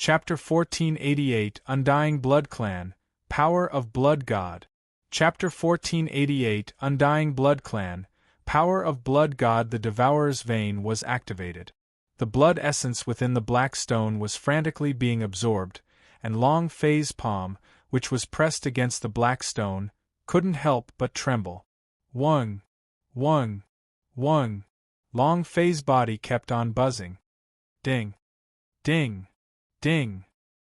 Chapter 1488 Undying Blood Clan, Power of Blood God. Chapter 1488 Undying Blood Clan, Power of Blood God. The Devourer's vein was activated. The blood essence within the black stone was frantically being absorbed, and Long Fei's palm, which was pressed against the black stone, couldn't help but tremble. Wung! Wung! Wung! Long Fei's body kept on buzzing. Ding! Ding! Ding!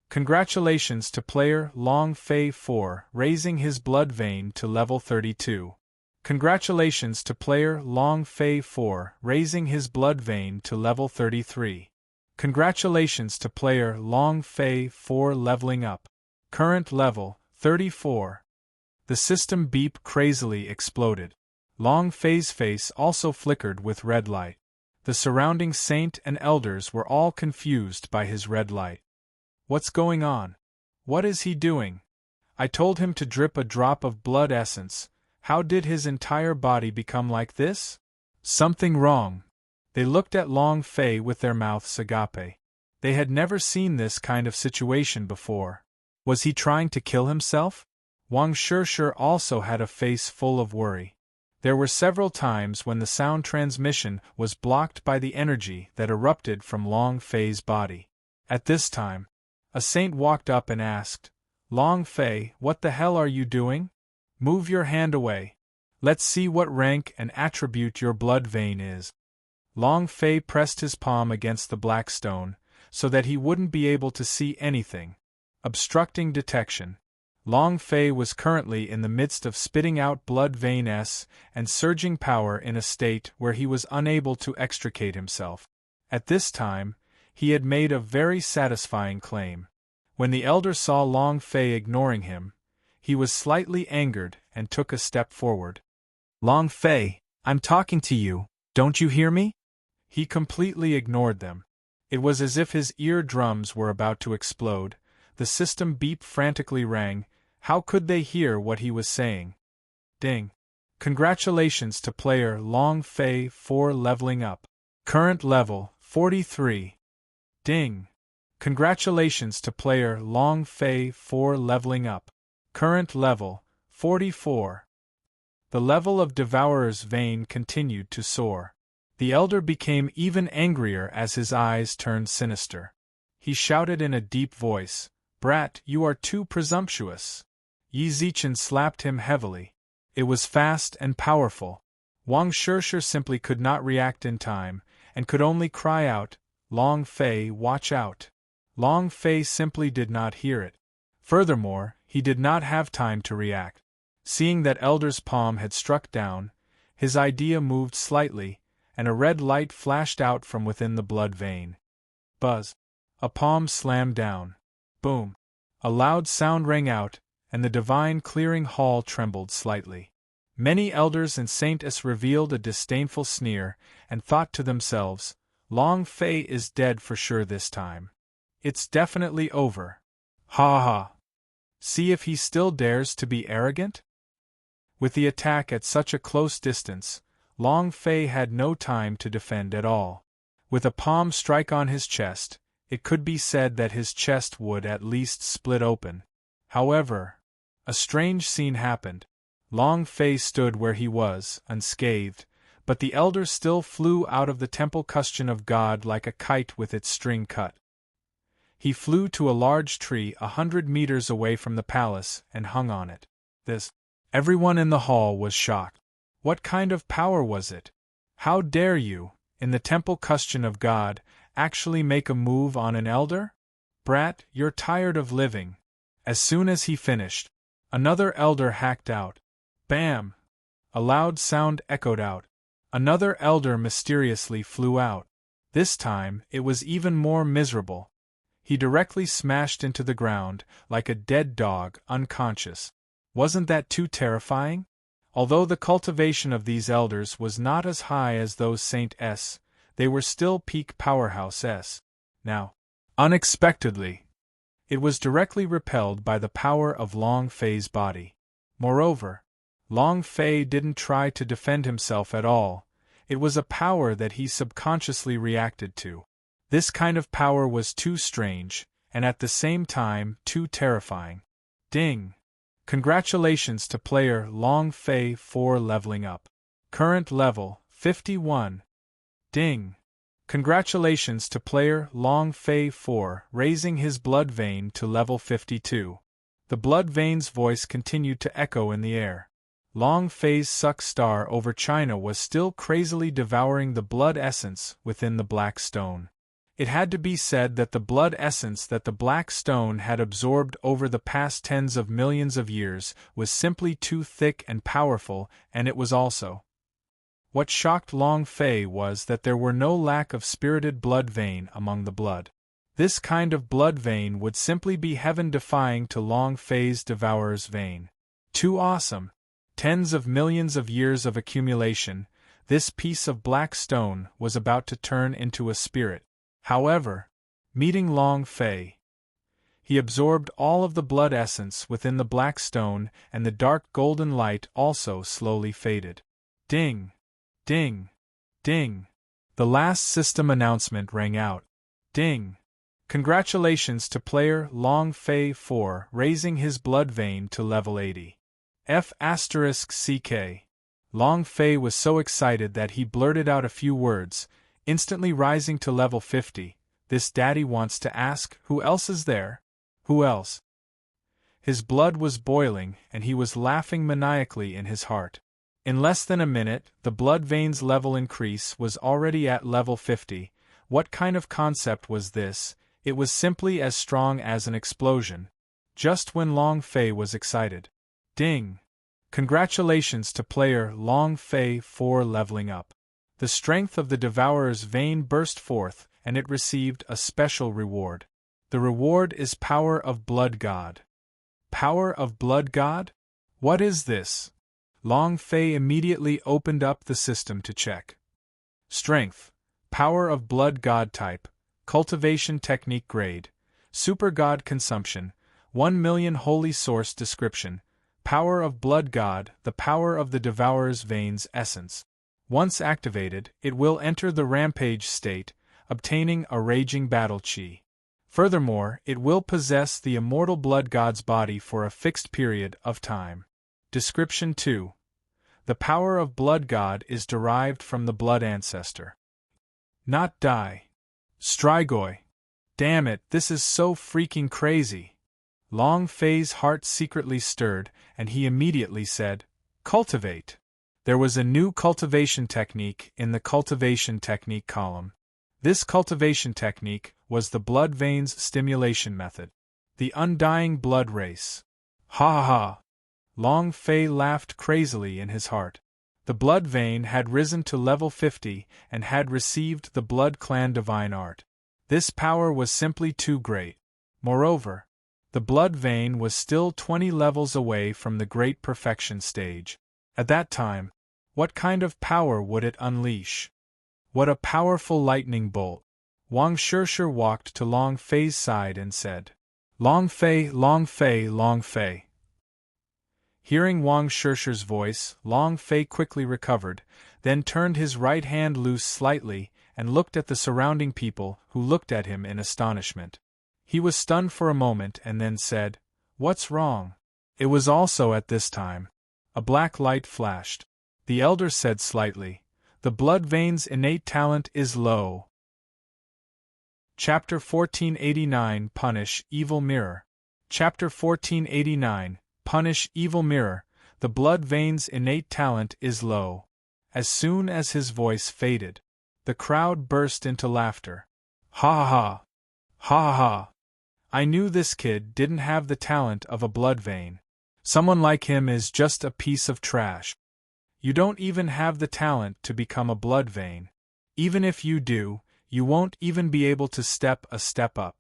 Congratulations to player Long Fei for raising his blood vein to level 32. Congratulations to player Long Fei for raising his blood vein to level 33. Congratulations to player Long Fei for leveling up. Current level 34. The system beep crazily exploded. Long Fei's face also flickered with red light. The surrounding saint and elders were all confused by his red light. What's going on? What is he doing? I told him to drip a drop of blood essence. How did his entire body become like this? Something wrong. They looked at Long Fei with their mouths agape. They had never seen this kind of situation before. Was he trying to kill himself? Wang Shishir also had a face full of worry. There were several times when the sound transmission was blocked by the energy that erupted from Long Fei's body. At this time, a saint walked up and asked, Long Fei, what the hell are you doing? Move your hand away. Let's see what rank and attribute your blood vein is. Long Fei pressed his palm against the black stone, so that he wouldn't be able to see anything. Obstructing detection. Long Fei was currently in the midst of spitting out blood vein S and surging power in a state where he was unable to extricate himself. At this time, he had made a very satisfying claim. When the elder saw Long Fei ignoring him, he was slightly angered and took a step forward. Long Fei, I'm talking to you, don't you hear me? He completely ignored them. It was as if his eardrums were about to explode. The system beep frantically rang. How could they hear what he was saying? Ding! Congratulations to player Long Fei for leveling up. Current level 43. Ding! Congratulations to player Long Fei for leveling up. Current level 44. The level of Devourer's vein continued to soar. The elder became even angrier as his eyes turned sinister. He shouted in a deep voice, Brat, you are too presumptuous. Yi Zichen slapped him heavily. It was fast and powerful. Wang Shishir simply could not react in time, and could only cry out, Long Fei, watch out. Long Fei simply did not hear it. Furthermore, he did not have time to react. Seeing that Elder's palm had struck down, his idea moved slightly, and a red light flashed out from within the blood vein. Buzz! A palm slammed down. Boom! A loud sound rang out, and the divine clearing hall trembled slightly. Many elders and saintess revealed a disdainful sneer, and thought to themselves, Long Fei is dead for sure this time. It's definitely over. Ha ha! See if he still dares to be arrogant? With the attack at such a close distance, Long Fei had no time to defend at all. With a palm strike on his chest, it could be said that his chest would at least split open. However, a strange scene happened. Long Fei stood where he was, unscathed, but the elder still flew out of the temple cushion of God like a kite with its string cut. He flew to a large tree 100 meters away from the palace and hung on it. Everyone in the hall was shocked. What kind of power was it? How dare you, in the temple cushion of God, actually make a move on an elder? Brat, you're tired of living. As soon as he finished, another elder hacked out. Bam! A loud sound echoed out. Another elder mysteriously flew out. This time, it was even more miserable. He directly smashed into the ground, like a dead dog, unconscious. Wasn't that too terrifying? Although the cultivation of these elders was not as high as those Saint S, they were still peak powerhouse S. Now, unexpectedly, it was directly repelled by the power of Long Fei's body. Moreover, Long Fei didn't try to defend himself at all. It was a power that he subconsciously reacted to. This kind of power was too strange, and at the same time too terrifying. Ding! Congratulations to player Long Fei for leveling up. Current level 51. Ding! Congratulations to player Long Fei for raising his blood vein to level 52. The blood vein's voice continued to echo in the air. Long Fei's suck star over China was still crazily devouring the blood essence within the black stone. It had to be said that the blood essence that the black stone had absorbed over the past tens of millions of years was simply too thick and powerful, and it was also. What shocked Long Fei was that there were no lack of spirited blood vein among the blood. This kind of blood vein would simply be heaven-defying to Long Fei's devourer's vein. Too awesome! Tens of millions of years of accumulation, this piece of black stone was about to turn into a spirit. However, meeting Long Fei, he absorbed all of the blood essence within the black stone, and the dark golden light also slowly faded. Ding! Ding! Ding! The last system announcement rang out. Ding! Congratulations to player Long Fei for raising his blood vein to level 80. F***CK. Long Fei was so excited that he blurted out a few words, instantly rising to level 50. This daddy wants to ask, who else is there? Who else? His blood was boiling, and he was laughing maniacally in his heart. In less than a minute, the blood vein's level increase was already at level 50. What kind of concept was this? It was simply as strong as an explosion. Just when Long Fei was excited. Ding! Congratulations to player Long Fei for leveling up. The strength of the devourer's vein burst forth, and it received a special reward. The reward is Power of Blood God. Power of Blood God? What is this? Long Fei immediately opened up the system to check. Strength, Power of Blood God type, Cultivation Technique grade, Super God consumption, 1,000,000 Holy Source description, Power of Blood God, the power of the devourer's veins essence. Once activated, it will enter the rampage state, obtaining a raging battle chi. Furthermore, it will possess the immortal blood god's body for a fixed period of time. Description 2. The power of blood god is derived from the blood ancestor. Not die. Strigoi. Damn it, this is so freaking crazy. Long Fei's heart secretly stirred, and he immediately said, Cultivate. There was a new cultivation technique in the cultivation technique column. This cultivation technique was the blood veins stimulation method. The undying blood race. Ha ha ha! Long Fei laughed crazily in his heart. The blood vein had risen to level 50 and had received the blood clan divine art. This power was simply too great. Moreover, the blood vein was still 20 levels away from the great perfection stage. At that time, what kind of power would it unleash? What a powerful lightning bolt! Wang Shirshir walked to Long Fei's side and said, Long Fei, Long Fei, Long Fei. Hearing Wang Shirshir's voice, Long Fei quickly recovered, then turned his right hand loose slightly and looked at the surrounding people, who looked at him in astonishment. He was stunned for a moment and then said, What's wrong? It was also at this time. A black light flashed. The elder said slightly, The blood vein's innate talent is low. Chapter 1489 Punish Evil Mirror. Chapter 1489 Punish Evil Mirror. The blood vein's innate talent is low. As soon as his voice faded, the crowd burst into laughter. Ha ha ha! Ha ha ha! I knew this kid didn't have the talent of a blood vein. Someone like him is just a piece of trash. You don't even have the talent to become a blood vein. Even if you do, you won't even be able to step a step up.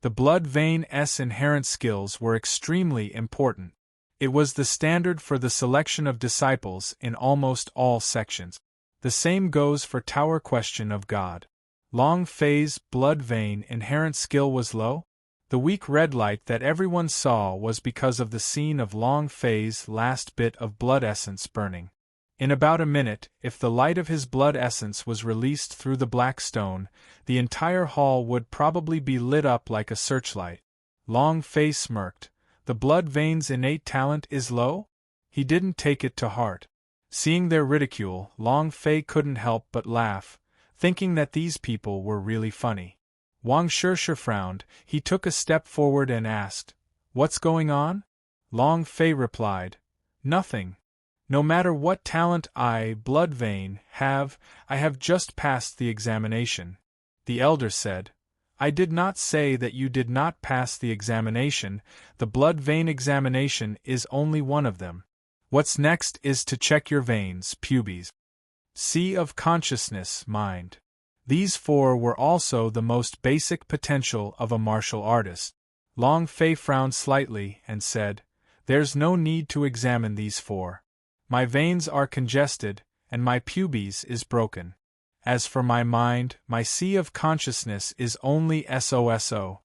The blood vein's inherent skills were extremely important. It was the standard for the selection of disciples in almost all sections. The same goes for Tower Question of God. Long Fei's blood vein inherent skill was low? The weak red light that everyone saw was because of the scene of Long Fei's last bit of blood essence burning. In about a minute, if the light of his blood essence was released through the black stone, the entire hall would probably be lit up like a searchlight. Long Fei smirked. The blood vein's innate talent is low? He didn't take it to heart. Seeing their ridicule, Long Fei couldn't help but laugh, thinking that these people were really funny. Wang Shirshe frowned. He took a step forward and asked, "What's going on?" Long Fei replied, "Nothing. No matter what talent I, blood vein, have, I have just passed the examination." The elder said, "I did not say that you did not pass the examination. The blood vein examination is only one of them. What's next is to check your veins, pubes. Sea of consciousness, mind." These four were also the most basic potential of a martial artist. Long Fei frowned slightly and said, "There's no need to examine these four. My veins are congested, and my pubes is broken. As for my mind, my sea of consciousness is only SOSO.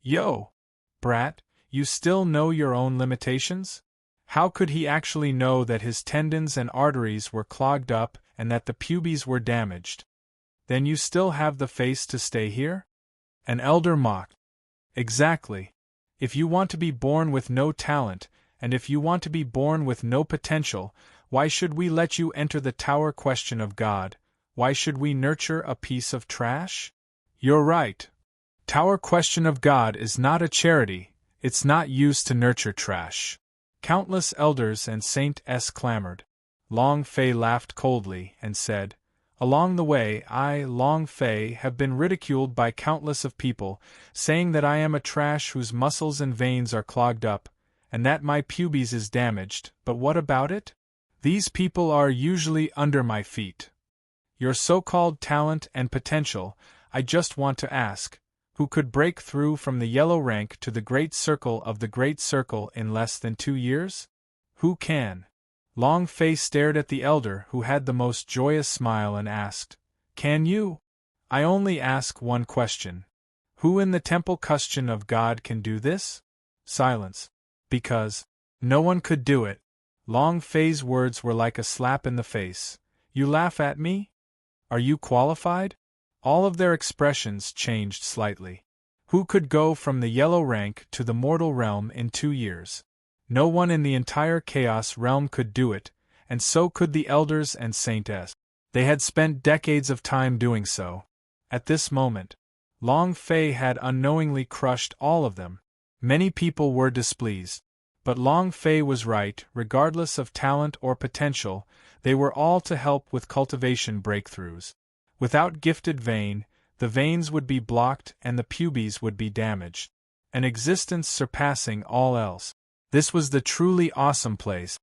Yo! Brat, you still know your own limitations?" How could he actually know that his tendons and arteries were clogged up and that the pubes were damaged? "Then you still have the face to stay here?" An elder mocked. "Exactly. If you want to be born with no talent, and if you want to be born with no potential, why should we let you enter the tower question of God? Why should we nurture a piece of trash?" "You're right. Tower question of God is not a charity, it's not used to nurture trash." Countless elders and saints clamored. Long Fei laughed coldly and said, "Along the way, I, Long Fei, have been ridiculed by countless of people, saying that I am a trash whose muscles and veins are clogged up, and that my pubes is damaged, but what about it? These people are usually under my feet. Your so-called talent and potential, I just want to ask, who could break through from the yellow rank to the great circle of the great circle in less than 2 years? Who can?" Long Fei stared at the elder who had the most joyous smile and asked, "Can you? I only ask one question. Who in the temple question of God can do this?" Silence. "Because no one could do it." Long Fei's words were like a slap in the face. "You laugh at me? Are you qualified?" All of their expressions changed slightly. Who could go from the yellow rank to the mortal realm in 2 years? No one in the entire chaos realm could do it, and so could the elders and saints. They had spent decades of time doing so. At this moment, Long Fei had unknowingly crushed all of them. Many people were displeased. But Long Fei was right. Regardless of talent or potential, they were all to help with cultivation breakthroughs. Without gifted vein, the veins would be blocked and the pubes would be damaged. An existence surpassing all else. This was the truly awesome place.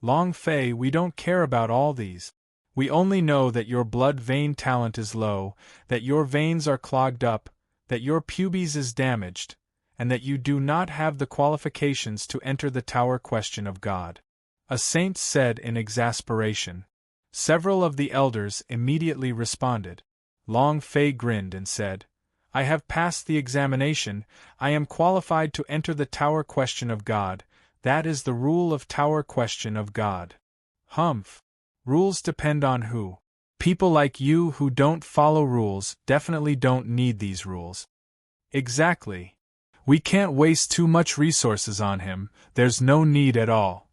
"Long Fei, we don't care about all these. We only know that your blood vein talent is low, that your veins are clogged up, that your pubes is damaged, and that you do not have the qualifications to enter the tower question of God," a saint said in exasperation. Several of the elders immediately responded. Long Fei grinned and said, "I have passed the examination, I am qualified to enter the tower question of God, that is the rule of tower question of God." "Humph. Rules depend on who? People like you who don't follow rules definitely don't need these rules." "Exactly. We can't waste too much resources on him, there's no need at all."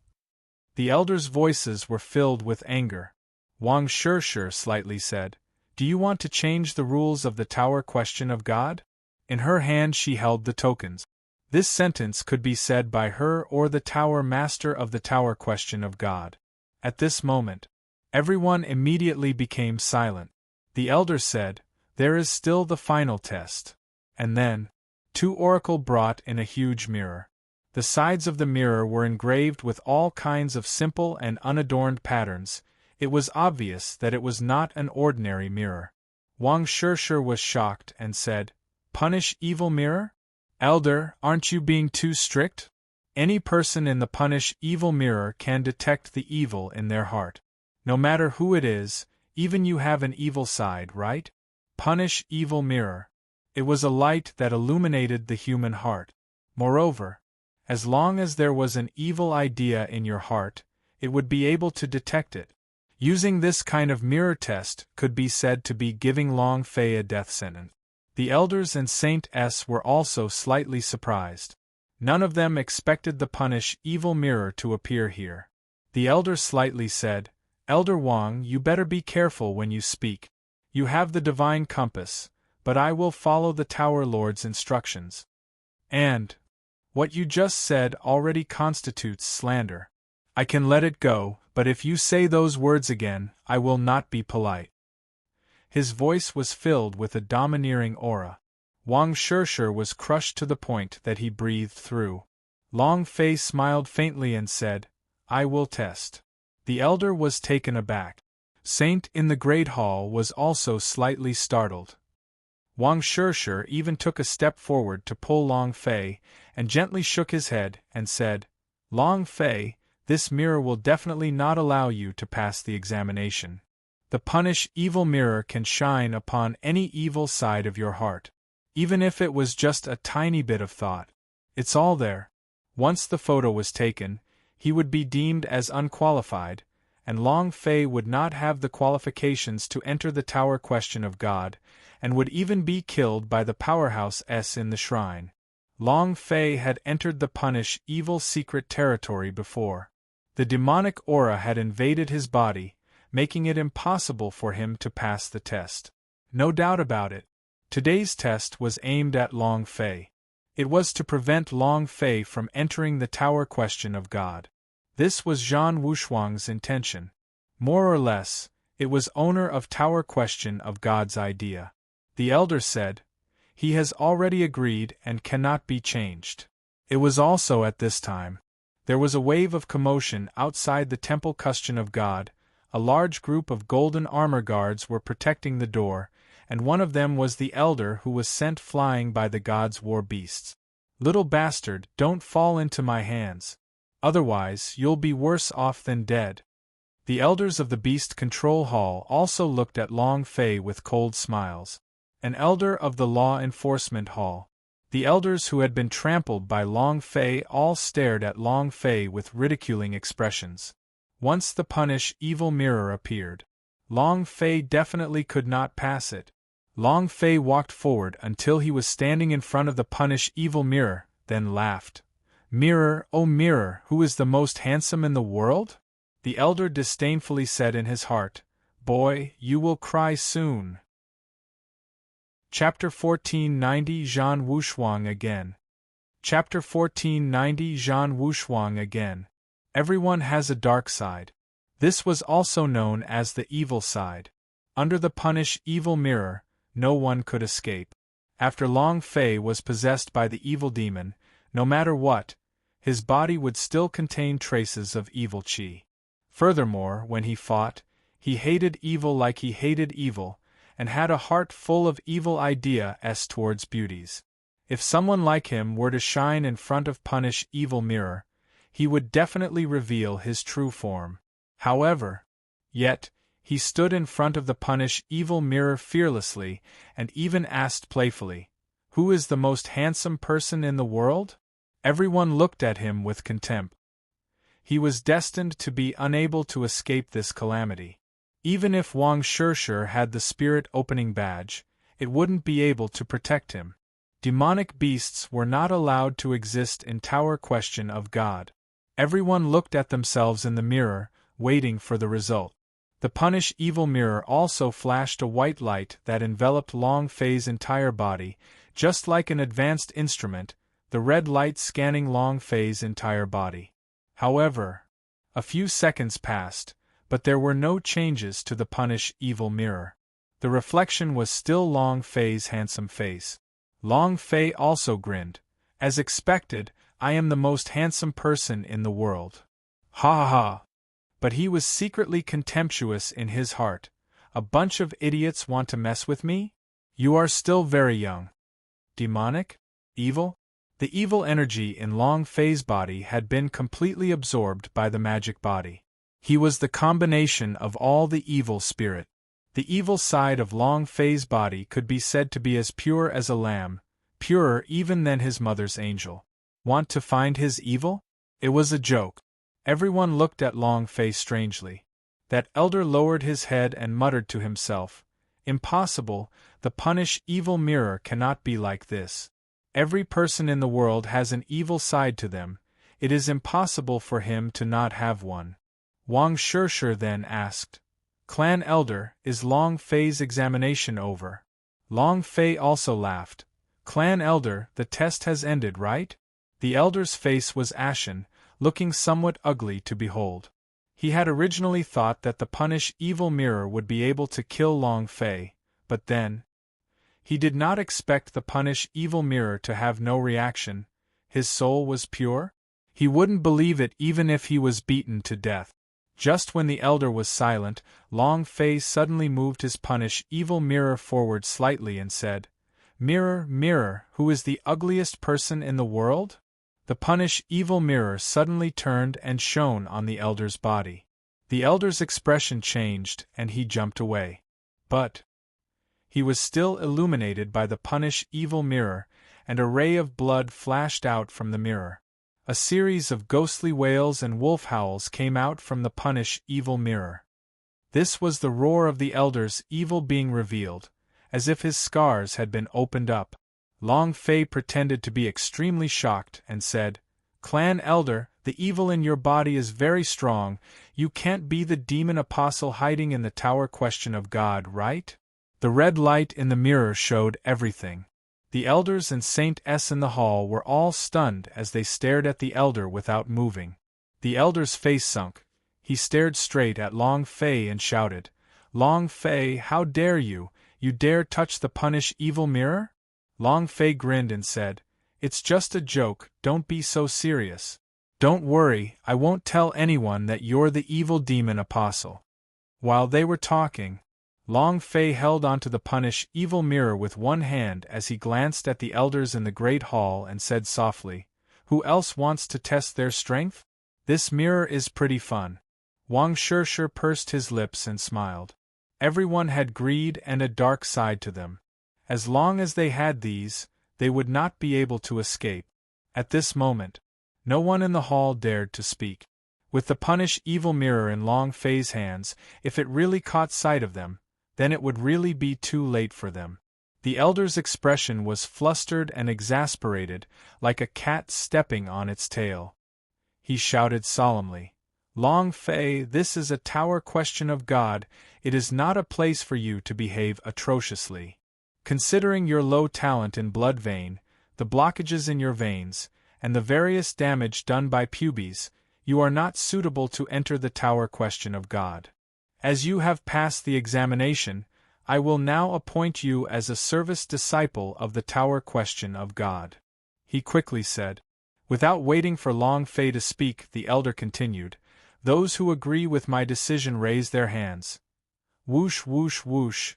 The elders' voices were filled with anger. Wang Shirshe slightly said, "Do you want to change the rules of the tower question of God?" In her hand she held the tokens. This sentence could be said by her or the tower master of the tower question of God. At this moment, everyone immediately became silent. The elder said, "There is still the final test." And then, 2 oracle brought in a huge mirror. The sides of the mirror were engraved with all kinds of simple and unadorned patterns. It was obvious that it was not an ordinary mirror. Wang Shirshe was shocked and said, "Punish evil mirror? Elder, aren't you being too strict? Any person in the punish evil mirror can detect the evil in their heart. No matter who it is, even you have an evil side, right? Punish evil mirror." It was a light that illuminated the human heart. Moreover, as long as there was an evil idea in your heart, it would be able to detect it. Using this kind of mirror test could be said to be giving Long Fei a death sentence. The elders and Saint S were also slightly surprised. None of them expected the punish evil mirror to appear here. The elder slightly said, "Elder Wang, you better be careful when you speak. You have the divine compass, but I will follow the Tower Lord's instructions. And what you just said already constitutes slander. I can let it go, but if you say those words again, I will not be polite." His voice was filled with a domineering aura. Wang Shirshir was crushed to the point that he breathed through. Long Fei smiled faintly and said, "I will test." The elder was taken aback. Saint in the Great Hall was also slightly startled. Wang Shirshir even took a step forward to pull Long Fei, and gently shook his head and said, "Long Fei, this mirror will definitely not allow you to pass the examination. The punish evil mirror can shine upon any evil side of your heart. Even if it was just a tiny bit of thought. It's all there." Once the photo was taken, he would be deemed as unqualified, and Long Fei would not have the qualifications to enter the Tower Question of God, and would even be killed by the powerhouse S in the shrine. Long Fei had entered the punish evil secret territory before. The demonic aura had invaded his body, making it impossible for him to pass the test. No doubt about it. Today's test was aimed at Long Fei. It was to prevent Long Fei from entering the Tower Question of God. This was Zhan Wushuang's intention. More or less, it was owner of Tower Question of God's idea. The elder said, "He has already agreed and cannot be changed." It was also at this time. There was a wave of commotion outside the Temple Question of God. A large group of golden armor guards were protecting the door, and one of them was the elder who was sent flying by the gods' war beasts. "Little bastard, don't fall into my hands. Otherwise, you'll be worse off than dead." The elders of the Beast Control Hall also looked at Long Fei with cold smiles. An elder of the Law Enforcement Hall. The elders who had been trampled by Long Fei all stared at Long Fei with ridiculing expressions. Once the punish evil mirror appeared, Long Fei definitely could not pass it. Long Fei walked forward until he was standing in front of the punish evil mirror, then laughed. "Mirror, oh mirror, who is the most handsome in the world?" The elder disdainfully said in his heart, "Boy, you will cry soon." Chapter 1490 Zhan Wushuang again. Chapter 1490 Zhan Wushuang again. Everyone has a dark side. This was also known as the evil side. Under the punish evil mirror, no one could escape. After Long Fei was possessed by the evil demon, no matter what, his body would still contain traces of evil qi. Furthermore, when he fought, he hated evil like he hated evil, and had a heart full of evil ideas towards beauties. If someone like him were to shine in front of punish evil mirror, he would definitely reveal his true form. However, yet, he stood in front of the punish evil mirror fearlessly, and even asked playfully, "Who is the most handsome person in the world?" Everyone looked at him with contempt. He was destined to be unable to escape this calamity. Even if Wang Shirshir had the spirit opening badge, it wouldn't be able to protect him. Demonic beasts were not allowed to exist in Tower Question of God. Everyone looked at themselves in the mirror, waiting for the result. The punish evil mirror also flashed a white light that enveloped Long Fei's entire body, just like an advanced instrument, the red light scanning Long Fei's entire body. However, a few seconds passed, but there were no changes to the punish evil mirror. The reflection was still Long Fei's handsome face. Long Fei also grinned. "As expected, I am the most handsome person in the world." Ha ha ha! But he was secretly contemptuous in his heart. "A bunch of idiots want to mess with me? You are still very young." Demonic? Evil? The evil energy in Long Fei's body had been completely absorbed by the magic body. He was the combination of all the evil spirit. The evil side of Long Fei's body could be said to be as pure as a lamb, purer even than his mother's angel. Want to find his evil? It was a joke. Everyone looked at Long Fei strangely. That elder lowered his head and muttered to himself, "Impossible, the punish evil mirror cannot be like this. Every person in the world has an evil side to them, it is impossible for him to not have one." Wang Shirshir then asked, "Clan Elder, is Long Fei's examination over?" Long Fei also laughed. "Clan Elder, the test has ended, right?" The elder's face was ashen, looking somewhat ugly to behold. He had originally thought that the punish evil mirror would be able to kill Long Fei, but then he did not expect the punish evil mirror to have no reaction. His soul was pure? He wouldn't believe it even if he was beaten to death. Just when the elder was silent, Long Fei suddenly moved his punish evil mirror forward slightly and said, "Mirror, mirror, who is the ugliest person in the world?" The punish evil mirror suddenly turned and shone on the elder's body. The elder's expression changed, and he jumped away. But he was still illuminated by the punish evil mirror, and a ray of blood flashed out from the mirror. A series of ghostly wails and wolf howls came out from the punish evil mirror. This was the roar of the elder's evil being revealed, as if his scars had been opened up. Long Fei pretended to be extremely shocked and said, "Clan Elder, the evil in your body is very strong, you can't be the demon apostle hiding in the tower question of God, right?" The red light in the mirror showed everything. The elders and Saint S in the hall were all stunned as they stared at the elder without moving. The elder's face sunk. He stared straight at Long Fei and shouted, "Long Fei, how dare you? You dare touch the punish evil mirror?" Long Fei grinned and said, "It's just a joke, don't be so serious. Don't worry, I won't tell anyone that you're the evil demon apostle." While they were talking, Long Fei held onto the punish evil mirror with one hand as he glanced at the elders in the great hall and said softly, "Who else wants to test their strength? This mirror is pretty fun." Wang Shirshir pursed his lips and smiled. Everyone had greed and a dark side to them. As long as they had these, they would not be able to escape. At this moment, no one in the hall dared to speak. With the punish evil mirror in Long Fei's hands, if it really caught sight of them, then it would really be too late for them. The elder's expression was flustered and exasperated, like a cat stepping on its tail. He shouted solemnly, "Long Fei, this is a tower question of God, it is not a place for you to behave atrociously. Considering your low talent in blood vein, the blockages in your veins, and the various damage done by pubes, you are not suitable to enter the tower question of God. As you have passed the examination, I will now appoint you as a service disciple of the tower question of God," he quickly said. Without waiting for Long Fei to speak, the elder continued, "Those who agree with my decision raise their hands." Whoosh whoosh whoosh,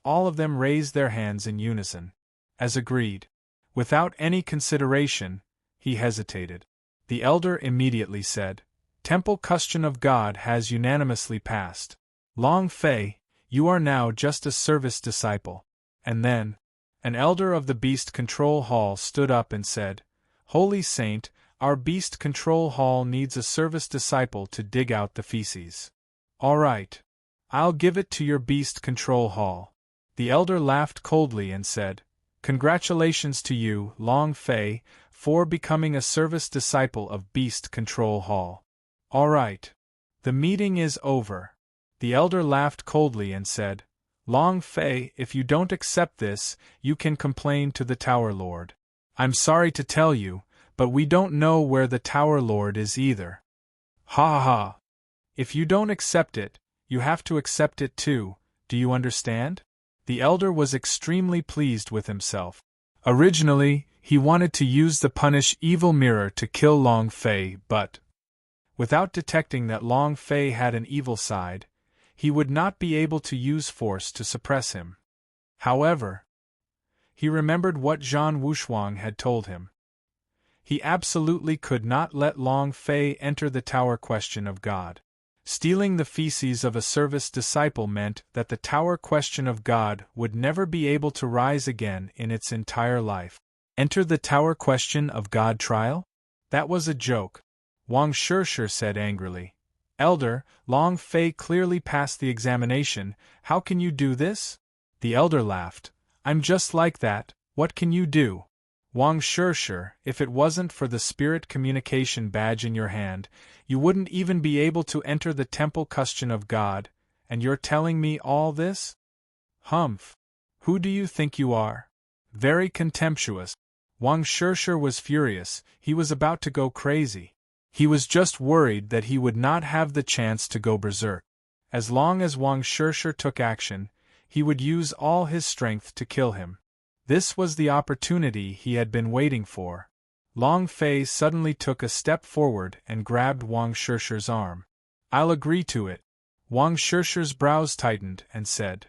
all of them raised their hands in unison. As agreed. Without any consideration, he hesitated. The elder immediately said, "Temple question of God has unanimously passed. Long Fei, you are now just a service disciple." And then, an elder of the Beast Control Hall stood up and said, "Holy Saint, our Beast Control Hall needs a service disciple to dig out the feces." "All right. I'll give it to your Beast Control Hall." The elder laughed coldly and said, "Congratulations to you, Long Fei, for becoming a service disciple of Beast Control Hall." "All right. The meeting is over." The elder laughed coldly and said, "Long Fei, if you don't accept this, you can complain to the Tower Lord. I'm sorry to tell you, but we don't know where the Tower Lord is either." "Ha ha ha. If you don't accept it, you have to accept it too, do you understand?" The elder was extremely pleased with himself. Originally, he wanted to use the punish evil mirror to kill Long Fei, but without detecting that Long Fei had an evil side, he would not be able to use force to suppress him. However, he remembered what Zhan Wushuang had told him. He absolutely could not let Long Fei enter the tower question of God. Stealing the feces of a service disciple meant that the tower question of God would never be able to rise again in its entire life. Enter the tower question of God trial? That was a joke. Wang Shirshir said angrily. Elder, Long Fei clearly passed the examination, how can you do this? The elder laughed. I'm just like that, what can you do? Wang Shirshir, if it wasn't for the spirit communication badge in your hand, you wouldn't even be able to enter the temple cushion of God, and you're telling me all this? Humph! Who do you think you are? Very contemptuous. Wang Shirshir was furious, he was about to go crazy. He was just worried that he would not have the chance to go berserk. As long as Wang Shirshir took action, he would use all his strength to kill him. This was the opportunity he had been waiting for. Long Fei suddenly took a step forward and grabbed Wang Shirshir's arm. I'll agree to it. Wang Shirshir's brows tightened and said,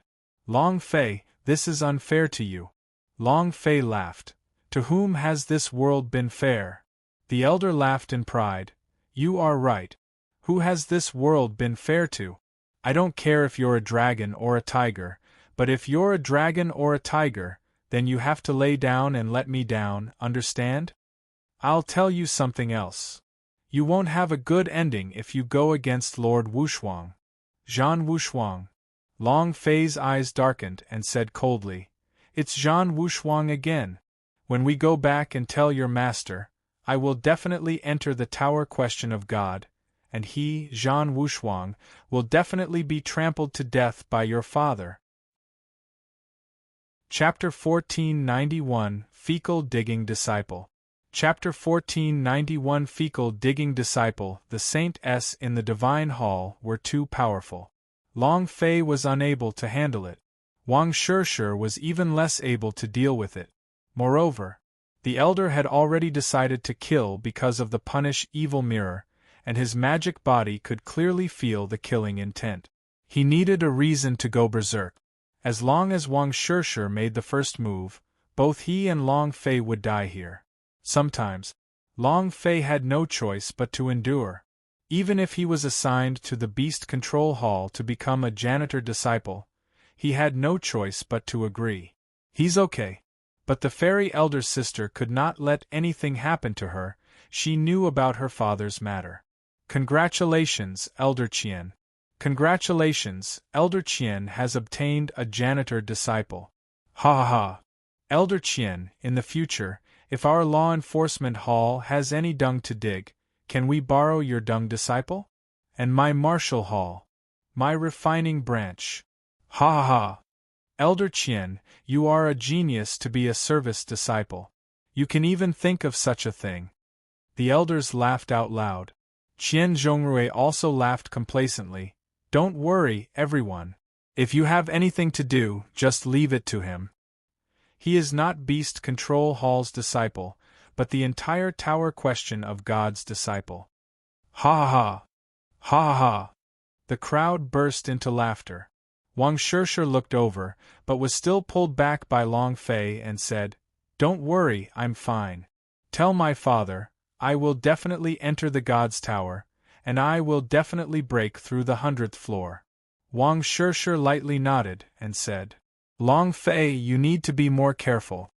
Long Fei, this is unfair to you. Long Fei laughed. To whom has this world been fair? The elder laughed in pride. You are right. Who has this world been fair to? I don't care if you're a dragon or a tiger, but if you're a dragon or a tiger, then you have to lay down and let me down, understand? I'll tell you something else. You won't have a good ending if you go against Lord Wushuang. Zhan Wushuang. Long Fei's eyes darkened and said coldly, It's Zhan Wushuang again. When we go back and tell your master, I will definitely enter the tower question of God, and he, Zhan Wushuang, will definitely be trampled to death by your father. Chapter 1491 Fecal Digging Disciple. Chapter 1491 Fecal Digging Disciple. The Saints in the Divine Hall were too powerful. Long Fei was unable to handle it. Wang Shirshir was even less able to deal with it. Moreover, the elder had already decided to kill because of the punish evil mirror, and his magic body could clearly feel the killing intent. He needed a reason to go berserk. As long as Wang Shirshir made the first move, both he and Long Fei would die here. Sometimes, Long Fei had no choice but to endure. Even if he was assigned to the Beast Control Hall to become a janitor disciple, he had no choice but to agree. He's okay. But the fairy elder sister could not let anything happen to her, she knew about her father's matter. Congratulations, Elder Qian. Congratulations, Elder Qian has obtained a janitor disciple. Ha ha ha. Elder Qian, in the future, if our law enforcement hall has any dung to dig, can we borrow your dung disciple? And my martial hall. My refining branch. Ha ha ha. Elder Qian, you are a genius to be a service disciple. You can even think of such a thing. The elders laughed out loud. Qian Zhongrui also laughed complacently. Don't worry, everyone. If you have anything to do, just leave it to him. He is not Beast Control Hall's disciple, but the entire tower question of God's disciple. Ha ha ha! Ha ha ha! The crowd burst into laughter. Wang Shirshir looked over, but was still pulled back by Long Fei and said, Don't worry, I'm fine. Tell my father, I will definitely enter the God's Tower, and I will definitely break through the 100th floor. Wang Shirshir lightly nodded and said, Long Fei, you need to be more careful.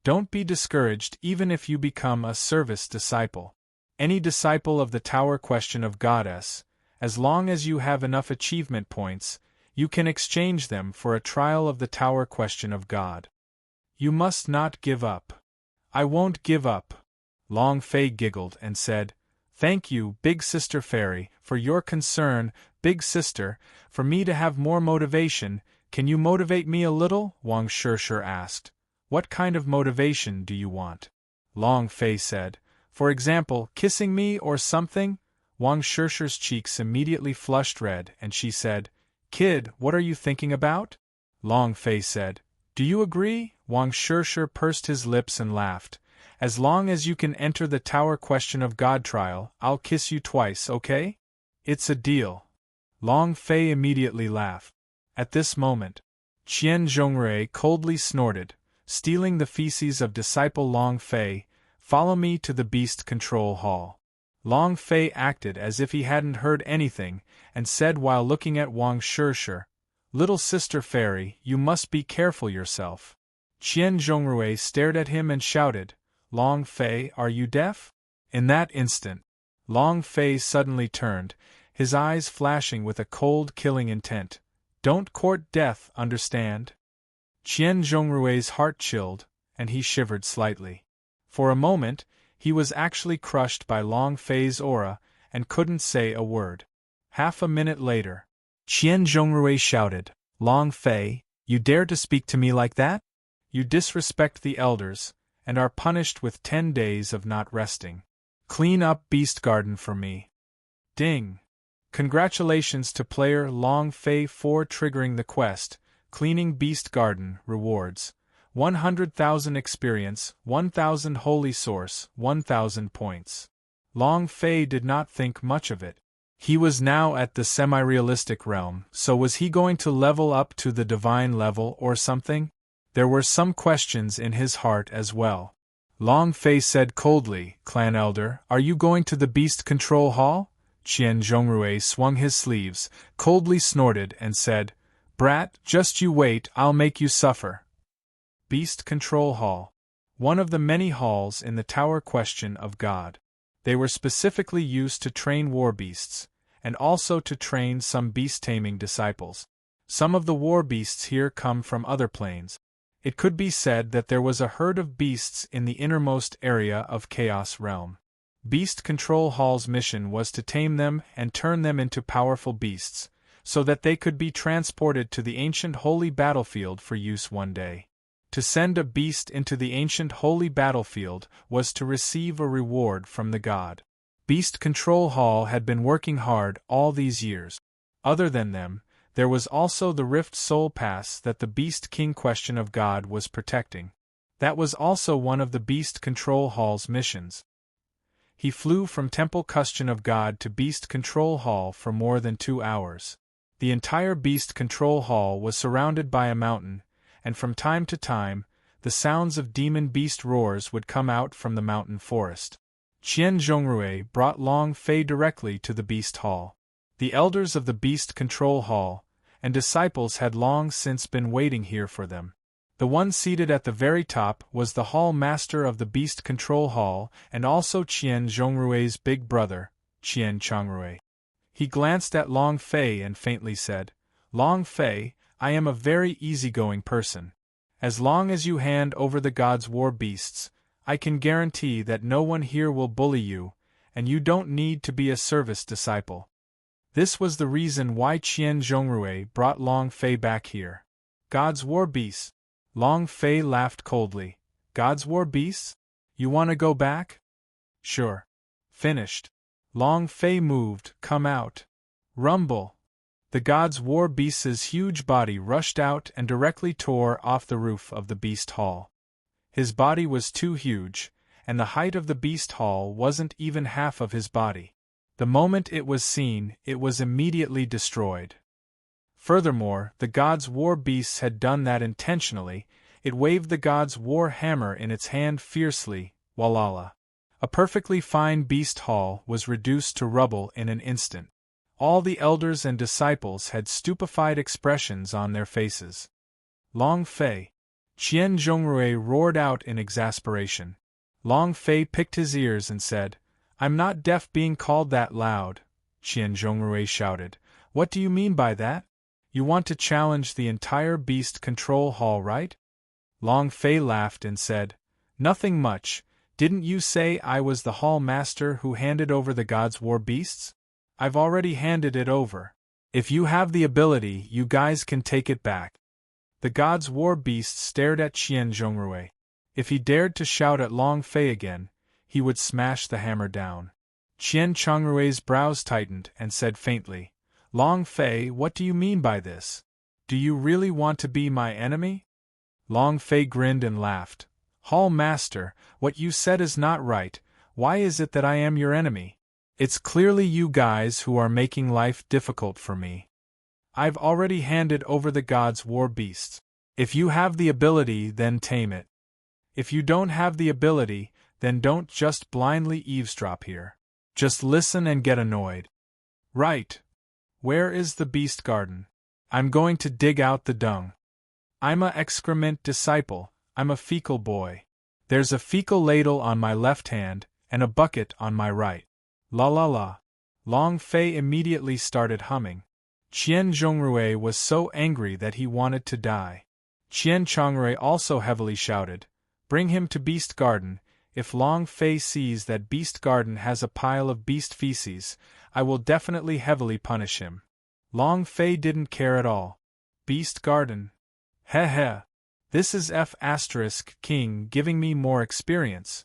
Don't be discouraged even if you become a service disciple. Any disciple of the Tower Question of Goddess, as long as you have enough achievement points, you can exchange them for a trial of the Tower Question of God. You must not give up. I won't give up. Long Fei giggled and said, Thank you, Big Sister Fairy, for your concern, Big Sister, for me to have more motivation. Can you motivate me a little? Wang Shirshir asked. What kind of motivation do you want? Long Fei said, For example, kissing me or something? Wang Shirshir's cheeks immediately flushed red and she said, Kid, what are you thinking about? Long Fei said, Do you agree? Wang Shirshir pursed his lips and laughed. As long as you can enter the Tower Question of God trial, I'll kiss you twice, okay? It's a deal. Long Fei immediately laughed. At this moment, Qian Zhongrui coldly snorted, stealing the feces of disciple Long Fei, Follow me to the Beast Control Hall. Long Fei acted as if he hadn't heard anything, and said while looking at Wang Shirshir, Little Sister Fairy, you must be careful yourself. Qian Zhongrui stared at him and shouted, Long Fei, are you deaf? In that instant, Long Fei suddenly turned, his eyes flashing with a cold killing intent. Don't court death, understand? Qian Zhongrui's heart chilled, and he shivered slightly. For a moment, he was actually crushed by Long Fei's aura, and couldn't say a word. Half a minute later, Qian Zhongrui shouted, Long Fei, you dare to speak to me like that? You disrespect the elders, and are punished with 10 days of not resting. Clean up Beast Garden for me. Ding! Congratulations to player Long Fei for triggering the quest, Cleaning Beast Garden, rewards. 100,000 experience, 1,000 holy source, 1,000 points. Long Fei did not think much of it. He was now at the semi-realistic realm, so was he going to level up to the divine level or something? There were some questions in his heart as well. Long Fei said coldly, Clan Elder, are you going to the Beast Control Hall? Qian Zhongrui swung his sleeves, coldly snorted and said, Brat, just you wait, I'll make you suffer. Beast Control Hall. One of the many halls in the Tower Question of God. They were specifically used to train war beasts, and also to train some beast-taming disciples. Some of the war beasts here come from other planes. It could be said that there was a herd of beasts in the innermost area of Chaos Realm. Beast Control Hall's mission was to tame them and turn them into powerful beasts, so that they could be transported to the ancient holy battlefield for use one day. To send a beast into the ancient holy battlefield was to receive a reward from the god. Beast Control Hall had been working hard all these years. Other than them, there was also the Rift Soul Pass that the Beast King Question of God was protecting. That was also one of the Beast Control Hall's missions. He flew from Temple Question of God to Beast Control Hall for more than 2 hours. The entire Beast Control Hall was surrounded by a mountain, and from time to time, the sounds of demon beast roars would come out from the mountain forest. Qian Zhongrui brought Long Fei directly to the Beast Hall. The elders of the Beast Control Hall and disciples had long since been waiting here for them. The one seated at the very top was the Hall Master of the Beast Control Hall and also Qian Zhongrui's big brother, Qian Changrui. He glanced at Long Fei and faintly said, Long Fei, I am a very easygoing person. As long as you hand over the gods' war beasts, I can guarantee that no one here will bully you, and you don't need to be a service disciple. This was the reason why Qian Zhongrui brought Long Fei back here. God's war beasts? Long Fei laughed coldly. God's war beasts? You want to go back? Sure. Finished. Long Fei moved, come out. Rumble. The god's war beast's huge body rushed out and directly tore off the roof of the Beast Hall. His body was too huge, and the height of the Beast Hall wasn't even half of his body. The moment it was seen, it was immediately destroyed. Furthermore, the god's war beasts had done that intentionally. It waved the god's war hammer in its hand fiercely, walala. A perfectly fine beast hall was reduced to rubble in an instant. All the elders and disciples had stupefied expressions on their faces. Long Fei. Qian Zhongrui roared out in exasperation. Long Fei picked his ears and said, I'm not deaf being called that loud. Qian Zhongrui shouted, What do you mean by that? You want to challenge the entire Beast Control Hall, right? Long Fei laughed and said, Nothing much. Didn't you say I was the Hall Master who handed over the gods' war beasts? I've already handed it over. If you have the ability, you guys can take it back. The gods' war beast stared at Qian Zhongrui. If he dared to shout at Long Fei again, he would smash the hammer down. Qian Zhongrui's brows tightened and said faintly, Long Fei, what do you mean by this? Do you really want to be my enemy? Long Fei grinned and laughed. Hall Master, what you said is not right. Why is it that I am your enemy? It's clearly you guys who are making life difficult for me. I've already handed over the gods' war beasts. If you have the ability, then tame it. If you don't have the ability, then don't just blindly eavesdrop here. Just listen and get annoyed. Right. Where is the beast garden? I'm going to dig out the dung. I'm a excrement disciple, I'm a fecal boy. There's a fecal ladle on my left hand, and a bucket on my right. La la la. Long Fei immediately started humming. Qian Zhongrui was so angry that he wanted to die. Qian Chongrui also heavily shouted, "Bring him to Beast Garden. If Long Fei sees that Beast Garden has a pile of beast feces, I will definitely heavily punish him." Long Fei didn't care at all. Beast Garden? Heh heh. This is King giving me more experience.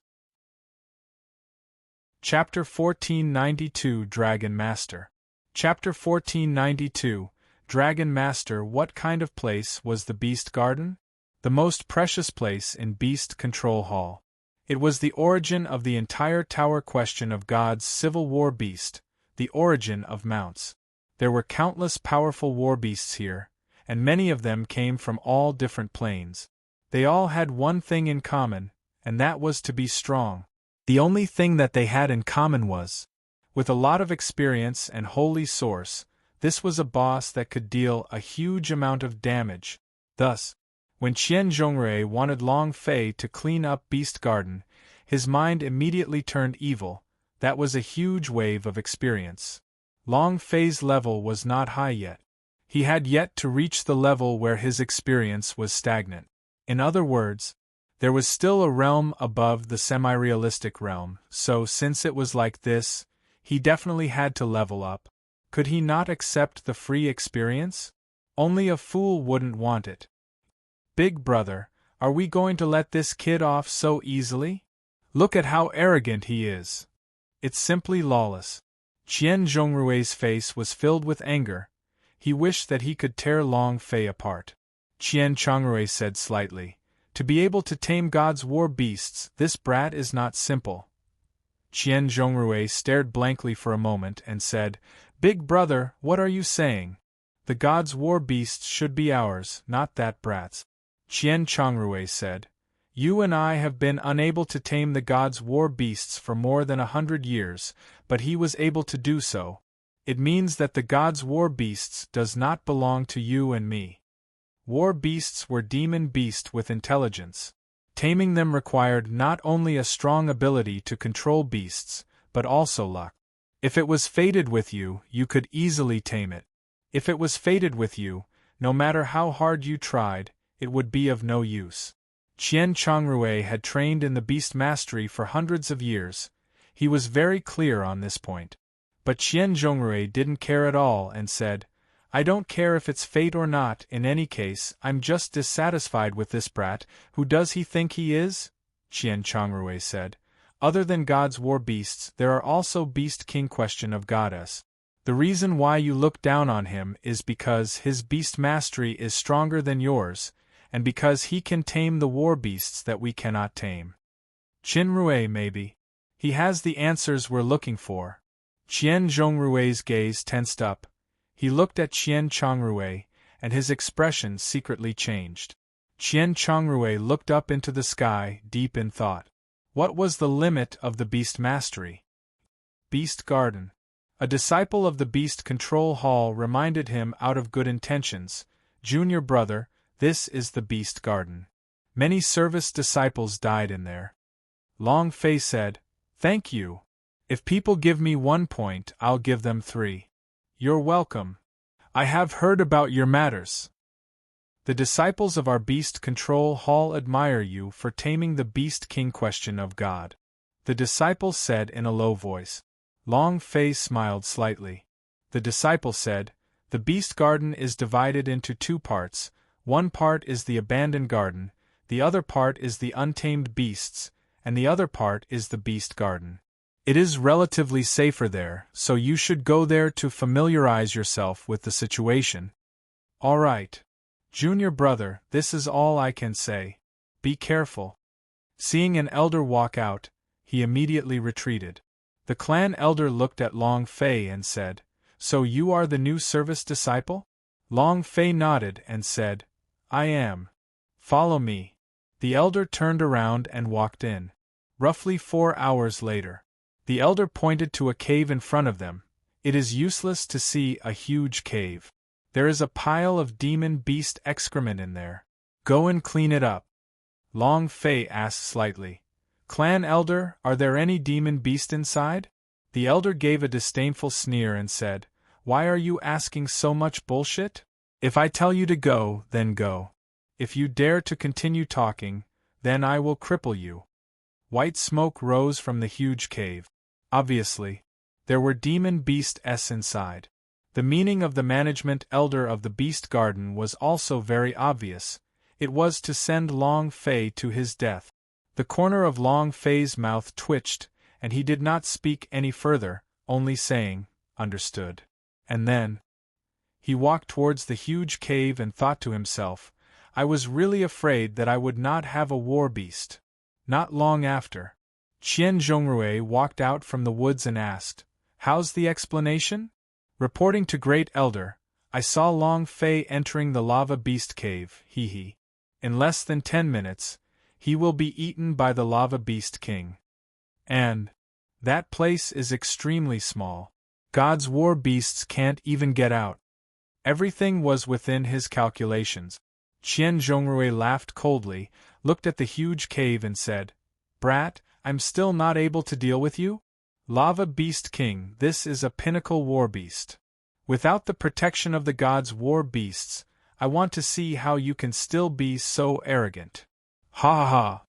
Chapter 1492 Dragon Master. Chapter 1492 Dragon Master. What kind of place was the Beast Garden? The most precious place in Beast Control Hall. It was the origin of the entire tower question of God's civil war beast, the origin of mounts. There were countless powerful war beasts here, and many of them came from all different planes. They all had one thing in common, and that was to be strong. The only thing that they had in common was, with a lot of experience and holy source, this was a boss that could deal a huge amount of damage. Thus, when Qian Zhongrui wanted Long Fei to clean up Beast Garden, his mind immediately turned evil. That was a huge wave of experience. Long Fei's level was not high yet. He had yet to reach the level where his experience was stagnant. In other words, there was still a realm above the semi-realistic realm, so since it was like this, he definitely had to level up. Could he not accept the free experience? Only a fool wouldn't want it. Big brother, are we going to let this kid off so easily? Look at how arrogant he is. It's simply lawless. Qian Zhongrui's face was filled with anger. He wished that he could tear Long Fei apart. Qian Chongrui said slightly, "To be able to tame God's war beasts, this brat is not simple." Qian Zhongrui stared blankly for a moment and said, "Big brother, what are you saying? The God's war beasts should be ours, not that brat's." Qian Chongrui said, "You and I have been unable to tame the God's war beasts for more than 100 years, but he was able to do so. It means that the God's war beasts does not belong to you and me." War beasts were demon beasts with intelligence. Taming them required not only a strong ability to control beasts, but also luck. If it was fated with you, you could easily tame it. If it was fated with you, no matter how hard you tried, it would be of no use. Qian Chongrui had trained in the beast mastery for hundreds of years. He was very clear on this point. But Qian Zhongrui didn't care at all and said, "I don't care if it's fate or not, in any case, I'm just dissatisfied with this brat. Who does he think he is?" Qian Chongrui said, "Other than God's war beasts, there are also Beast King question of Goddess. The reason why you look down on him is because his beast mastery is stronger than yours, and because he can tame the war beasts that we cannot tame. Qinrui maybe. He has the answers we're looking for." Qian Zhongrui's gaze tensed up. He looked at Qian Chongrui, and his expression secretly changed. Qian Chongrui looked up into the sky, deep in thought. What was the limit of the beast mastery? Beast Garden. A disciple of the Beast Control Hall reminded him out of good intentions, "Junior brother, this is the Beast Garden. Many service disciples died in there." Long Fei said, "Thank you. If people give me 1 point, I'll give them 3. You're welcome. I have heard about your matters. The disciples of our Beast Control Hall admire you for taming the Beast King question of God," the disciple said in a low voice. Long Fei smiled slightly. The disciple said, "The Beast Garden is divided into 2 parts. One part is the abandoned garden, the other part is the untamed beasts, and the other part is the Beast Garden. It is relatively safer there, so you should go there to familiarize yourself with the situation." "All right. Junior brother, this is all I can say. Be careful." Seeing an elder walk out, he immediately retreated. The clan elder looked at Long Fei and said, "So you are the new service disciple?" Long Fei nodded and said, "I am. Follow me." The elder turned around and walked in. Roughly 4 hours later. The elder pointed to a cave in front of them. "It is useless to see a huge cave. There is a pile of demon beast excrement in there. Go and clean it up." Long Fei asked slightly, "Clan elder, are there any demon beast inside?" The elder gave a disdainful sneer and said, "Why are you asking so much bullshit? If I tell you to go, then go. If you dare to continue talking, then I will cripple you." White smoke rose from the huge cave. Obviously, there were demon beasts inside. The meaning of the management elder of the beast garden was also very obvious. It was to send Long Fei to his death. The corner of Long Fei's mouth twitched, and he did not speak any further, only saying, "Understood." And then he walked towards the huge cave and thought to himself, "I was really afraid that I would not have a war beast." Not long after, Qian Zhongrui walked out from the woods and asked, "How's the explanation?" Reporting to Great Elder, "I saw Long Fei entering the lava beast cave, he. In less than 10 minutes, he will be eaten by the lava beast king. And that place is extremely small. God's war beasts can't even get out." Everything was within his calculations. Qian Zhongrui laughed coldly, looked at the huge cave and said, "Brat, I'm still not able to deal with you? Lava Beast King, this is a pinnacle war beast. Without the protection of the gods' war beasts, I want to see how you can still be so arrogant." Ha ha ha!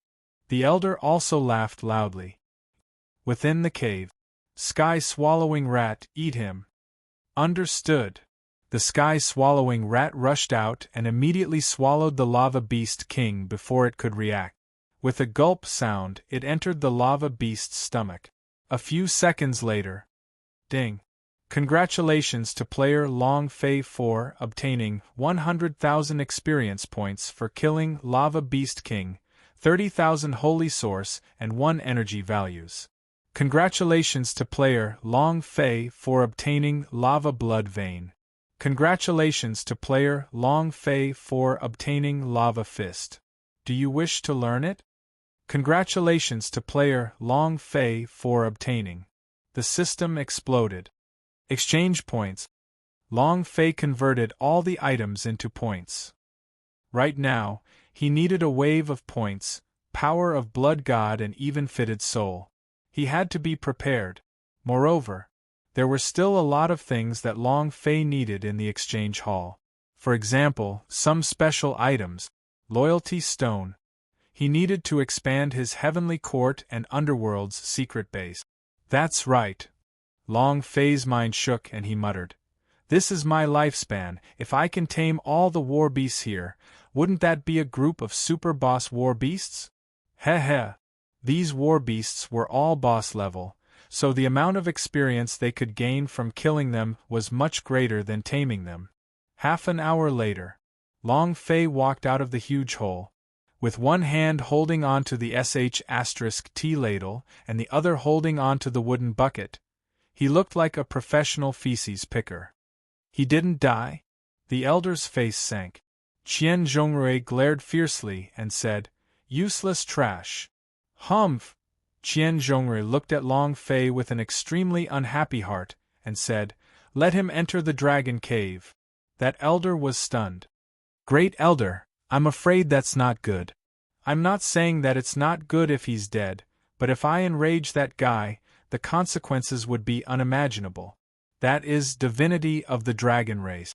The elder also laughed loudly. Within the cave, sky-swallowing rat, eat him. Understood. The sky-swallowing rat rushed out and immediately swallowed the lava beast king before it could react. With a gulp sound, it entered the lava beast's stomach. A few seconds later, ding! Congratulations to player Long Fei for obtaining 100,000 experience points for killing Lava Beast King, 30,000 Holy Source, and 1 energy values. Congratulations to player Long Fei for obtaining Lava Blood Vein. Congratulations to player Long Fei for obtaining Lava Fist. Do you wish to learn it? Congratulations to player Long Fei for obtaining. The system exploded. Exchange points. Long Fei converted all the items into points. Right now, he needed a wave of points, power of blood god and even fitted soul. He had to be prepared. Moreover, there were still a lot of things that Long Fei needed in the exchange hall. For example, some special items, loyalty stone. He needed to expand his heavenly court and underworld's secret base. That's right. Long Fei's mind shook and he muttered, "This is my lifespan. If I can tame all the war beasts here, wouldn't that be a group of super boss war beasts?" Heh. These war beasts were all boss level, so the amount of experience they could gain from killing them was much greater than taming them. Half an hour later, Long Fei walked out of the huge hole, with one hand holding onto the sh*t ladle and the other holding onto the wooden bucket. He looked like a professional feces picker. He didn't die? The elder's face sank. Qian Zhongrui glared fiercely and said, "Useless trash." Humph! Qian Zhongrui looked at Long Fei with an extremely unhappy heart, and said, "Let him enter the dragon cave." That elder was stunned. "Great Elder, I'm afraid that's not good." "I'm not saying that it's not good if he's dead, but if I enrage that guy, the consequences would be unimaginable. That is divinity of the dragon race."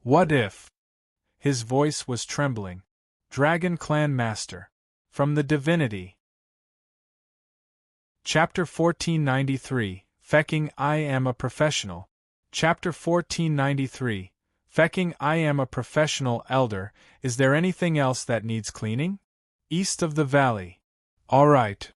"What if?" His voice was trembling. "Dragon Clan Master. From the divinity." Chapter 1493, Fecking I Am a Professional. Chapter 1493, Fecking I Am a Professional. Elder, is there anything else that needs cleaning? East of the valley. All right.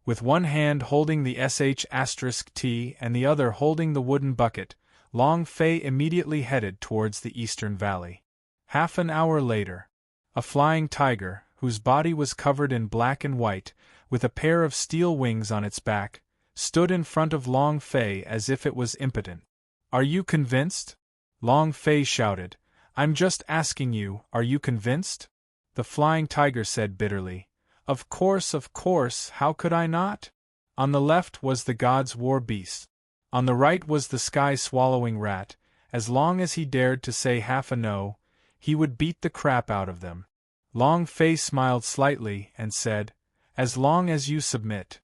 With one hand holding the sh*t and the other holding the wooden bucket, Long Fei immediately headed towards the eastern valley. Half an hour later, a flying tiger, whose body was covered in black and white, with a pair of steel wings on its back, stood in front of Long Fei as if it was impotent. "Are you convinced?" Long Fei shouted. "I'm just asking you, are you convinced?" The flying tiger said bitterly, of course, how could I not? On the left was the god's war beast. On the right was the sky-swallowing rat. As long as he dared to say half a no, he would beat the crap out of them. Long Fei smiled slightly and said, "As long as you submit.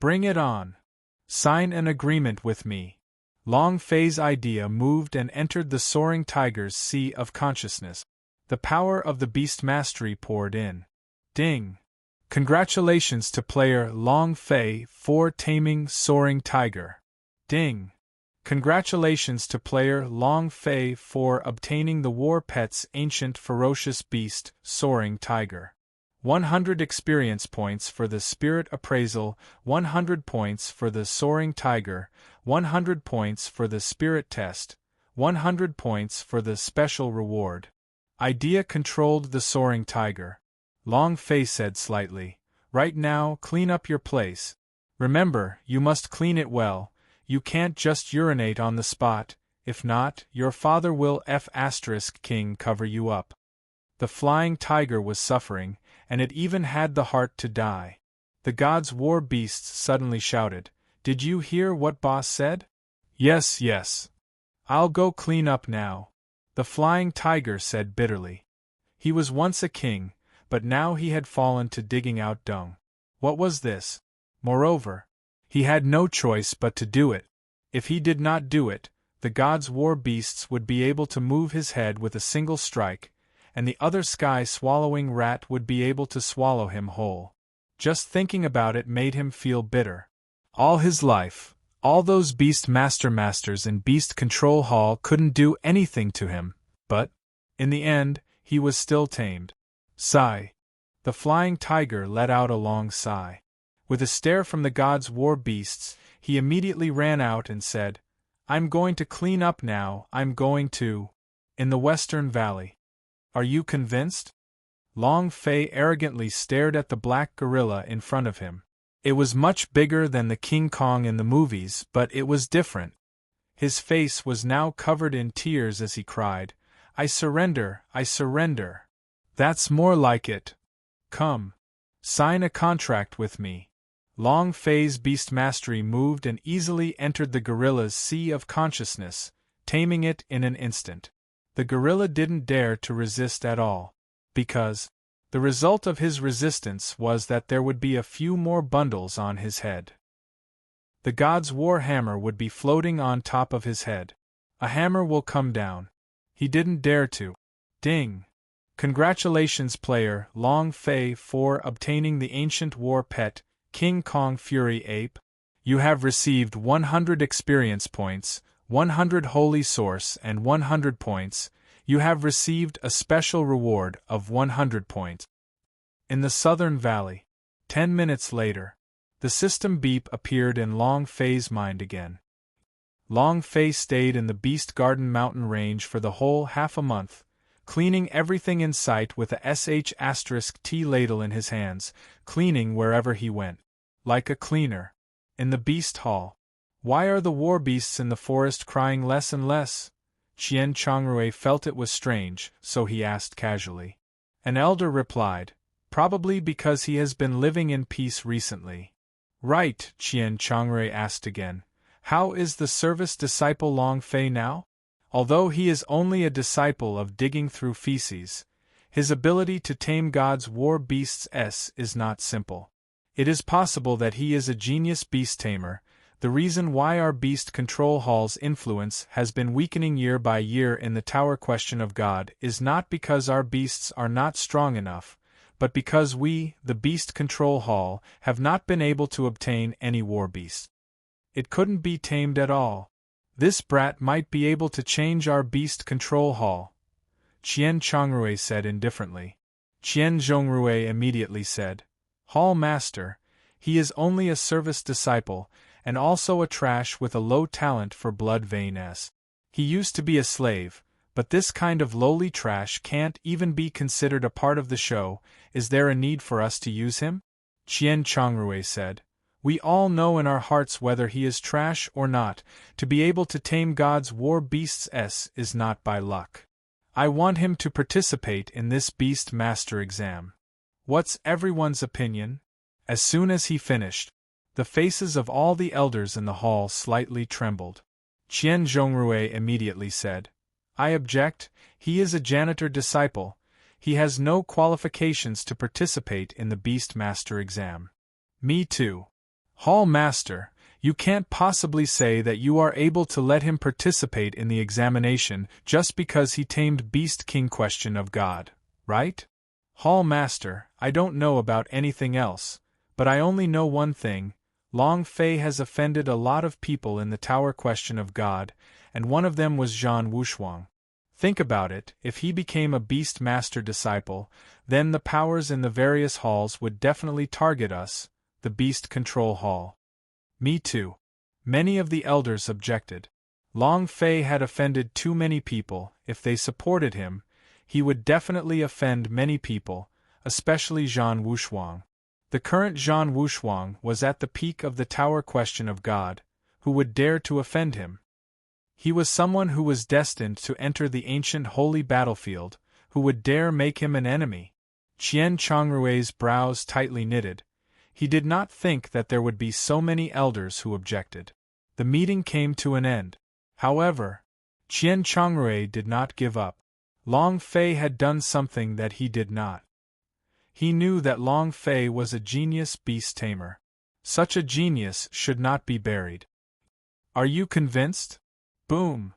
Bring it on." Sign an agreement with me. Long Fei's idea moved and entered the soaring tiger's sea of consciousness. The power of the beast mastery poured in. Ding! Congratulations to player Long Fei for taming soaring tiger. Ding! Congratulations to player Long Fei for obtaining the war pet's ancient ferocious beast, soaring tiger. 100 experience points for the spirit appraisal, 100 points for the soaring tiger, 100 points for the spirit test, 100 points for the special reward. Idea controlled the soaring tiger. Long Fei said slightly, "Right now, clean up your place. Remember, you must clean it well. You can't just urinate on the spot, if not, your father will King cover you up." The flying tiger was suffering, and it even had the heart to die. The gods' war beasts suddenly shouted, "Did you hear what boss said?" Yes. I'll go clean up now," the flying tiger said bitterly. He was once a king, but now he had fallen to digging out dung. What was this? Moreover, he had no choice but to do it. If he did not do it, the gods' war beasts would be able to move his head with a single strike, and the other sky-swallowing rat would be able to swallow him whole. Just thinking about it made him feel bitter. All his life, all those beast masters in Beast Control Hall couldn't do anything to him, but, in the end, he was still tamed. Sigh. The flying tiger let out a long sigh. With a stare from the gods' war beasts, he immediately ran out and said, "I'm going to clean up now, I'm going to." In the Western Valley. Are you convinced? Long Fei arrogantly stared at the black gorilla in front of him. It was much bigger than the King Kong in the movies, but it was different. His face was now covered in tears as he cried, I surrender, I surrender. That's more like it. Come. Sign a contract with me." Long Fei's beast mastery moved and easily entered the gorilla's sea of consciousness, taming it in an instant. The gorilla didn't dare to resist at all, because the result of his resistance was that there would be a few more bundles on his head. The god's war hammer would be floating on top of his head. A hammer will come down. He didn't dare to. Ding! Congratulations player Long Fei for obtaining the ancient war pet, King Kong Fury Ape. You have received 100 experience points, 100 holy source and 100 points. You have received a special reward of 100 points. In the Southern Valley. 10 minutes later. The system beep appeared in Long Fei's mind again. Long Fei stayed in the Beast Garden mountain range for the whole half a month, cleaning everything in sight with a *T ladle in his hands, cleaning wherever he went. Like a cleaner. In the Beast Hall. Why are the war beasts in the forest crying less and less? Qian Chongrui felt it was strange, so he asked casually. An elder replied, probably because he has been living in peace recently. Right, Qian Chongrui asked again. How is the service disciple Long Fei now? Although he is only a disciple of digging through feces, his ability to tame God's war beasts is not simple. It is possible that he is a genius beast tamer. The reason why our Beast Control Hall's influence has been weakening year by year in the Tower Question of God is not because our beasts are not strong enough, but because we, the Beast Control Hall, have not been able to obtain any war beast. It couldn't be tamed at all. This brat might be able to change our Beast Control Hall, Qian Chongrui said indifferently. Qian Zhongrui immediately said, Hall Master, he is only a service disciple, and also a trash with a low talent for blood vein s. He used to be a slave, but this kind of lowly trash can't even be considered a part of the show. Is there a need for us to use him? Qian Chongrui said. We all know in our hearts whether he is trash or not. To be able to tame God's war beasts is not by luck. I want him to participate in this Beast Master exam. What's everyone's opinion? As soon as he finished, the faces of all the elders in the hall slightly trembled. Qian Zhongrui immediately said, I object, he is a janitor disciple. He has no qualifications to participate in the Beast Master exam. Me too. Hall Master, You can't possibly say that you are able to let him participate in the examination just because he tamed Beast King question of God, right? Hall Master, I don't know about anything else, but I only know one thing. Long Fei has offended a lot of people in the Tower question of God, and one of them was Zhan Wushuang. Think about it, if he became a Beast Master disciple, then the powers in the various halls would definitely target us, the Beast Control Hall. Me too. Many of the elders objected. Long Fei had offended too many people. If they supported him, he would definitely offend many people, especially Zhan Wushuang. The current Zhan Wushuang was at the peak of the Tower question of God. Who would dare to offend him? He was someone who was destined to enter the ancient holy battlefield. Who would dare make him an enemy? Qian Chongrue's brows tightly knitted. He did not think that there would be so many elders who objected. The meeting came to an end. However, Qian Chongrue did not give up. Long Fei had done something that he did not. He knew that Long Fei was a genius beast tamer. Such a genius should not be buried. Are you convinced? Boom!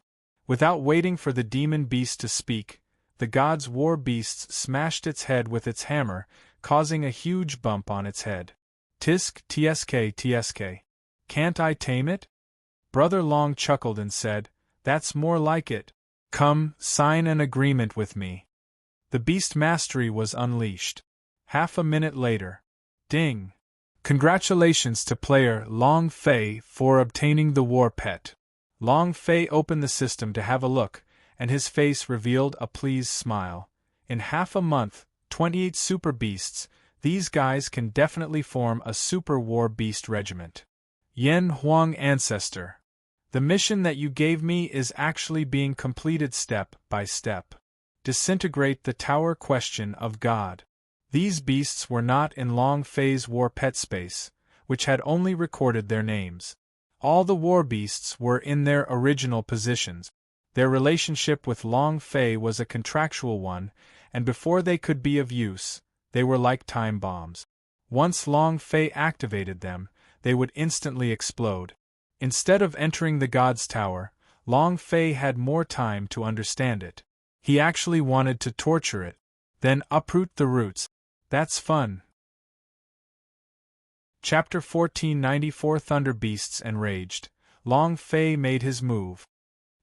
Without waiting for the demon beast to speak, the god's war beast smashed its head with its hammer, causing a huge bump on its head. Tisk, tsk, tsk. Can't I tame it? Brother Long chuckled and said, That's more like it. Come, sign an agreement with me. The beast mastery was unleashed. Half a minute later. Ding! Congratulations to player Long Fei for obtaining the war pet. Long Fei opened the system to have a look, and his face revealed a pleased smile. In half a month, 28 super beasts. These guys can definitely form a super war beast regiment. Yen Huang Ancestor. The mission that you gave me is actually being completed step by step. Disintegrate the Tower question of God. These beasts were not in Long Fei's war pet space, which had only recorded their names. All the war beasts were in their original positions. Their relationship with Long Fei was a contractual one, and before they could be of use, they were like time bombs. Once Long Fei activated them, they would instantly explode. Instead of entering the God's Tower, Long Fei had more time to understand it. He actually wanted to torture it, then uproot the roots. That's fun. Chapter 1494 Thunder Beasts Enraged. Long Fei made his move.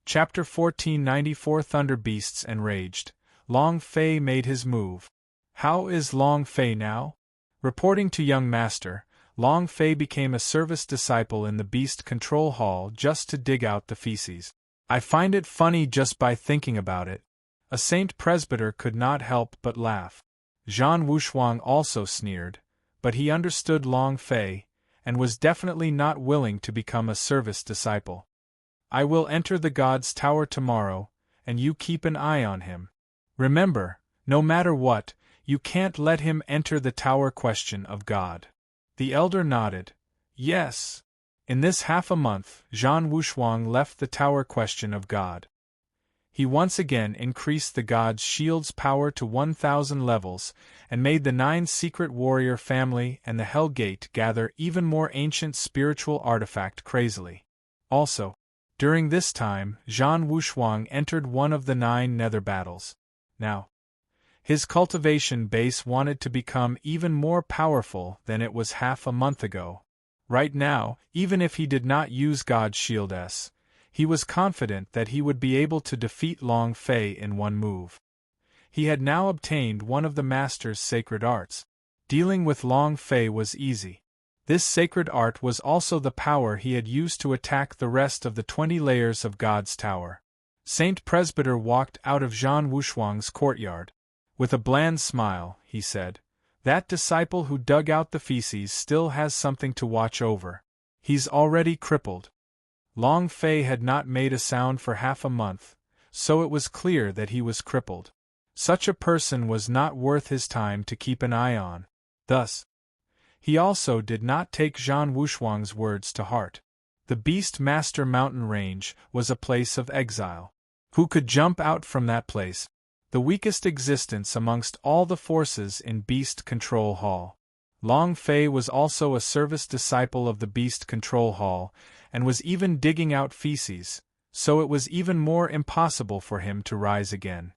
Chapter 1494 Thunder Beasts Enraged. Long Fei made his move. How is Long Fei now? Reporting to young master, Long Fei became a service disciple in the Beast Control Hall just to dig out the feces. I find it funny just by thinking about it. A Saint Presbyter could not help but laugh. Zhan Wushuang also sneered, but he understood Long Fei, and was definitely not willing to become a service disciple. I will enter the God's Tower tomorrow, and you keep an eye on him. Remember, no matter what, you can't let him enter the Tower question of God. The elder nodded. Yes. In this half a month, Zhan Wushuang left the Tower question of God. He once again increased the God's shield's power to 1,000 levels, and made the 9 secret warrior family and the Hell Gate gather even more ancient spiritual artifact crazily. Also, during this time, Zhan Wushuang entered one of the 9 nether battles. Now, his cultivation base wanted to become even more powerful than it was half a month ago. Right now, even if he did not use God's Shield S, he was confident that he would be able to defeat Long Fei in one move. He had now obtained one of the Master's sacred arts. Dealing with Long Fei was easy. This sacred art was also the power he had used to attack the rest of the 20 layers of God's Tower. Saint Presbyter walked out of Zhan Wushuang's courtyard. With a bland smile, he said, That disciple who dug out the feces still has something to watch over. He's already crippled. Long Fei had not made a sound for half a month, so it was clear that he was crippled. Such a person was not worth his time to keep an eye on. Thus, he also did not take Zhan Wushuang's words to heart. The Beast Master mountain range was a place of exile. Who could jump out from that place? The weakest existence amongst all the forces in Beast Control Hall. Long Fei was also a service disciple of the Beast Control Hall, and was even digging out feces, so it was even more impossible for him to rise again.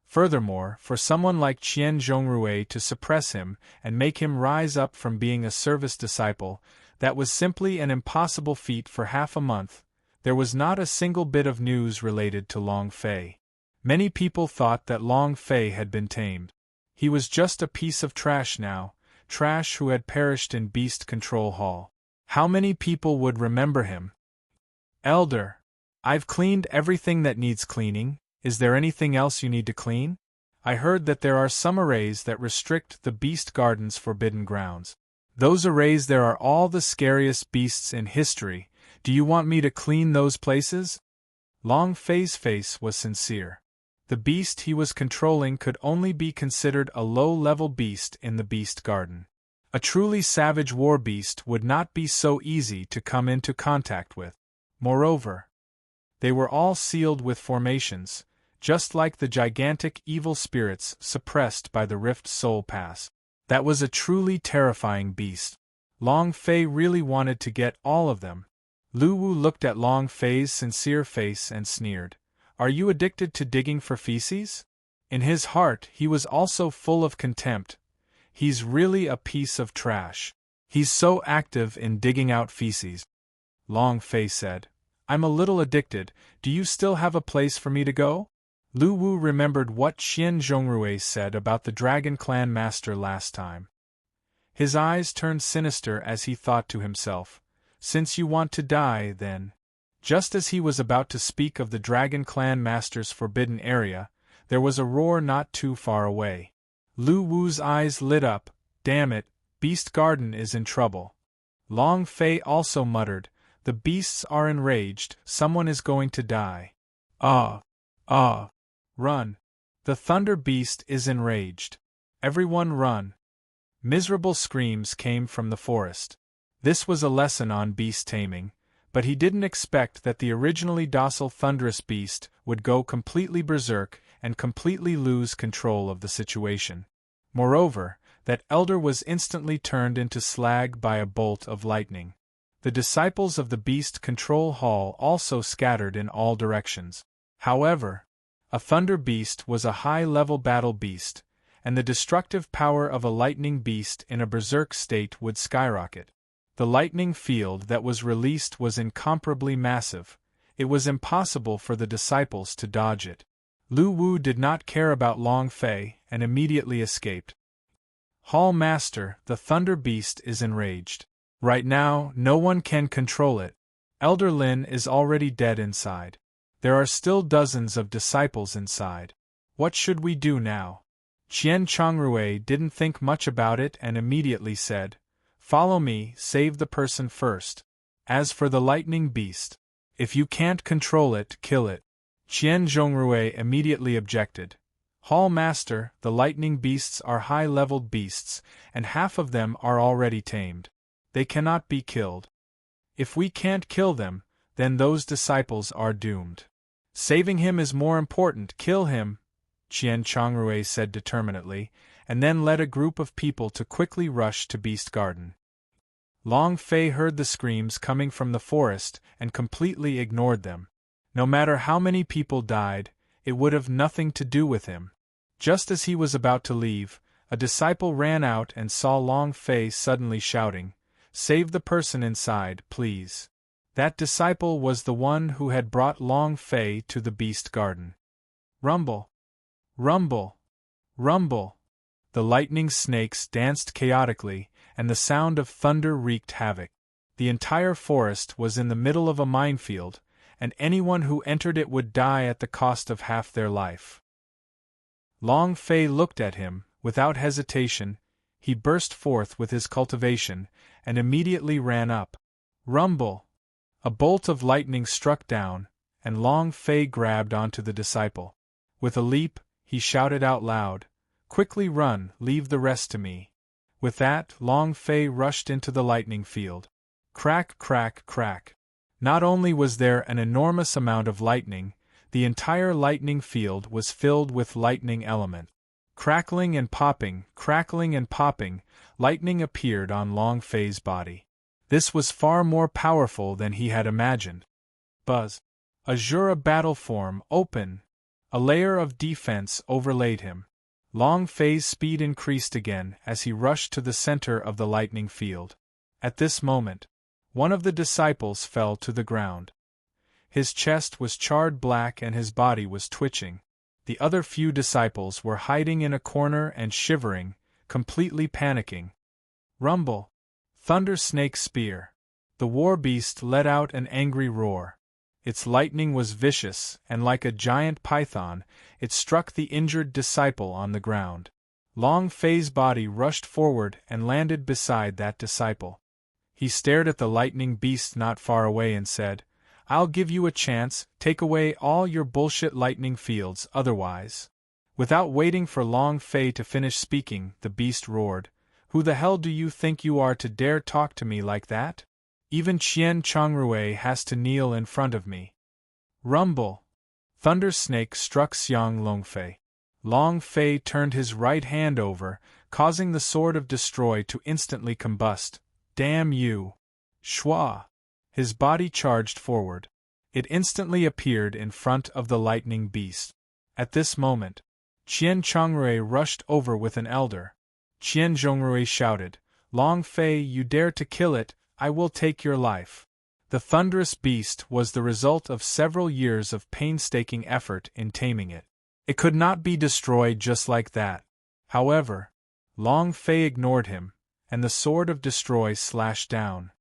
Furthermore, for someone like Qian Zhongrui to suppress him and make him rise up from being a service disciple, that was simply an impossible feat for half a month. There was not a single bit of news related to Long Fei. Many people thought that Long Fei had been tamed. He was just a piece of trash now, trash who had perished in Beast Control Hall. How many people would remember him? Elder, I've cleaned everything that needs cleaning. Is there anything else you need to clean? I heard that there are some arrays that restrict the Beast Garden's forbidden grounds. Those arrays there are all the scariest beasts in history. Do you want me to clean those places? Long Fei's face was sincere. The beast he was controlling could only be considered a low-level beast in the Beast Garden. A truly savage war beast would not be so easy to come into contact with. Moreover, they were all sealed with formations, just like the gigantic evil spirits suppressed by the Rift Soul Pass. That was a truly terrifying beast. Long Fei really wanted to get all of them. Lu Wu looked at Long Fei's sincere face and sneered. Are you addicted to digging for feces? In his heart he was also full of contempt. He's really a piece of trash. He's so active in digging out feces. Long Fei said, I'm a little addicted. Do you still have a place for me to go? Lu Wu remembered what Qian Zhongrui said about the Dragon Clan Master last time. His eyes turned sinister as he thought to himself, since you want to die, then. Just as he was about to speak of the Dragon Clan Master's forbidden area, there was a roar not too far away. Lu Wu's eyes lit up. Damn it, Beast Garden is in trouble. Long Fei also muttered, the beasts are enraged, someone is going to die. Run. The Thunder Beast is enraged. Everyone run. Miserable screams came from the forest. This was a lesson on beast taming, but he didn't expect that the originally docile thunderous beast would go completely berserk and completely lose control of the situation. Moreover, that elder was instantly turned into slag by a bolt of lightning. The disciples of the Beast Control Hall also scattered in all directions. However, a Thunder Beast was a high-level battle beast, and the destructive power of a lightning beast in a berserk state would skyrocket. The lightning field that was released was incomparably massive. It was impossible for the disciples to dodge it. Lu Wu did not care about Long Fei and immediately escaped. Hall Master, the Thunder Beast is enraged. Right now, no one can control it. Elder Lin is already dead inside. There are still dozens of disciples inside. What should we do now? Qian Zhongrui didn't think much about it and immediately said, Follow me, save the person first. As for the lightning beast, if you can't control it, kill it. Qian Zhongrui immediately objected. Hall Master, the lightning beasts are high-leveled beasts, and half of them are already tamed. They cannot be killed. If we can't kill them, then those disciples are doomed. Saving him is more important. Kill him, Qian Zhongrui said determinedly, and then led a group of people to quickly rush to Beast Garden. Long Fei heard the screams coming from the forest and completely ignored them. No matter how many people died, it would have nothing to do with him. Just as he was about to leave, a disciple ran out and saw Long Fei suddenly shouting, Save the person inside, please. That disciple was the one who had brought Long Fei to the Beast Garden. Rumble! Rumble! Rumble! The lightning snakes danced chaotically, and the sound of thunder wreaked havoc. The entire forest was in the middle of a minefield, and anyone who entered it would die at the cost of half their life. Long Fei looked at him, without hesitation. He burst forth with his cultivation, and immediately ran up. Rumble! A bolt of lightning struck down, and Long Fei grabbed onto the disciple. With a leap, he shouted out loud, Quickly run, leave the rest to me. With that, Long Fei rushed into the lightning field. Crack, crack, crack. Not only was there an enormous amount of lightning, the entire lightning field was filled with lightning element. Crackling and popping, lightning appeared on Long Fei's body. This was far more powerful than he had imagined. Buzz. Azura battle form open. A layer of defense overlaid him. Long Fei's speed increased again as he rushed to the center of the lightning field. At this moment, one of the disciples fell to the ground. His chest was charred black and his body was twitching. The other few disciples were hiding in a corner and shivering, completely panicking. Rumble. Thunder Snake Spear. The war beast let out an angry roar. Its lightning was vicious, and like a giant python, it struck the injured disciple on the ground. Long Fei's body rushed forward and landed beside that disciple. He stared at the lightning beast not far away and said, "I'll give you a chance, take away all your bullshit lightning fields otherwise." Without waiting for Long Fei to finish speaking, the beast roared, "Who the hell do you think you are to dare talk to me like that? Even Qian Chongrui has to kneel in front of me." Rumble. Thunder Snake struck Xiang Longfei. Long Fei turned his right hand over, causing the sword of destroy to instantly combust. "Damn you!" Shua. His body charged forward. It instantly appeared in front of the lightning beast. At this moment, Qian Chongrui rushed over with an elder. Qian Zhongrui shouted, "Long Fei, you dare to kill it, I will take your life." The thunderous beast was the result of several years of painstaking effort in taming it. It could not be destroyed just like that. However, Long Fei ignored him, and the sword of destroy slashed down.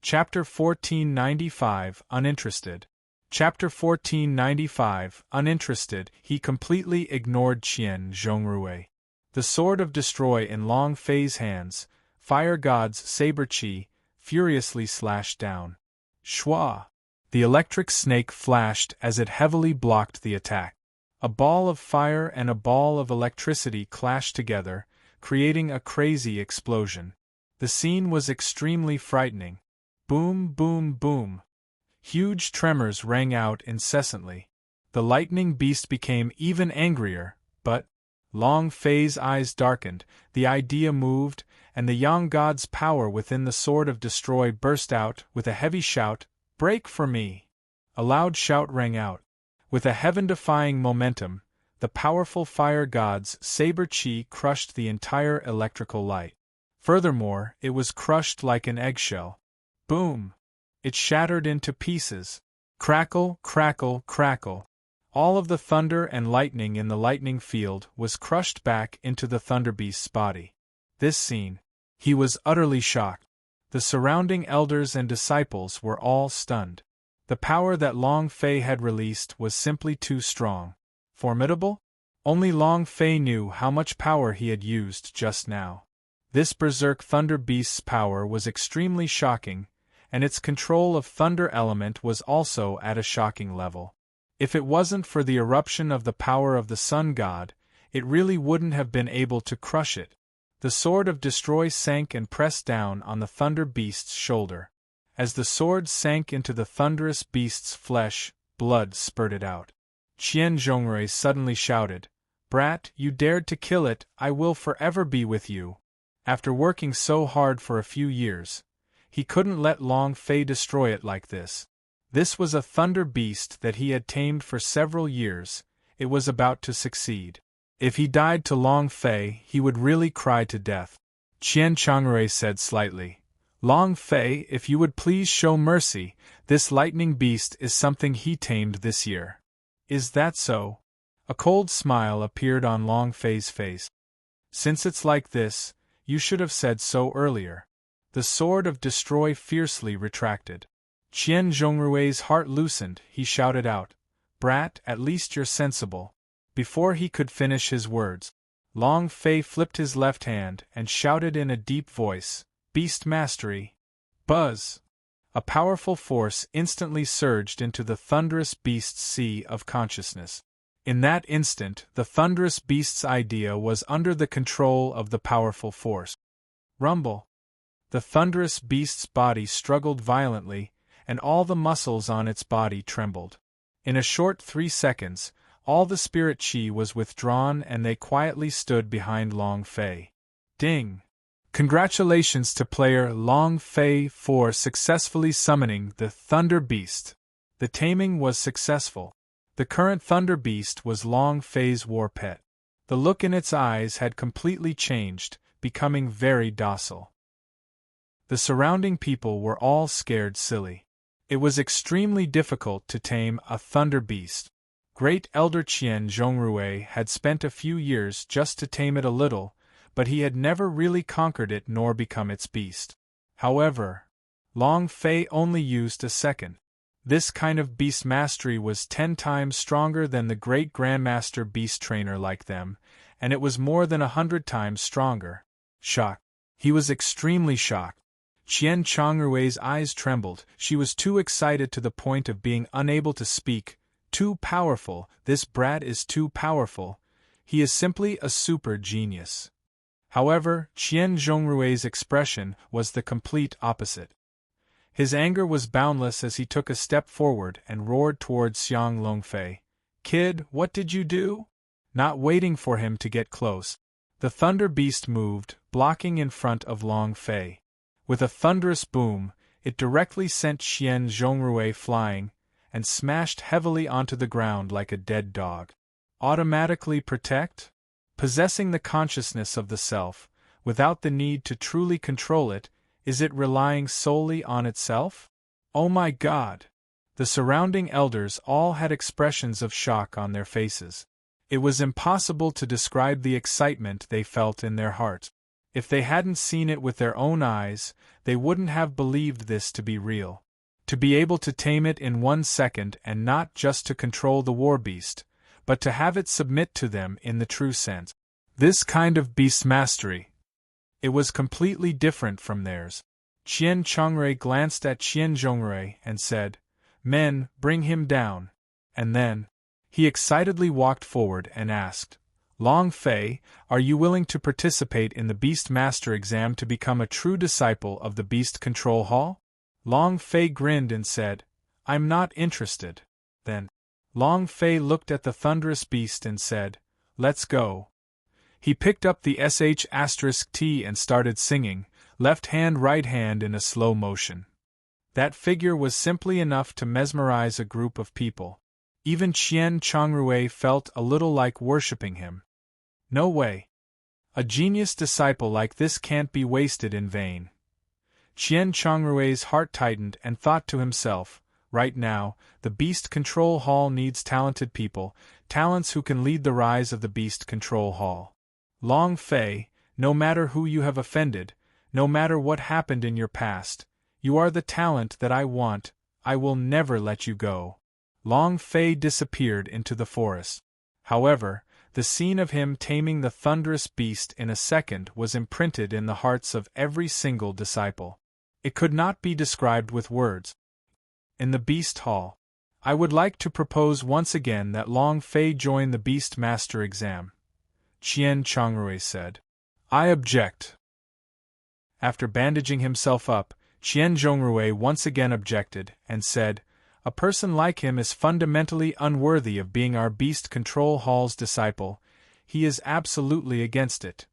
Chapter 1495 Uninterested. Chapter 1495 Uninterested. He completely ignored Qian Zhongrui. The sword of destroy in Long Fei's hands, Fire God's saber chi, furiously slashed down. Shua. The electric snake flashed as it heavily blocked the attack. A ball of fire and a ball of electricity clashed together, creating a crazy explosion. The scene was extremely frightening. Boom, boom, boom. Huge tremors rang out incessantly. The lightning beast became even angrier, but Long Fei's eyes darkened, the idea moved, and the Yang God's power within the sword of destroy burst out with a heavy shout, "Break for me!" A loud shout rang out. With a heaven-defying momentum, the powerful Fire God's saber chi crushed the entire electrical light. Furthermore, it was crushed like an eggshell. Boom! It shattered into pieces. Crackle, crackle, crackle. All of the thunder and lightning in the lightning field was crushed back into the thunderbeast's body. This scene. He was utterly shocked. The surrounding elders and disciples were all stunned. The power that Long Fei had released was simply too strong. Formidable? Only Long Fei knew how much power he had used just now. This berserk thunder beast's power was extremely shocking, and its control of thunder element was also at a shocking level. If it wasn't for the eruption of the power of the sun god, it really wouldn't have been able to crush it. The sword of destroy sank and pressed down on the thunder beast's shoulder. As the sword sank into the thunderous beast's flesh, blood spurted out. Qian Zhongrui suddenly shouted, "Brat, you dared to kill it, I will forever be with you." After working so hard for a few years, he couldn't let Long Fei destroy it like this. This was a thunder beast that he had tamed for several years. It was about to succeed. If he died to Long Fei, he would really cry to death. Qian Chongrui said slightly, "Long Fei, if you would please show mercy, this lightning beast is something he tamed this year." "Is that so?" A cold smile appeared on Long Fei's face. "Since it's like this, you should have said so earlier." The sword of destroy fiercely retracted. Qian Zhongrui's heart loosened. He shouted out, "Brat, at least you're sensible." Before he could finish his words, Long Fei flipped his left hand and shouted in a deep voice, "Beast Mastery!" Buzz! A powerful force instantly surged into the thunderous beast's sea of consciousness. In that instant, the thunderous beast's idea was under the control of the powerful force. Rumble! The thunderous beast's body struggled violently, and all the muscles on its body trembled. In a short 3 seconds, All the spirit chi was withdrawn and they quietly stood behind Long Fei. Ding! Congratulations to player Long Fei for successfully summoning the Thunder Beast. The taming was successful. The current Thunder Beast was Long Fei's war pet. The look in its eyes had completely changed, becoming very docile. The surrounding people were all scared silly. It was extremely difficult to tame a Thunder Beast. Great Elder Qian Zhongrui had spent a few years just to tame it a little, but he had never really conquered it nor become its beast. However, Long Fei only used a second. This kind of beast mastery was 10 times stronger than the great Grandmaster beast trainer like them, and it was more than 100 times stronger. Shocked. He was extremely shocked. Qian Chongrui's eyes trembled. She was too excited to the point of being unable to speak. Too powerful, this brat is too powerful. He is simply a super genius. However, Qian Zhongrui's expression was the complete opposite. His anger was boundless as he took a step forward and roared towards Xiang Longfei. Kid, what did you do? Not waiting for him to get close, the Thunder Beast moved, blocking in front of Long Fei. With a thunderous boom, it directly sent Qian Zhongrui flying, and smashed heavily onto the ground like a dead dog. Automatically protect? Possessing the consciousness of the self, without the need to truly control it, is it relying solely on itself? Oh my God! The surrounding elders all had expressions of shock on their faces. It was impossible to describe the excitement they felt in their hearts. If they hadn't seen it with their own eyes, they wouldn't have believed this to be real. To be able to tame it in 1 second and not just to control the war beast, but to have it submit to them in the true sense. This kind of beast mastery. It was completely different from theirs. Qian Chongrui glanced at Qian Zhongrui and said, Men, bring him down. And then, he excitedly walked forward and asked, Long Fei, are you willing to participate in the Beast Master exam to become a true disciple of the Beast Control Hall? Long Fei grinned and said, I'm not interested. Then, Long Fei looked at the thunderous beast and said, Let's go. He picked up the sh*t and started singing, left hand right hand in a slow motion. That figure was simply enough to mesmerize a group of people. Even Qian Chongrui felt a little like worshipping him. No way. A genius disciple like this can't be wasted in vain. Qian Chongrui's heart tightened and thought to himself, right now, the Beast Control Hall needs talented people, talents who can lead the rise of the Beast Control Hall. Long Fei, no matter who you have offended, no matter what happened in your past, you are the talent that I want, I will never let you go. Long Fei disappeared into the forest. However, the scene of him taming the thunderous beast in a second was imprinted in the hearts of every single disciple. It could not be described with words. In the Beast Hall, I would like to propose once again that Long Fei join the Beast Master exam, Qian Chongrui said. I object. After bandaging himself up, Qian Zhongrui once again objected, and said, A person like him is fundamentally unworthy of being our Beast Control Hall's disciple. He is absolutely against it.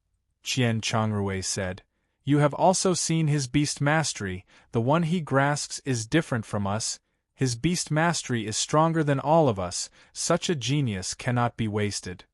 Qian Chongrui said, You have also seen his beast mastery, the one he grasps is different from us, his beast mastery is stronger than all of us, such a genius cannot be wasted.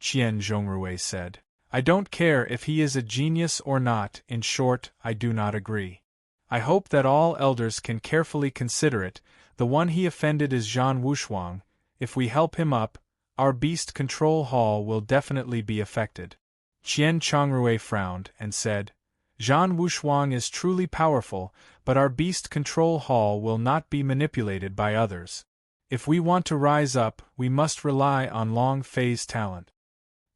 Qian Zhongrui said, I don't care if he is a genius or not, in short, I do not agree. I hope that all elders can carefully consider it. The one he offended is Zhan Wushuang. If we help him up, our Beast Control Hall will definitely be affected. Qian Chongrui frowned and said, Zhan Wushuang is truly powerful, but our Beast Control Hall will not be manipulated by others. If we want to rise up, we must rely on Long Fei's talent.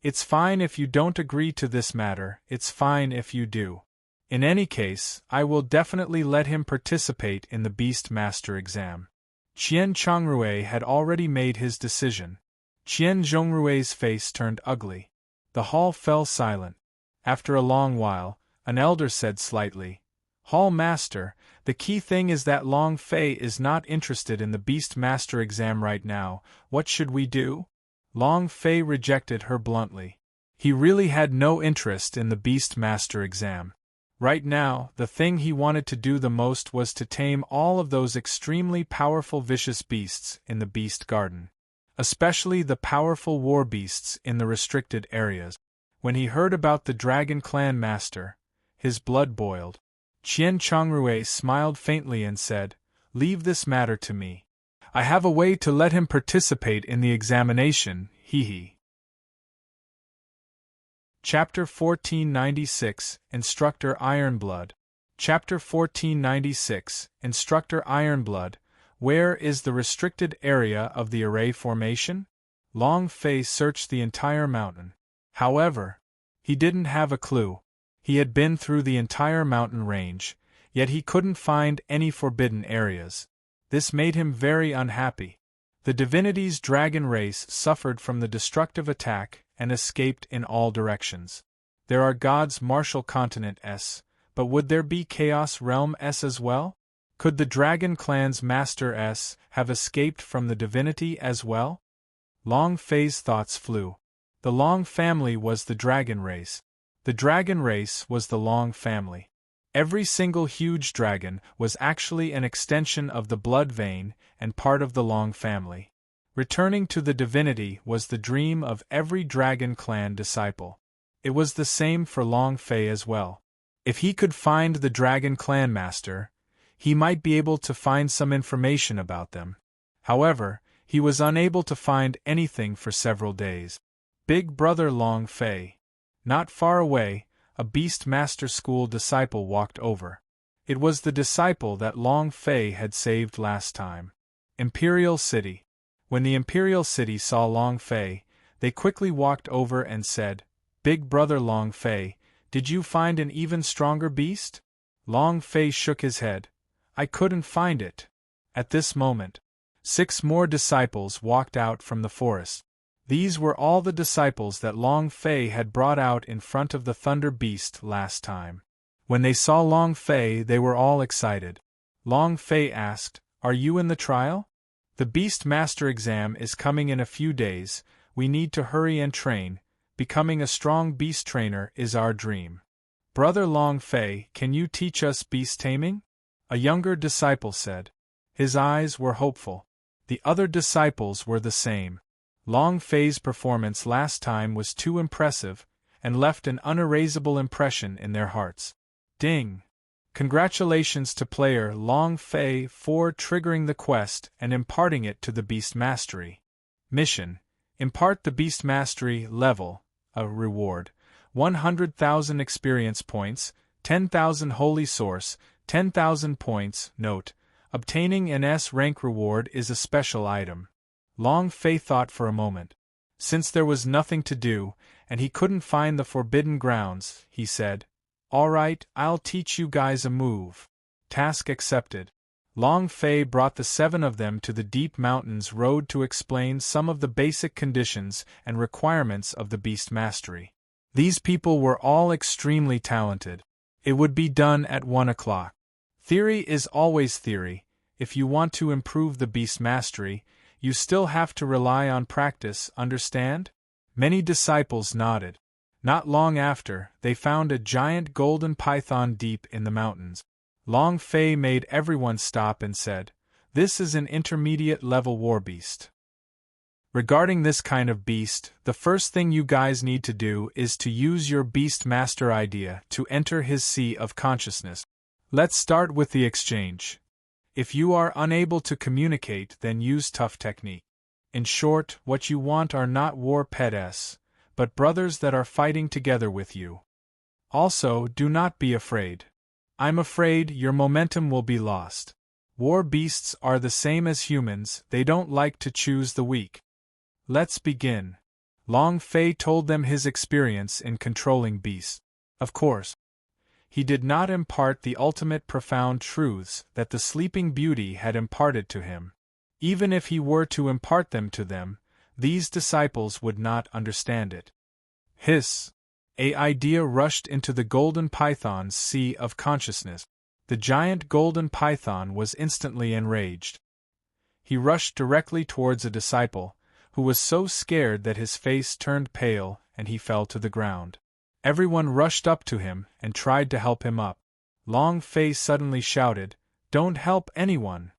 It's fine if you don't agree to this matter, it's fine if you do. In any case, I will definitely let him participate in the Beast Master exam. Qian Chongrui had already made his decision. Qian Zhongrui's face turned ugly. The hall fell silent. After a long while, an elder said slightly, Hall Master, the key thing is that Long Fei is not interested in the Beast Master exam right now. What should we do? Long Fei rejected her bluntly. He really had no interest in the Beast Master exam. Right now, the thing he wanted to do the most was to tame all of those extremely powerful vicious beasts in the Beast Garden. Especially the powerful war beasts in the restricted areas. When he heard about the Dragon Clan Master, his blood boiled. Qian Chongrui smiled faintly and said, "Leave this matter to me. I have a way to let him participate in the examination, hee. Chapter 1496, Instructor Ironblood. Chapter 1496, Instructor Ironblood. Where is the restricted area of the array formation? Long Fei searched the entire mountain. However, he didn't have a clue. He had been through the entire mountain range, yet he couldn't find any forbidden areas. This made him very unhappy. The divinity's dragon race suffered from the destructive attack and escaped in all directions. There are gods Martial Continent S, but would there be Chaos Realm S as well? Could the Dragon Clan's Master S have escaped from the divinity as well? Long Fei's thoughts flew. The Long family was the dragon race. The dragon race was the Long family. Every single huge dragon was actually an extension of the blood vein and part of the Long family. Returning to the divinity was the dream of every Dragon Clan disciple. It was the same for Long Fei as well. If he could find the Dragon Clan Master, he might be able to find some information about them. However, he was unable to find anything for several days. Big Brother Long Fei. Not far away, a Beast Master School disciple walked over. It was the disciple that Long Fei had saved last time. Imperial City. When the Imperial City saw Long Fei, they quickly walked over and said, "Big Brother Long Fei, did you find an even stronger beast?" Long Fei shook his head. "I couldn't find it." At this moment, 6 more disciples walked out from the forest. These were all the disciples that Long Fei had brought out in front of the Thunder Beast last time. When they saw Long Fei, they were all excited. Long Fei asked, "Are you in the trial? The Beast Master exam is coming in a few days. We need to hurry and train. Becoming a strong beast trainer is our dream. Brother Long Fei, can you teach us beast taming?" A younger disciple said. His eyes were hopeful. The other disciples were the same. Long Fei's performance last time was too impressive, and left an unerasable impression in their hearts. Ding! Congratulations to player Long Fei for triggering the quest and imparting it to the Beast Mastery. Mission: impart the Beast Mastery level, a reward, 100,000 experience points, 10,000 holy source, 10,000 points. Note: obtaining an S rank reward is a special item. Long Fei thought for a moment. Since there was nothing to do, and he couldn't find the forbidden grounds, he said, "Alright, I'll teach you guys a move." Task accepted. Long Fei brought the 7 of them to the Deep Mountains Road to explain some of the basic conditions and requirements of the Beast Mastery. These people were all extremely talented. It would be done at 1 o'clock. Theory is always theory. If you want to improve the Beast Mastery, you still have to rely on practice, understand? Many disciples nodded. Not long after, they found a giant golden python deep in the mountains. Long Fei made everyone stop and said, "This is an intermediate level war beast. Regarding this kind of beast, the first thing you guys need to do is to use your Beast Master idea to enter his sea of consciousness. Let's start with the exchange. If you are unable to communicate, then use tough technique. In short, what you want are not war pets, but brothers that are fighting together with you. Also, do not be afraid. I'm afraid your momentum will be lost. War beasts are the same as humans, they don't like to choose the weak. Let's begin." Long Fei told them his experience in controlling beasts. Of course, he did not impart the ultimate profound truths that the Sleeping Beauty had imparted to him. Even if he were to impart them to them, these disciples would not understand it. Hiss! An idea rushed into the golden python's sea of consciousness. The giant golden python was instantly enraged. He rushed directly towards a disciple, who was so scared that his face turned pale and he fell to the ground. Everyone rushed up to him and tried to help him up. Long Fei suddenly shouted, "Don't help anyone!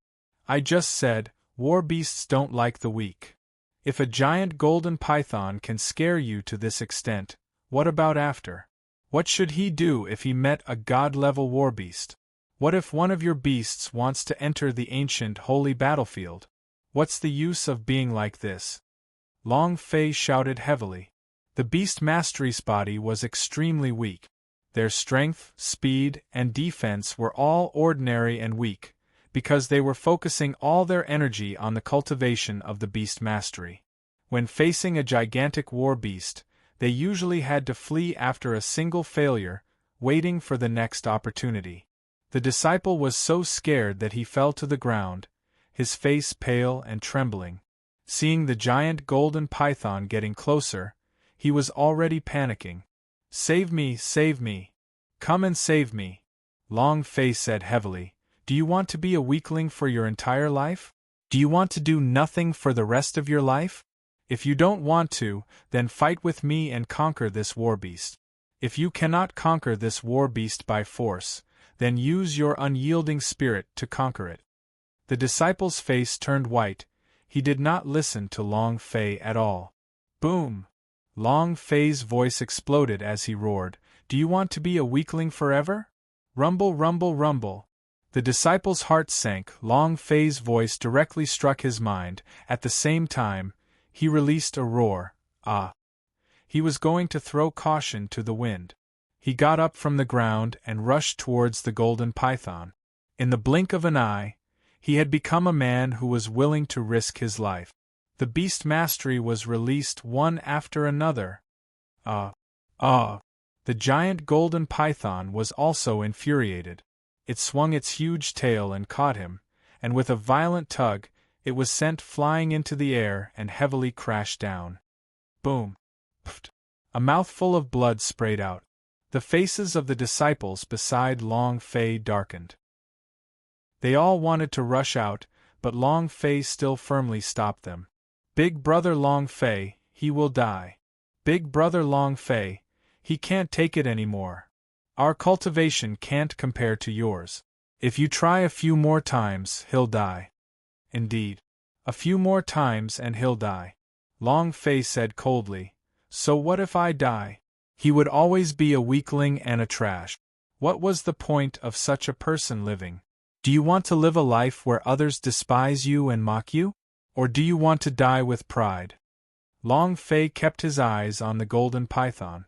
I just said, war beasts don't like the weak. If a giant golden python can scare you to this extent, what about after? What should he do if he met a god-level war beast? What if one of your beasts wants to enter the ancient holy battlefield? What's the use of being like this?" Long Fei shouted heavily. The beast mastery's body was extremely weak. Their strength, speed, and defense were all ordinary and weak, because they were focusing all their energy on the cultivation of the beast mastery. When facing a gigantic war beast, they usually had to flee after a single failure, waiting for the next opportunity. The disciple was so scared that he fell to the ground, his face pale and trembling. Seeing the giant golden python getting closer, he was already panicking. "Save me, save me! Come and save me!" Long Fei said heavily. "Do you want to be a weakling for your entire life? Do you want to do nothing for the rest of your life? If you don't want to, then fight with me and conquer this war beast. If you cannot conquer this war beast by force, then use your unyielding spirit to conquer it." The disciple's face turned white. He did not listen to Long Fei at all. Boom! Long Fei's voice exploded as he roared, "Do you want to be a weakling forever? Rumble, rumble, rumble!" The disciple's heart sank. Long Fei's voice directly struck his mind. At the same time, he released a roar. Ah! He was going to throw caution to the wind. He got up from the ground and rushed towards the golden python. In the blink of an eye, he had become a man who was willing to risk his life. The beast mastery was released one after another. The giant golden python was also infuriated. It swung its huge tail and caught him, and with a violent tug, it was sent flying into the air and heavily crashed down. Boom! Pft! A mouthful of blood sprayed out. The faces of the disciples beside Long Fei darkened. They all wanted to rush out, but Long Fei still firmly stopped them. "Big brother Long Fei, he will die. Big brother Long Fei, he can't take it anymore. Our cultivation can't compare to yours. If you try a few more times, he'll die." "Indeed. A few more times and he'll die," Long Fei said coldly. "So what if I die? He would always be a weakling and a trash. What was the point of such a person living? Do you want to live a life where others despise you and mock you? Or do you want to die with pride?" Long Fei kept his eyes on the golden python.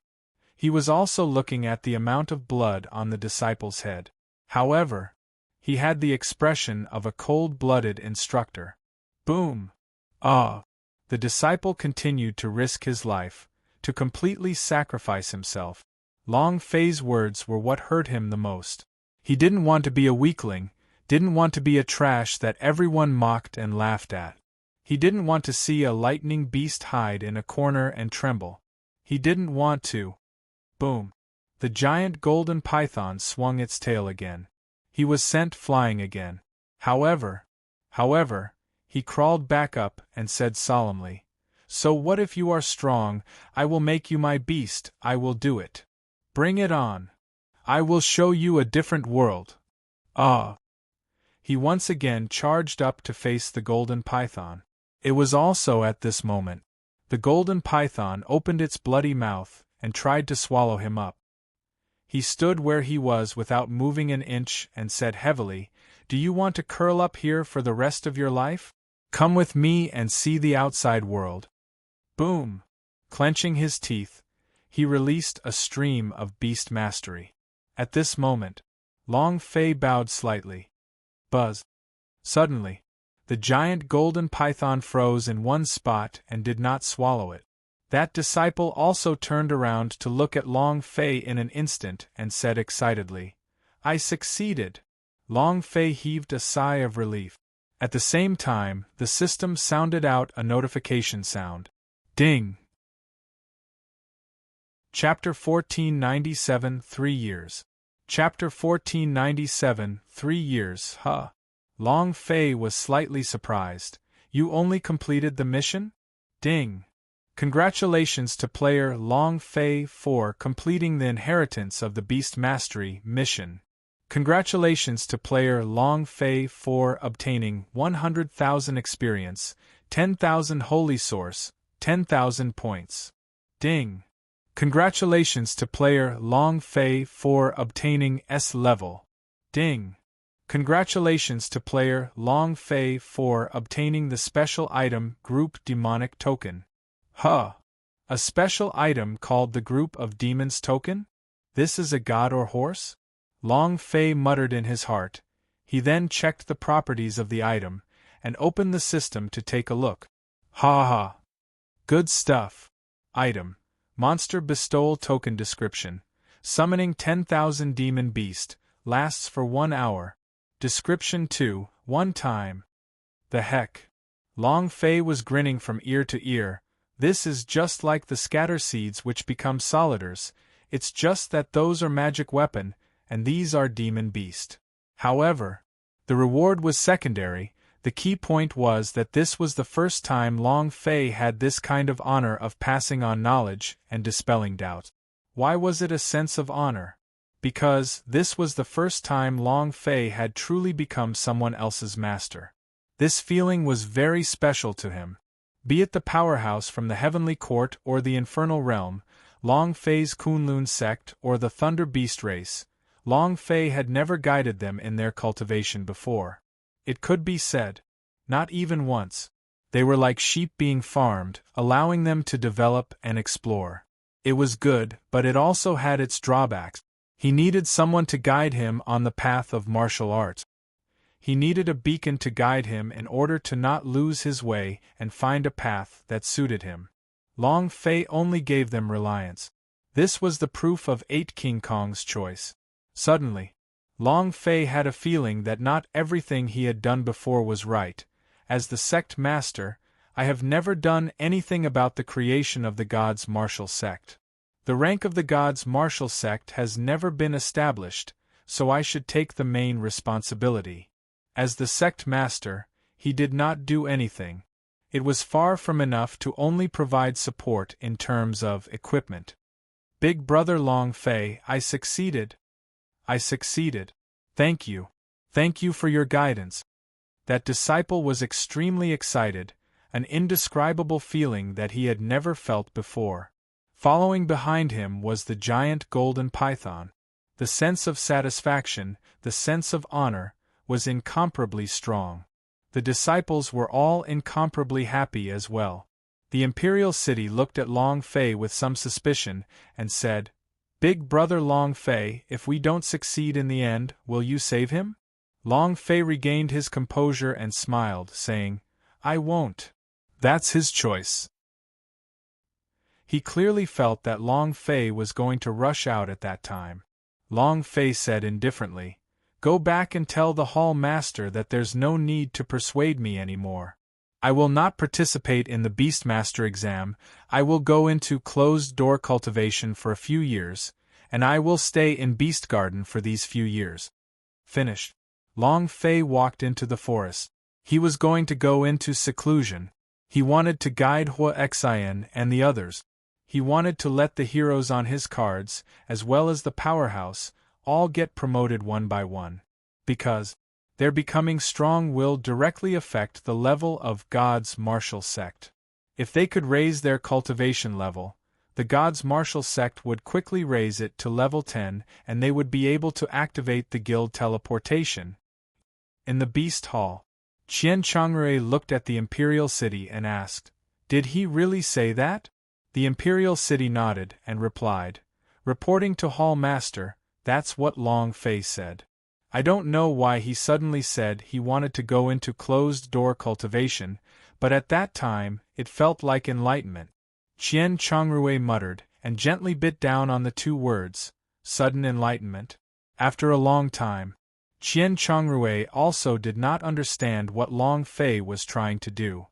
He was also looking at the amount of blood on the disciple's head. However, he had the expression of a cold-blooded instructor. Boom! Ah! The disciple continued to risk his life, to completely sacrifice himself. Long Fei's words were what hurt him the most. He didn't want to be a weakling, didn't want to be a trash that everyone mocked and laughed at. He didn't want to see a lightning beast hide in a corner and tremble. He didn't want to. Boom! The giant golden python swung its tail again. He was sent flying again. However, he crawled back up and said solemnly, "So what if you are strong? I will make you my beast, I will do it. Bring it on. I will show you a different world." Ah! He once again charged up to face the golden python. It was also at this moment. The golden python opened its bloody mouth and tried to swallow him up. He stood where he was without moving an inch and said heavily, "Do you want to curl up here for the rest of your life? Come with me and see the outside world." Boom! Clenching his teeth, he released a stream of beast mastery. At this moment, Long Fei bowed slightly. Buzz! Suddenly, the giant golden python froze in one spot and did not swallow it. That disciple also turned around to look at Long Fei in an instant and said excitedly, "I succeeded." Long Fei heaved a sigh of relief. At the same time, the system sounded out a notification sound. Ding! Chapter 1497 3 Years. Chapter 1497 3 Years, huh? Long Fei was slightly surprised. "You only completed the mission? Ding! Congratulations to player Long Fei for completing the Inheritance of the Beast Mastery mission. Congratulations to player Long Fei for obtaining 100,000 experience, 10,000 Holy Source, 10,000 points. Ding! Congratulations to player Long Fei for obtaining S level. Ding! Congratulations to player Long Fei for obtaining the special item Group Demonic Token. Huh! A special item called the Group of Demons Token? This is a god or horse? Long Fei muttered in his heart. He then checked the properties of the item, and opened the system to take a look. Ha ha! Good stuff! Item: Monster Bestowal Token Description: Summoning 10,000 Demon Beast, lasts for 1 hour. Description 2, 1 time. The heck? Long Fei was grinning from ear to ear. This is just like the scatter seeds which become solidars, it's just that those are magic weapon, and these are demon beast. However, the reward was secondary. The key point was that this was the first time Long Fei had this kind of honor of passing on knowledge and dispelling doubt. Why was it a sense of honor? Because this was the first time Long Fei had truly become someone else's master. This feeling was very special to him. Be it the powerhouse from the Heavenly Court or the Infernal Realm, Long Fei's Kunlun sect or the Thunder Beast race, Long Fei had never guided them in their cultivation before. It could be said, not even once. They were like sheep being farmed, allowing them to develop and explore. It was good, but it also had its drawbacks. He needed someone to guide him on the path of martial arts. He needed a beacon to guide him in order to not lose his way and find a path that suited him. Long Fei only gave them reliance. This was the proof of 8 King Kong's choice. Suddenly, Long Fei had a feeling that not everything he had done before was right. As the sect master, I have never done anything about the creation of the gods' martial sect. The rank of the gods' martial sect has never been established, so I should take the main responsibility. As the sect master, he did not do anything. It was far from enough to only provide support in terms of equipment. Big brother Long Fei, I succeeded. I succeeded. Thank you. Thank you for your guidance. That disciple was extremely excited, an indescribable feeling that he had never felt before. Following behind him was the giant golden python. The sense of satisfaction, the sense of honor, was incomparably strong. The disciples were all incomparably happy as well. The imperial city looked at Long Fei with some suspicion, and said, "Big brother Long Fei, if we don't succeed in the end, will you save him?" Long Fei regained his composure and smiled, saying, "I won't. That's his choice." He clearly felt that Long Fei was going to rush out at that time. Long Fei said indifferently, "Go back and tell the hall master that there's no need to persuade me anymore. I will not participate in the Beastmaster exam. I will go into closed-door cultivation for a few years, and I will stay in Beast Garden for these few years." Finished. Long Fei walked into the forest. He was going to go into seclusion. He wanted to guide Hua Xian and the others. He wanted to let the heroes on his cards, as well as the powerhouse, all get promoted one by one. Because their becoming strong will directly affect the level of God's martial sect. If they could raise their cultivation level, the God's martial sect would quickly raise it to level 10 and they would be able to activate the guild teleportation. In the Beast Hall, Qian Changre looked at the Imperial City and asked, "Did he really say that?" The Imperial City nodded and replied, "Reporting to Hall Master, that's what Long Fei said." I don't know why he suddenly said he wanted to go into closed-door cultivation, but at that time, it felt like enlightenment. Qian Chongrui muttered, and gently bit down on the 2 words, sudden enlightenment. After a long time, Qian Chongrui also did not understand what Long Fei was trying to do.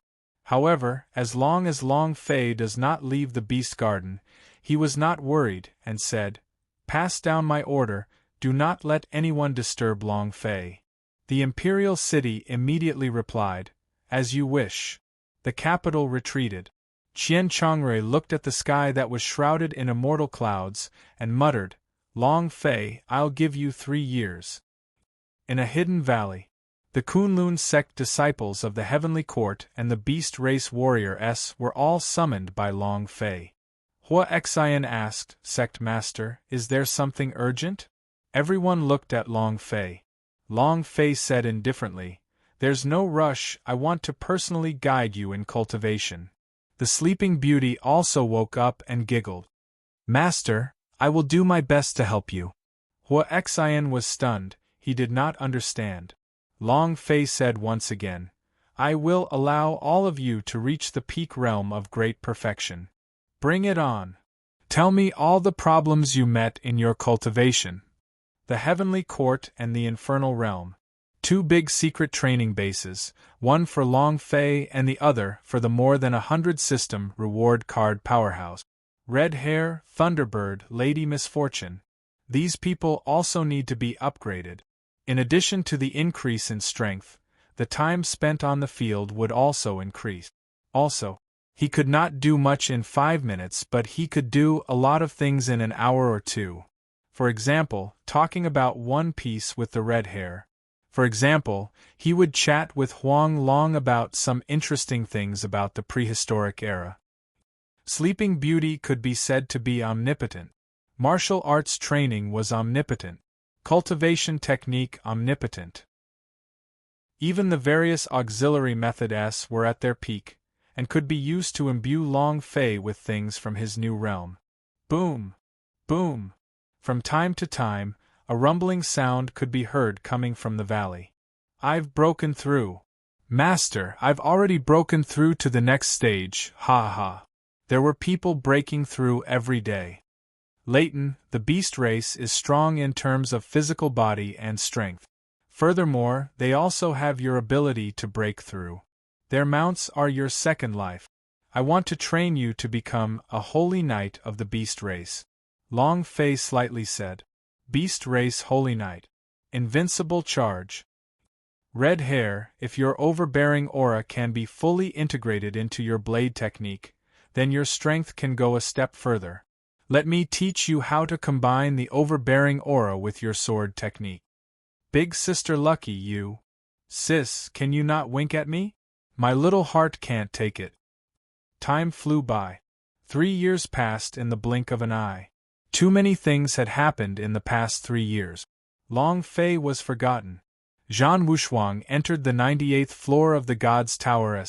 However, as long as Long Fei does not leave the Beast Garden, he was not worried, and said, "Pass down my order, do not let anyone disturb Long Fei." The Imperial City immediately replied, "As you wish." The capital retreated. Qian Chongrui looked at the sky that was shrouded in immortal clouds, and muttered, Long Fei, I'll give you 3 years. In a hidden valley, the Kunlun sect disciples of the Heavenly Court and the Beast Race Warrior were all summoned by Long Fei. Hua Xian asked, Sect Master, is there something urgent? Everyone looked at Long Fei. Long Fei said indifferently, There's no rush, I want to personally guide you in cultivation. The Sleeping Beauty also woke up and giggled. Master, I will do my best to help you. Hua Xian was stunned, he did not understand. Long Fei said once again, I will allow all of you to reach the peak realm of great perfection. Bring it on. Tell me all the problems you met in your cultivation. The Heavenly Court and the Infernal Realm. 2 big secret training bases, one for Long Fei and the other for the more than 100 system reward card powerhouse. Red Hair, Thunderbird, Lady Misfortune. These people also need to be upgraded. In addition to the increase in strength, the time spent on the field would also increase. Also, he could not do much in 5 minutes, but he could do a lot of things in an hour or 2. For example, talking about One Piece with the red hair. For example, he would chat with Huang Long about some interesting things about the prehistoric era. Sleeping Beauty could be said to be omnipotent. Martial arts training was omnipotent. Cultivation technique omnipotent. Even the various auxiliary methods were at their peak, and could be used to imbue Long Fei with things from his new realm. Boom! Boom! From time to time, a rumbling sound could be heard coming from the valley. I've broken through. Master, I've already broken through to the next stage, ha ha. There were people breaking through every day. Leighton, the beast race is strong in terms of physical body and strength. Furthermore, they also have your ability to break through. Their mounts are your second life. I want to train you to become a holy knight of the beast race. Long Fei slightly said. Beast race holy knight. Invincible charge. Red Hair, if your overbearing aura can be fully integrated into your blade technique, then your strength can go a step further. Let me teach you how to combine the overbearing aura with your sword technique. Big Sister Lucky you. Sis, can you not wink at me? My little heart can't take it. Time flew by. 3 years passed in the blink of an eye. Too many things had happened in the past 3 years. Long Fei was forgotten. Zhan Wushuang entered the 98th floor of the God's Tower.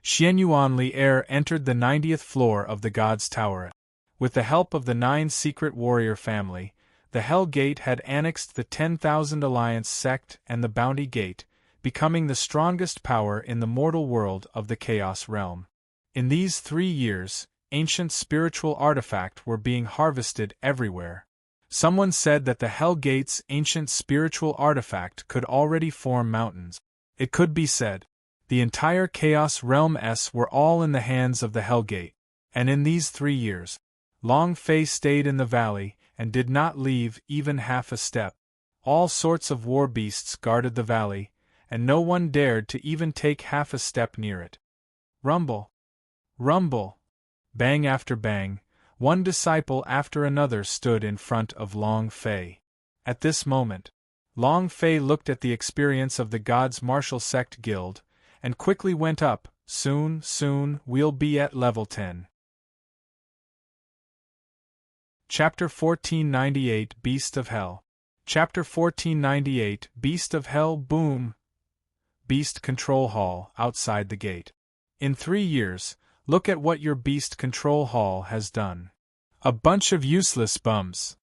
Xianyuan Li entered the 90th floor of the God's Tower. With the help of the 9 secret warrior family, the Hell Gate had annexed the 10,000 Alliance sect and the Bounty Gate, becoming the strongest power in the mortal world of the Chaos Realm. In these 3 years, ancient spiritual artifacts were being harvested everywhere. Someone said that the Hell Gate's ancient spiritual artifact could already form mountains. It could be said, the entire Chaos Realm were all in the hands of the Hell Gate, and in these 3 years, Long Fei stayed in the valley and did not leave even half a step. All sorts of war beasts guarded the valley, and no one dared to even take half a step near it. Rumble! Rumble! Bang after bang, one disciple after another stood in front of Long Fei. At this moment, Long Fei looked at the experience of the God's Martial Sect Guild, and quickly went up. Soon, we'll be at level 10. Chapter 1498 Beast of Hell. Chapter 1498 Beast of Hell. Boom! Beast Control Hall, outside the gate. In 3 years, look at what your Beast Control Hall has done. A bunch of useless bums.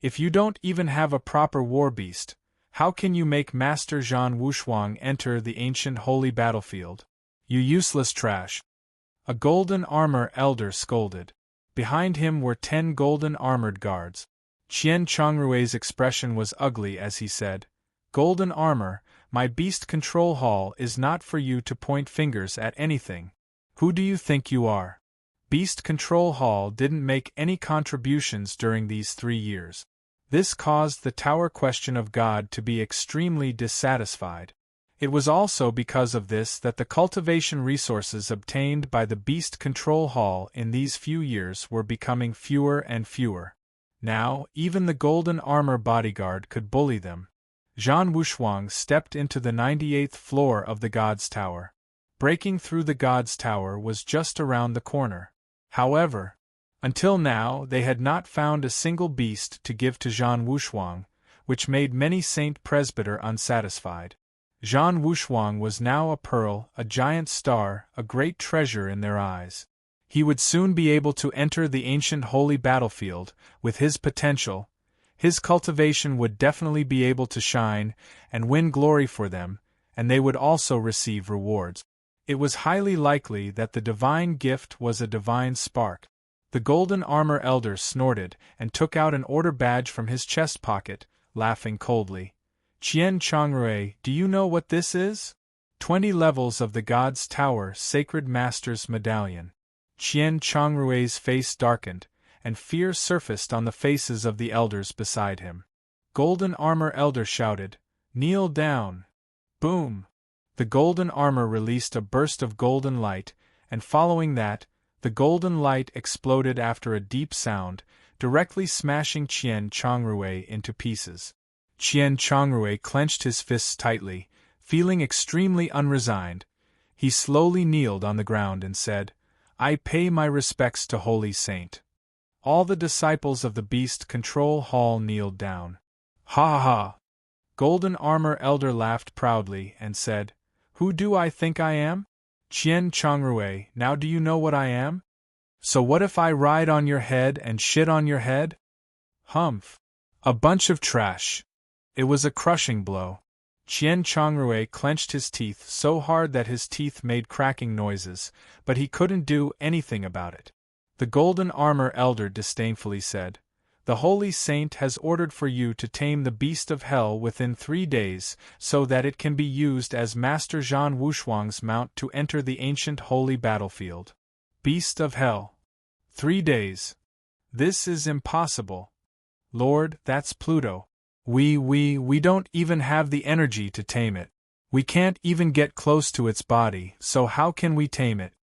If you don't even have a proper war beast, how can you make Master Zhan Wushuang enter the ancient holy battlefield? You useless trash. A golden armor elder scolded. Behind him were 10 golden armored guards. Qian Chongrui's expression was ugly as he said, Golden armor, my beast control hall is not for you to point fingers at anything. Who do you think you are? Beast Control Hall didn't make any contributions during these 3 years. This caused the Tower Question of God to be extremely dissatisfied. It was also because of this that the cultivation resources obtained by the Beast Control Hall in these few years were becoming fewer and fewer. Now, even the Golden Armor bodyguard could bully them. Zhan Wushuang stepped into the 98th floor of the God's Tower. Breaking through the God's Tower was just around the corner. However, until now they had not found a single beast to give to Zhan Wushuang, which made many Saint Presbyter unsatisfied. Zhan Wushuang was now a pearl, a giant star, a great treasure in their eyes. He would soon be able to enter the ancient holy battlefield. With his potential, his cultivation would definitely be able to shine and win glory for them, and they would also receive rewards. It was highly likely that the divine gift was a divine spark. The Golden Armor Elder snorted and took out an order badge from his chest pocket, laughing coldly. Qian Chongrui, do you know what this is? 20 levels of the God's Tower Sacred Master's Medallion. Qian Chongrui's face darkened, and fear surfaced on the faces of the elders beside him. Golden Armor Elder shouted, "Kneel down!" Boom! The golden armor released a burst of golden light, and following that, the golden light exploded after a deep sound, directly smashing Qian Chongrui into pieces. Qian Chongrui clenched his fists tightly, feeling extremely unresigned. He slowly kneeled on the ground and said, "I pay my respects to Holy Saint." All the disciples of the Beast Control Hall kneeled down. Ha ha ha! Golden Armor Elder laughed proudly and said, "Who do I think I am? Qian Chongrui, now do you know what I am? So what if I ride on your head and shit on your head? Humph! A bunch of trash." It was a crushing blow. Qian Chongrui clenched his teeth so hard that his teeth made cracking noises, but he couldn't do anything about it. The Golden Armor Elder disdainfully said, "The Holy Saint has ordered for you to tame the Beast of Hell within 3 days, so that it can be used as Master Zhan Wushuang's mount to enter the ancient holy battlefield." Beast of Hell. 3 days. This is impossible. Lord, that's Pluto. We don't even have the energy to tame it. We can't even get close to its body, so how can we tame it?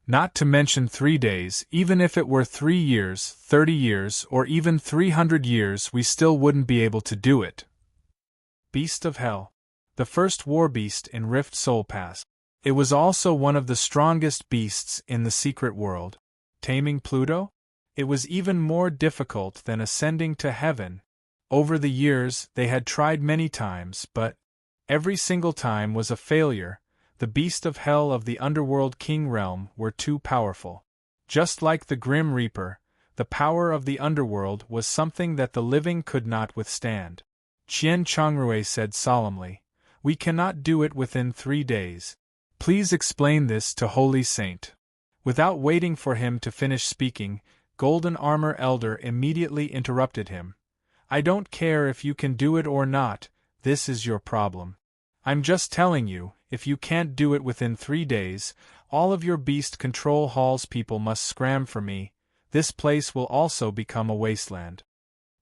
Not to mention 3 days, even if it were 3 years, 30 years, or even 300 years, we still wouldn't be able to do it. Beast of Hell. The first war beast in Rift Soul Pass. It was also one of the strongest beasts in the secret world. Taming Pluto? It was even more difficult than ascending to heaven. Over the years, they had tried many times, but every single time was a failure. The Beast of Hell of the Underworld King Realm were too powerful. Just like the Grim Reaper, the power of the Underworld was something that the living could not withstand. Qian Chongrui said solemnly, "We cannot do it within 3 days. Please explain this to Holy Saint." Without waiting for him to finish speaking, Golden Armor Elder immediately interrupted him. "I don't care if you can do it or not, this is your problem. I'm just telling you, if you can't do it within 3 days, all of your Beast Control Hall's people must scram for me. This place will also become a wasteland."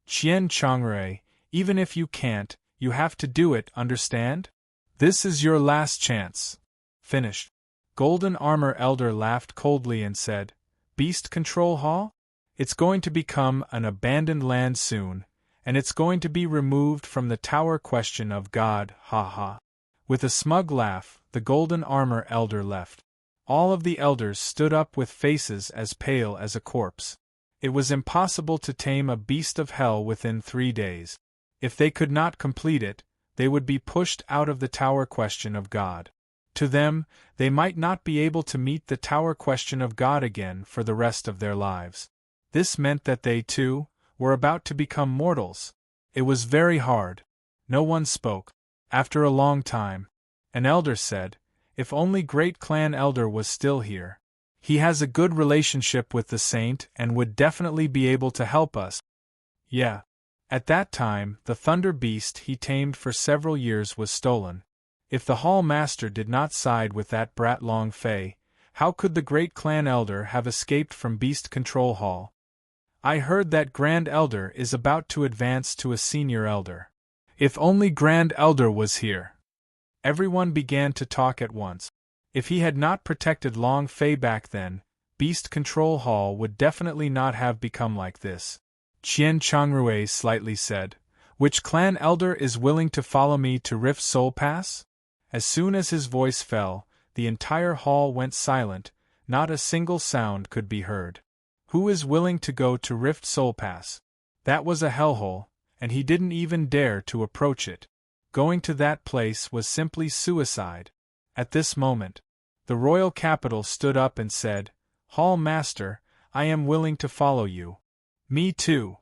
Qian Chongrui, even if you can't, you have to do it, understand? This is your last chance. Finished. Golden Armor Elder laughed coldly and said, "Beast Control Hall? It's going to become an abandoned land soon, and it's going to be removed from the tower question of God, ha ha." With a smug laugh, the Golden Armor Elder left. All of the elders stood up with faces as pale as a corpse. It was impossible to tame a Beast of Hell within 3 days. If they could not complete it, they would be pushed out of the tower question of God. To them, they might not be able to meet the tower question of God again for the rest of their lives. This meant that they, too, were about to become mortals. It was very hard. No one spoke. After a long time, an elder said, "If only Great Clan Elder was still here. He has a good relationship with the saint and would definitely be able to help us." Yeah. At that time, the Thunder Beast he tamed for several years was stolen. If the Hall Master did not side with that brat Long Fei, how could the Great Clan Elder have escaped from Beast Control Hall? "I heard that Grand Elder is about to advance to a Senior Elder. If only Grand Elder was here." Everyone began to talk at once. If he had not protected Long Fei back then, Beast Control Hall would definitely not have become like this. Qian Changrui slightly said, "Which clan elder is willing to follow me to Rift Soul Pass?" As soon as his voice fell, the entire hall went silent, not a single sound could be heard. Who is willing to go to Rift Soul Pass? That was a hellhole, and he didn't even dare to approach it. Going to that place was simply suicide. At this moment, the royal capital stood up and said, "Hall Master, I am willing to follow you." "Me too.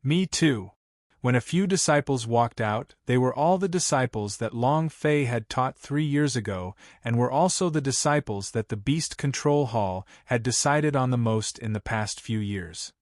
Me too." When a few disciples walked out, they were all the disciples that Long Fei had taught 3 years ago, and were also the disciples that the Beast Control Hall had decided on the most in the past few years.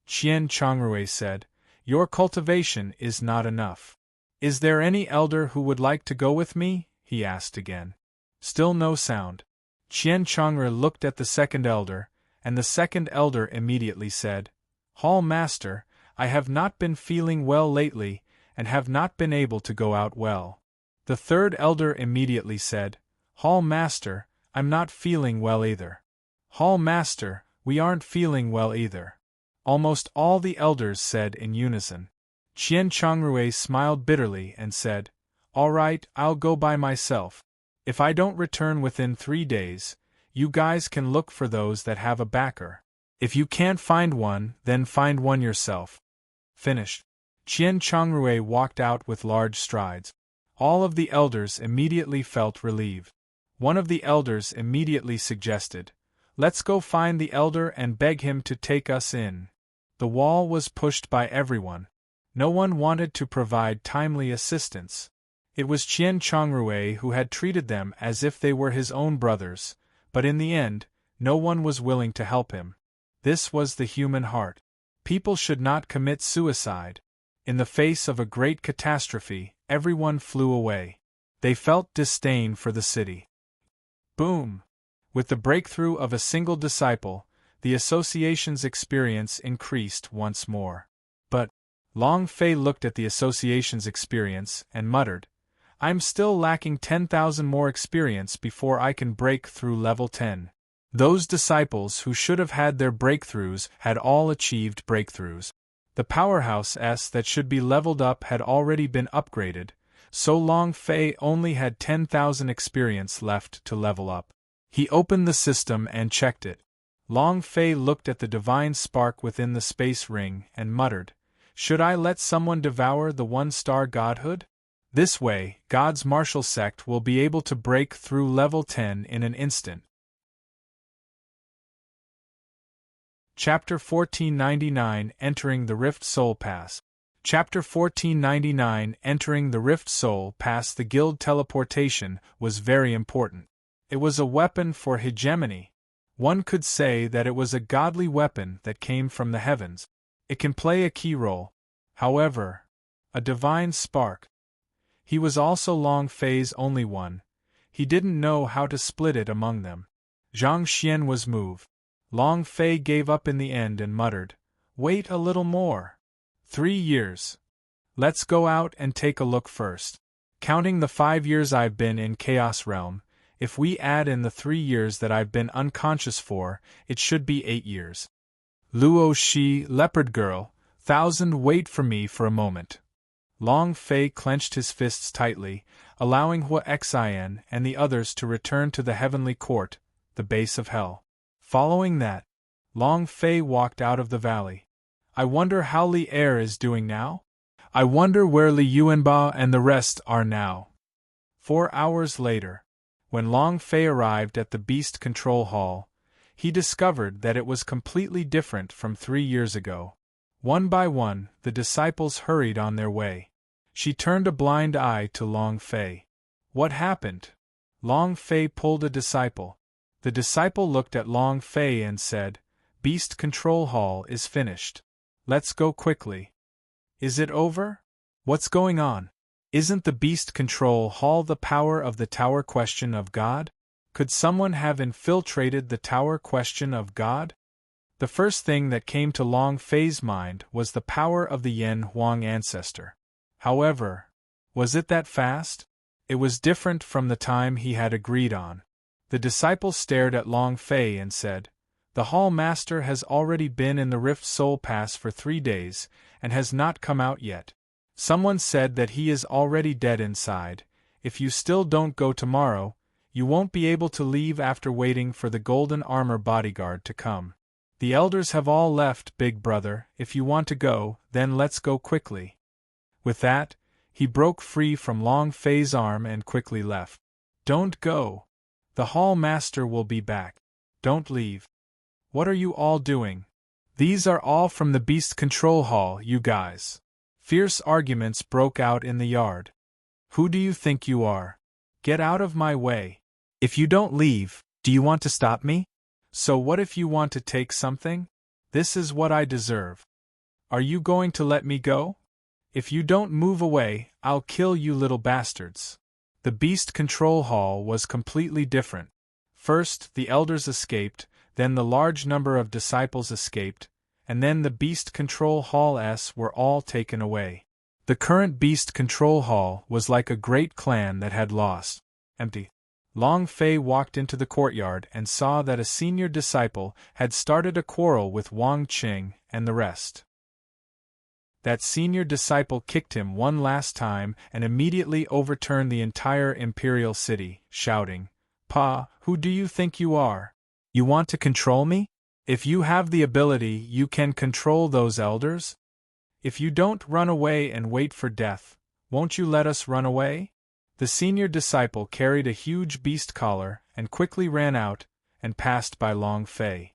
Qian Changrui said, "Your cultivation is not enough. Is there any elder who would like to go with me?" he asked again. Still no sound. Qian Changrui looked at the second elder, and the second elder immediately said, "Hall Master, I have not been feeling well lately, and have not been able to go out well." The third elder immediately said, "Hall Master, I'm not feeling well either." "Hall Master, we aren't feeling well either." Almost all the elders said in unison. Qian Changrui smiled bitterly and said, "All right, I'll go by myself. If I don't return within 3 days, you guys can look for those that have a backer. If you can't find one, then find one yourself." Finished. Qian Changrui walked out with large strides. All of the elders immediately felt relieved. One of the elders immediately suggested, "Let's go find the elder and beg him to take us in." The wall was pushed by everyone. No one wanted to provide timely assistance. It was Qian Changrui who had treated them as if they were his own brothers, but in the end, no one was willing to help him. This was the human heart. People should not commit suicide. In the face of a great catastrophe, everyone flew away. They felt disdain for the city. Boom! With the breakthrough of a single disciple, the association's experience increased once more. But Long Fei looked at the association's experience and muttered, "I'm still lacking 10,000 more experience before I can break through level 10. Those disciples who should have had their breakthroughs had all achieved breakthroughs. The powerhouse S that should be leveled up had already been upgraded, so Long Fei only had 10,000 experience left to level up. He opened the system and checked it. Long Fei looked at the divine spark within the space ring and muttered, "Should I let someone devour the one-star godhood? This way, God's martial sect will be able to break through level 10 in an instant." Chapter 1499 Entering the Rift Soul Pass. Chapter 1499 Entering the Rift Soul Pass. The guild teleportation was very important. It was a weapon for hegemony. One could say that it was a godly weapon that came from the heavens. It can play a key role. However, a divine spark. He was also Long Fei's only one. He didn't know how to split it among them. Zhang Xian was moved. Long Fei gave up in the end and muttered, "Wait a little more. 3 years. Let's go out and take a look first. Counting the 5 years I've been in Chaos Realm, if we add in the 3 years that I've been unconscious for, it should be 8 years. Luo Shi, Leopard Girl, 1000 wait for me for a moment." Long Fei clenched his fists tightly, allowing Hua Xin and the others to return to the heavenly court, the base of hell. Following that, Long Fei walked out of the valley. I wonder how Li Er is doing now? I wonder where Li Yuanba and the rest are now. 4 hours later, when Long Fei arrived at the Beast Control Hall, he discovered that it was completely different from 3 years ago. One by one, the disciples hurried on their way. She turned a blind eye to Long Fei. "What happened?" Long Fei pulled a disciple. The disciple looked at Long Fei and said, "Beast Control Hall is finished. Let's go quickly." "Is it over? What's going on? Isn't the Beast Control Hall the power of the Tower Question of God? Could someone have infiltrated the Tower Question of God?" The first thing that came to Long Fei's mind was the power of the Yen Huang ancestor. However, was it that fast? It was different from the time he had agreed on. The disciple stared at Long Fei and said, "The Hall Master has already been in the Rift Soul Pass for 3 days, and has not come out yet. Someone said that he is already dead inside. If you still don't go tomorrow, you won't be able to leave after waiting for the golden armor bodyguard to come. The elders have all left, big brother. If you want to go, then let's go quickly." With that, he broke free from Long Fei's arm and quickly left. "Don't go. The Hall Master will be back. Don't leave. What are you all doing? These are all from the Beast Control Hall, you guys." Fierce arguments broke out in the yard. "Who do you think you are? Get out of my way. If you don't leave, do you want to stop me? So what if you want to take something? This is what I deserve. Are you going to let me go? If you don't move away, I'll kill you little bastards." The Beast Control Hall was completely different. First, the elders escaped, then the large number of disciples escaped, and then the Beast Control Halls were all taken away. The current Beast Control Hall was like a great clan that had lost. Empty. Long Fei walked into the courtyard and saw that a senior disciple had started a quarrel with Wang Qing and the rest. That senior disciple kicked him one last time and immediately overturned the entire imperial city, shouting, "Pa, who do you think you are? You want to control me? If you have the ability, you can control those elders? If you don't run away and wait for death, won't you let us run away?" The senior disciple carried a huge beast collar and quickly ran out and passed by Long Fei.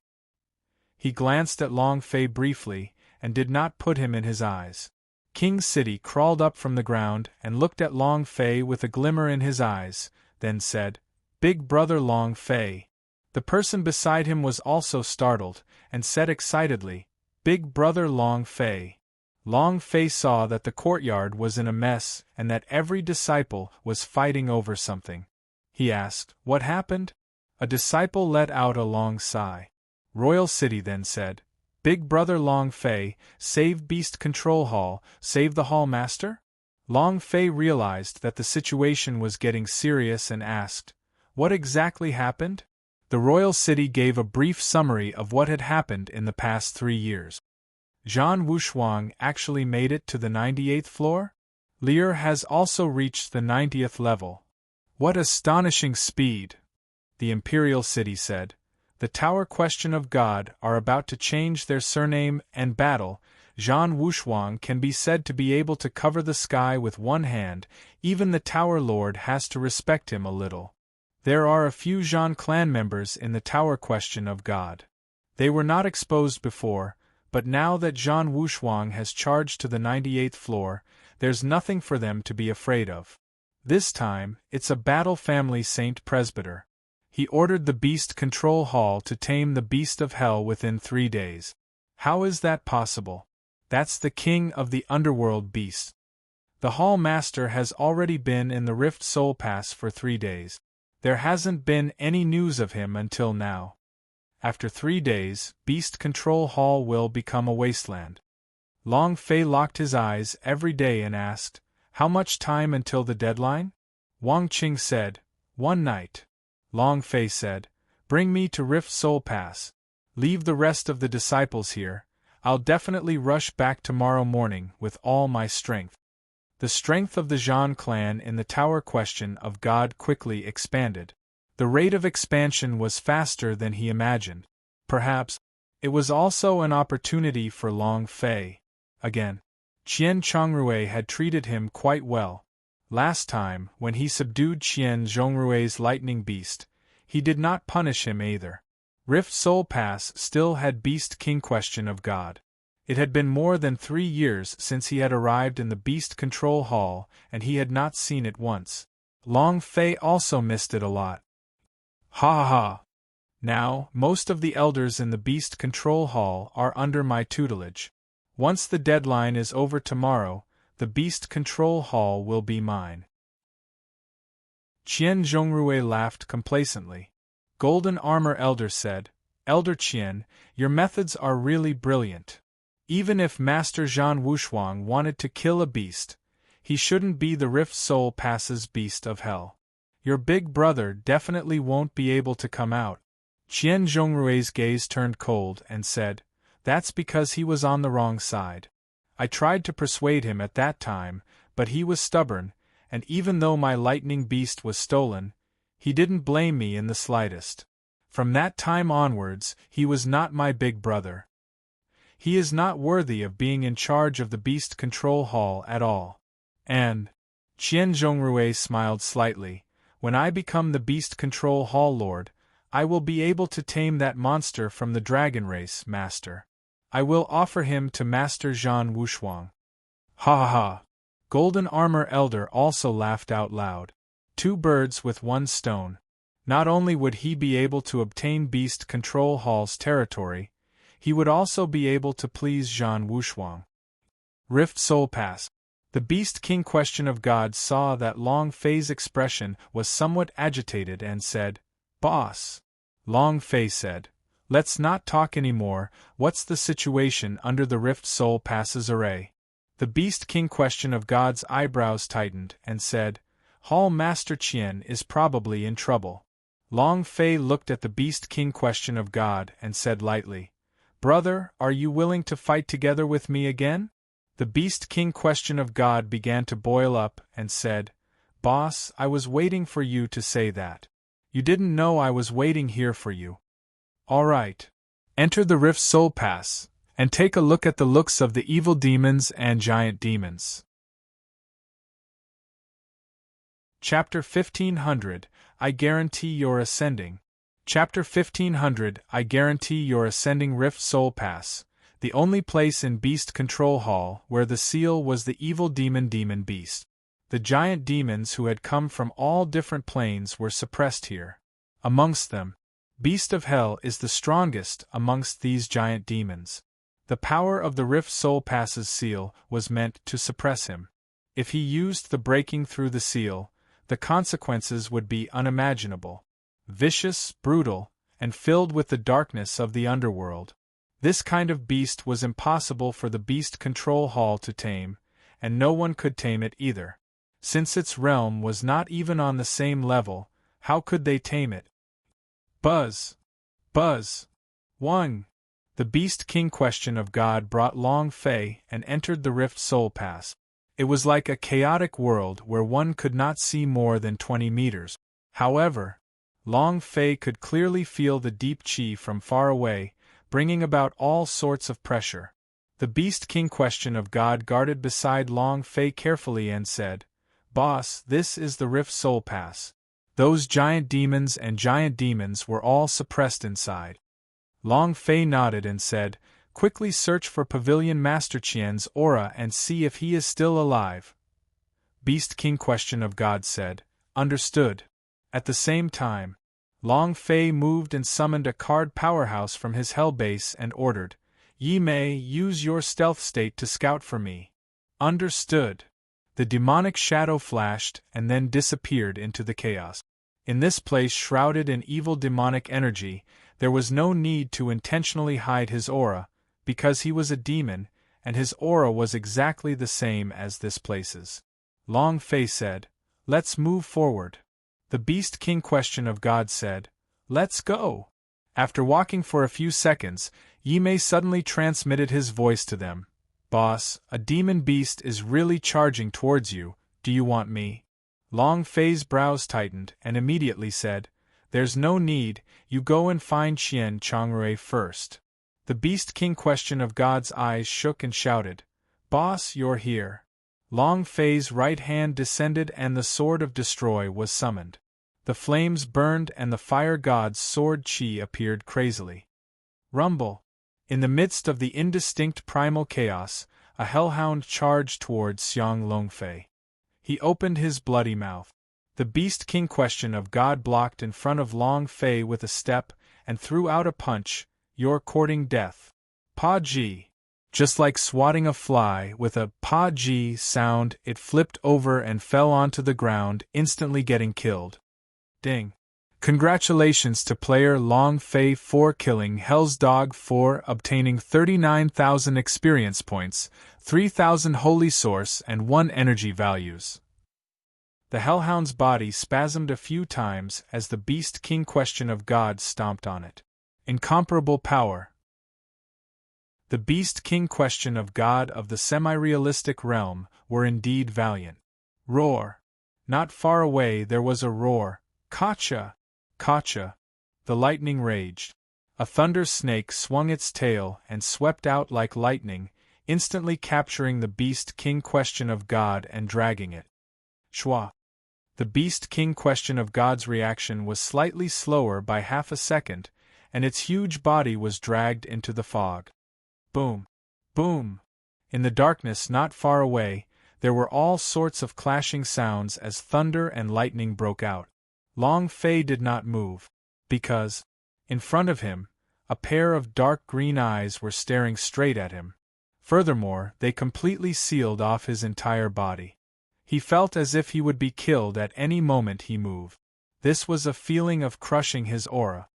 He glanced at Long Fei briefly and did not put him in his eyes. King City crawled up from the ground and looked at Long Fei with a glimmer in his eyes, then said, "Big brother Long Fei." The person beside him was also startled, and said excitedly, "Big brother Long Fei." Long Fei saw that the courtyard was in a mess and that every disciple was fighting over something. He asked, "What happened?" A disciple let out a long sigh. Royal City then said, "Big brother Long Fei, save Beast Control Hall, save the Hall Master?" Long Fei realized that the situation was getting serious and asked, "What exactly happened?" The Royal City gave a brief summary of what had happened in the past 3 years. Zhan Wushuang actually made it to the 98th floor? Lear has also reached the 90th level. What astonishing speed! The Imperial City said. The Tower Question of God are about to change their surname and battle. Zhan Wushuang can be said to be able to cover the sky with one hand. Even the Tower Lord has to respect him a little. There are a few Zhan clan members in the Tower Question of God. They were not exposed before, but now that Zhan Wushuang has charged to the 98th floor, there's nothing for them to be afraid of. This time, it's a battle family Saint Presbyter. He ordered the Beast Control Hall to tame the Beast of Hell within 3 days. How is that possible? That's the king of the underworld beasts. The Hall Master has already been in the Rift Soul Pass for 3 days. There hasn't been any news of him until now. After 3 days, Beast Control Hall will become a wasteland. Long Fei locked his eyes every day and asked, "How much time until the deadline?" Wang Qing said, "1 night." Long Fei said, "Bring me to Rift Soul Pass. Leave the rest of the disciples here. I'll definitely rush back tomorrow morning with all my strength." The strength of the Zhan clan in the Tower Question of God quickly expanded. The rate of expansion was faster than he imagined. Perhaps, it was also an opportunity for Long Fei. Again, Qian Chongrui had treated him quite well. Last time, when he subdued Qian Zhongrui's lightning beast, he did not punish him either. Rift Soul Pass still had Beast King Question of God. It had been more than 3 years since he had arrived in the Beast Control Hall, and he had not seen it once. Long Fei also missed it a lot. Ha ha ha! Now, most of the elders in the Beast Control Hall are under my tutelage. Once the deadline is over tomorrow, the Beast Control Hall will be mine. Qian Zhongrui laughed complacently. Golden Armor Elder said, "Elder Qian, your methods are really brilliant. Even if Master Zhan Wushuang wanted to kill a beast, He shouldn't be the Rift Soul Pass's beast of hell. Your big brother definitely won't be able to come out. Qian Zhongrui's gaze turned cold and said, That's because he was on the wrong side. I tried to persuade him at that time, but he was stubborn, and even though my lightning beast was stolen, he didn't blame me in the slightest. From that time onwards, he was not my big brother. He is not worthy of being in charge of the Beast Control Hall at all. And, Qian Zhongrui smiled slightly, when I become the Beast Control Hall Lord, I will be able to tame that monster from the dragon race, Master. I will offer him to Master Zhan Wushuang. Ha ha ha! Golden Armor Elder also laughed out loud. 2 birds with 1 stone. Not only would he be able to obtain Beast Control Hall's territory, he would also be able to please Zhan Wushuang. Rift Soul Pass. The Beast King Question of God saw that Long Fei's expression was somewhat agitated and said, Boss. Long Fei said, Let's not talk anymore. What's the situation under the Rift Soul Pass's array? The Beast King Question of God's eyebrows tightened and said, Hall Master Qian is probably in trouble. Long Fei looked at the Beast King Question of God and said lightly, Brother, are you willing to fight together with me again? The Beast King Question of God began to boil up and said, Boss, I was waiting for you to say that. You didn't know I was waiting here for you. All right. Enter the Rift Soul Pass, and take a look at the looks of the evil demons and giant demons. Chapter 1500, I Guarantee You're Ascending. Chapter 1500, I Guarantee You're Ascending Rift Soul Pass, the only place in Beast Control Hall where the seal was the evil demon beast. The giant demons who had come from all different planes were suppressed here. Amongst them, Beast of Hell is the strongest amongst these giant demons. The power of the Rift Soul Pass's seal was meant to suppress him. If he used the breaking through the seal, the consequences would be unimaginable. Vicious, brutal, and filled with the darkness of the underworld. This kind of beast was impossible for the Beast Control Hall to tame, and no one could tame it either. Since its realm was not even on the same level, how could they tame it? Buzz! Buzz! One! The Beast King Question of God brought Long Fei and entered the Rift Soul Pass. It was like a chaotic world where one could not see more than 20 meters. However, Long Fei could clearly feel the deep qi from far away, bringing about all sorts of pressure. The Beast King Question of God guarded beside Long Fei carefully and said, Boss, this is the Rift Soul Pass. Those giant demons and giant demons were all suppressed inside. Long Fei nodded and said, Quickly search for Pavilion Master Qian's aura and see if he is still alive. Beast King Question of God said, Understood. At the same time, Long Fei moved and summoned a card powerhouse from his hell base and ordered, Yi Mei, use your stealth state to scout for me. Understood. The demonic shadow flashed and then disappeared into the chaos. In this place shrouded in evil demonic energy, there was no need to intentionally hide his aura, because he was a demon, and his aura was exactly the same as this place's. Long Fei said, Let's move forward. The Beast King Question of God said, Let's go. After walking for a few seconds, Yi Mei suddenly transmitted his voice to them. Boss, a demon beast is really charging towards you, do you want me? Long Fei's brows tightened and immediately said, There's no need, you go and find Qian Chongrui first. The Beast King Question of God's eyes shook and shouted, Boss, you're here. Long Fei's right hand descended and the Sword of Destroy was summoned. The flames burned and the fire god's sword qi appeared crazily. Rumble! In the midst of the indistinct primal chaos, a hellhound charged towards Xiang Longfei. He opened his bloody mouth. The Beast King Question of God blocked in front of Long Fei with a step and threw out a punch, You're courting death. Pa Ji. Just like swatting a fly with a pa ji sound, it flipped over and fell onto the ground, instantly getting killed. Ding. Congratulations to player Long Fei for killing Hell's Dog for obtaining 39,000 experience points, 3,000 holy source and 1 energy values. The hellhound's body spasmed a few times as the beast king question of God stomped on it. Incomparable power. The beast king question of God of the semi-realistic realm were indeed valiant. Roar. Not far away there was a roar. Kacha! Kacha! The lightning raged. A thunder snake swung its tail and swept out like lightning, instantly capturing the beast king question of God and dragging it. Shwa. The beast king question of God's reaction was slightly slower by half a second, and its huge body was dragged into the fog. Boom! Boom! In the darkness not far away, there were all sorts of clashing sounds as thunder and lightning broke out. Long Fei did not move, because, in front of him, a pair of dark green eyes were staring straight at him. Furthermore, they completely sealed off his entire body. He felt as if he would be killed at any moment he moved. This was a feeling of crushing his aura.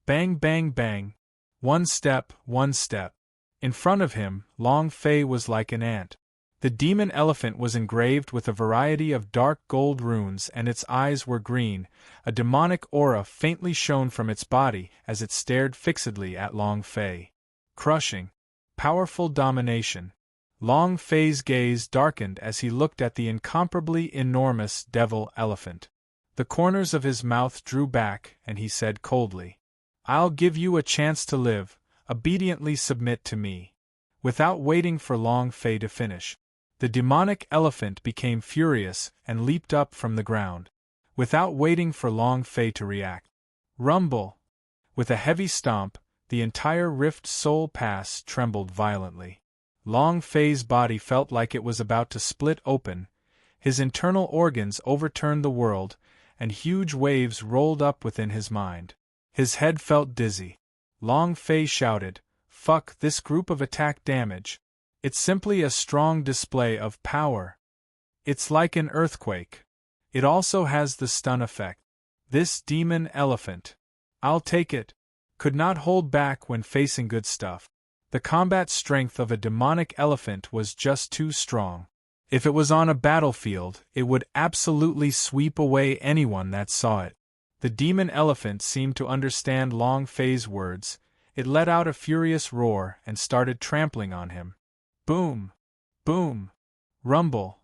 Bang, bang, bang. One step, one step. In front of him, Long Fei was like an ant. The demon elephant was engraved with a variety of dark gold runes and its eyes were green. A demonic aura faintly shone from its body as it stared fixedly at Long Fei. Crushing. Powerful domination. Long Fei's gaze darkened as he looked at the incomparably enormous devil elephant. The corners of his mouth drew back and he said coldly, "I'll give you a chance to live. Obediently submit to me." Without waiting for Long Fei to finish, the demonic elephant became furious and leaped up from the ground. Without waiting for Long Fei to react. Rumble! With a heavy stomp, the entire Rift Soul Pass trembled violently. Long Fei's body felt like it was about to split open, his internal organs overturned the world, and huge waves rolled up within his mind. His head felt dizzy. Long Fei shouted, "Fuck this group of attack damage. It's simply a strong display of power. It's like an earthquake. It also has the stun effect. This demon elephant. I'll take it." Could not hold back when facing good stuff. The combat strength of a demonic elephant was just too strong. If it was on a battlefield, it would absolutely sweep away anyone that saw it. The demon elephant seemed to understand Long Fei's words. It let out a furious roar and started trampling on him. Boom! Boom! Rumble!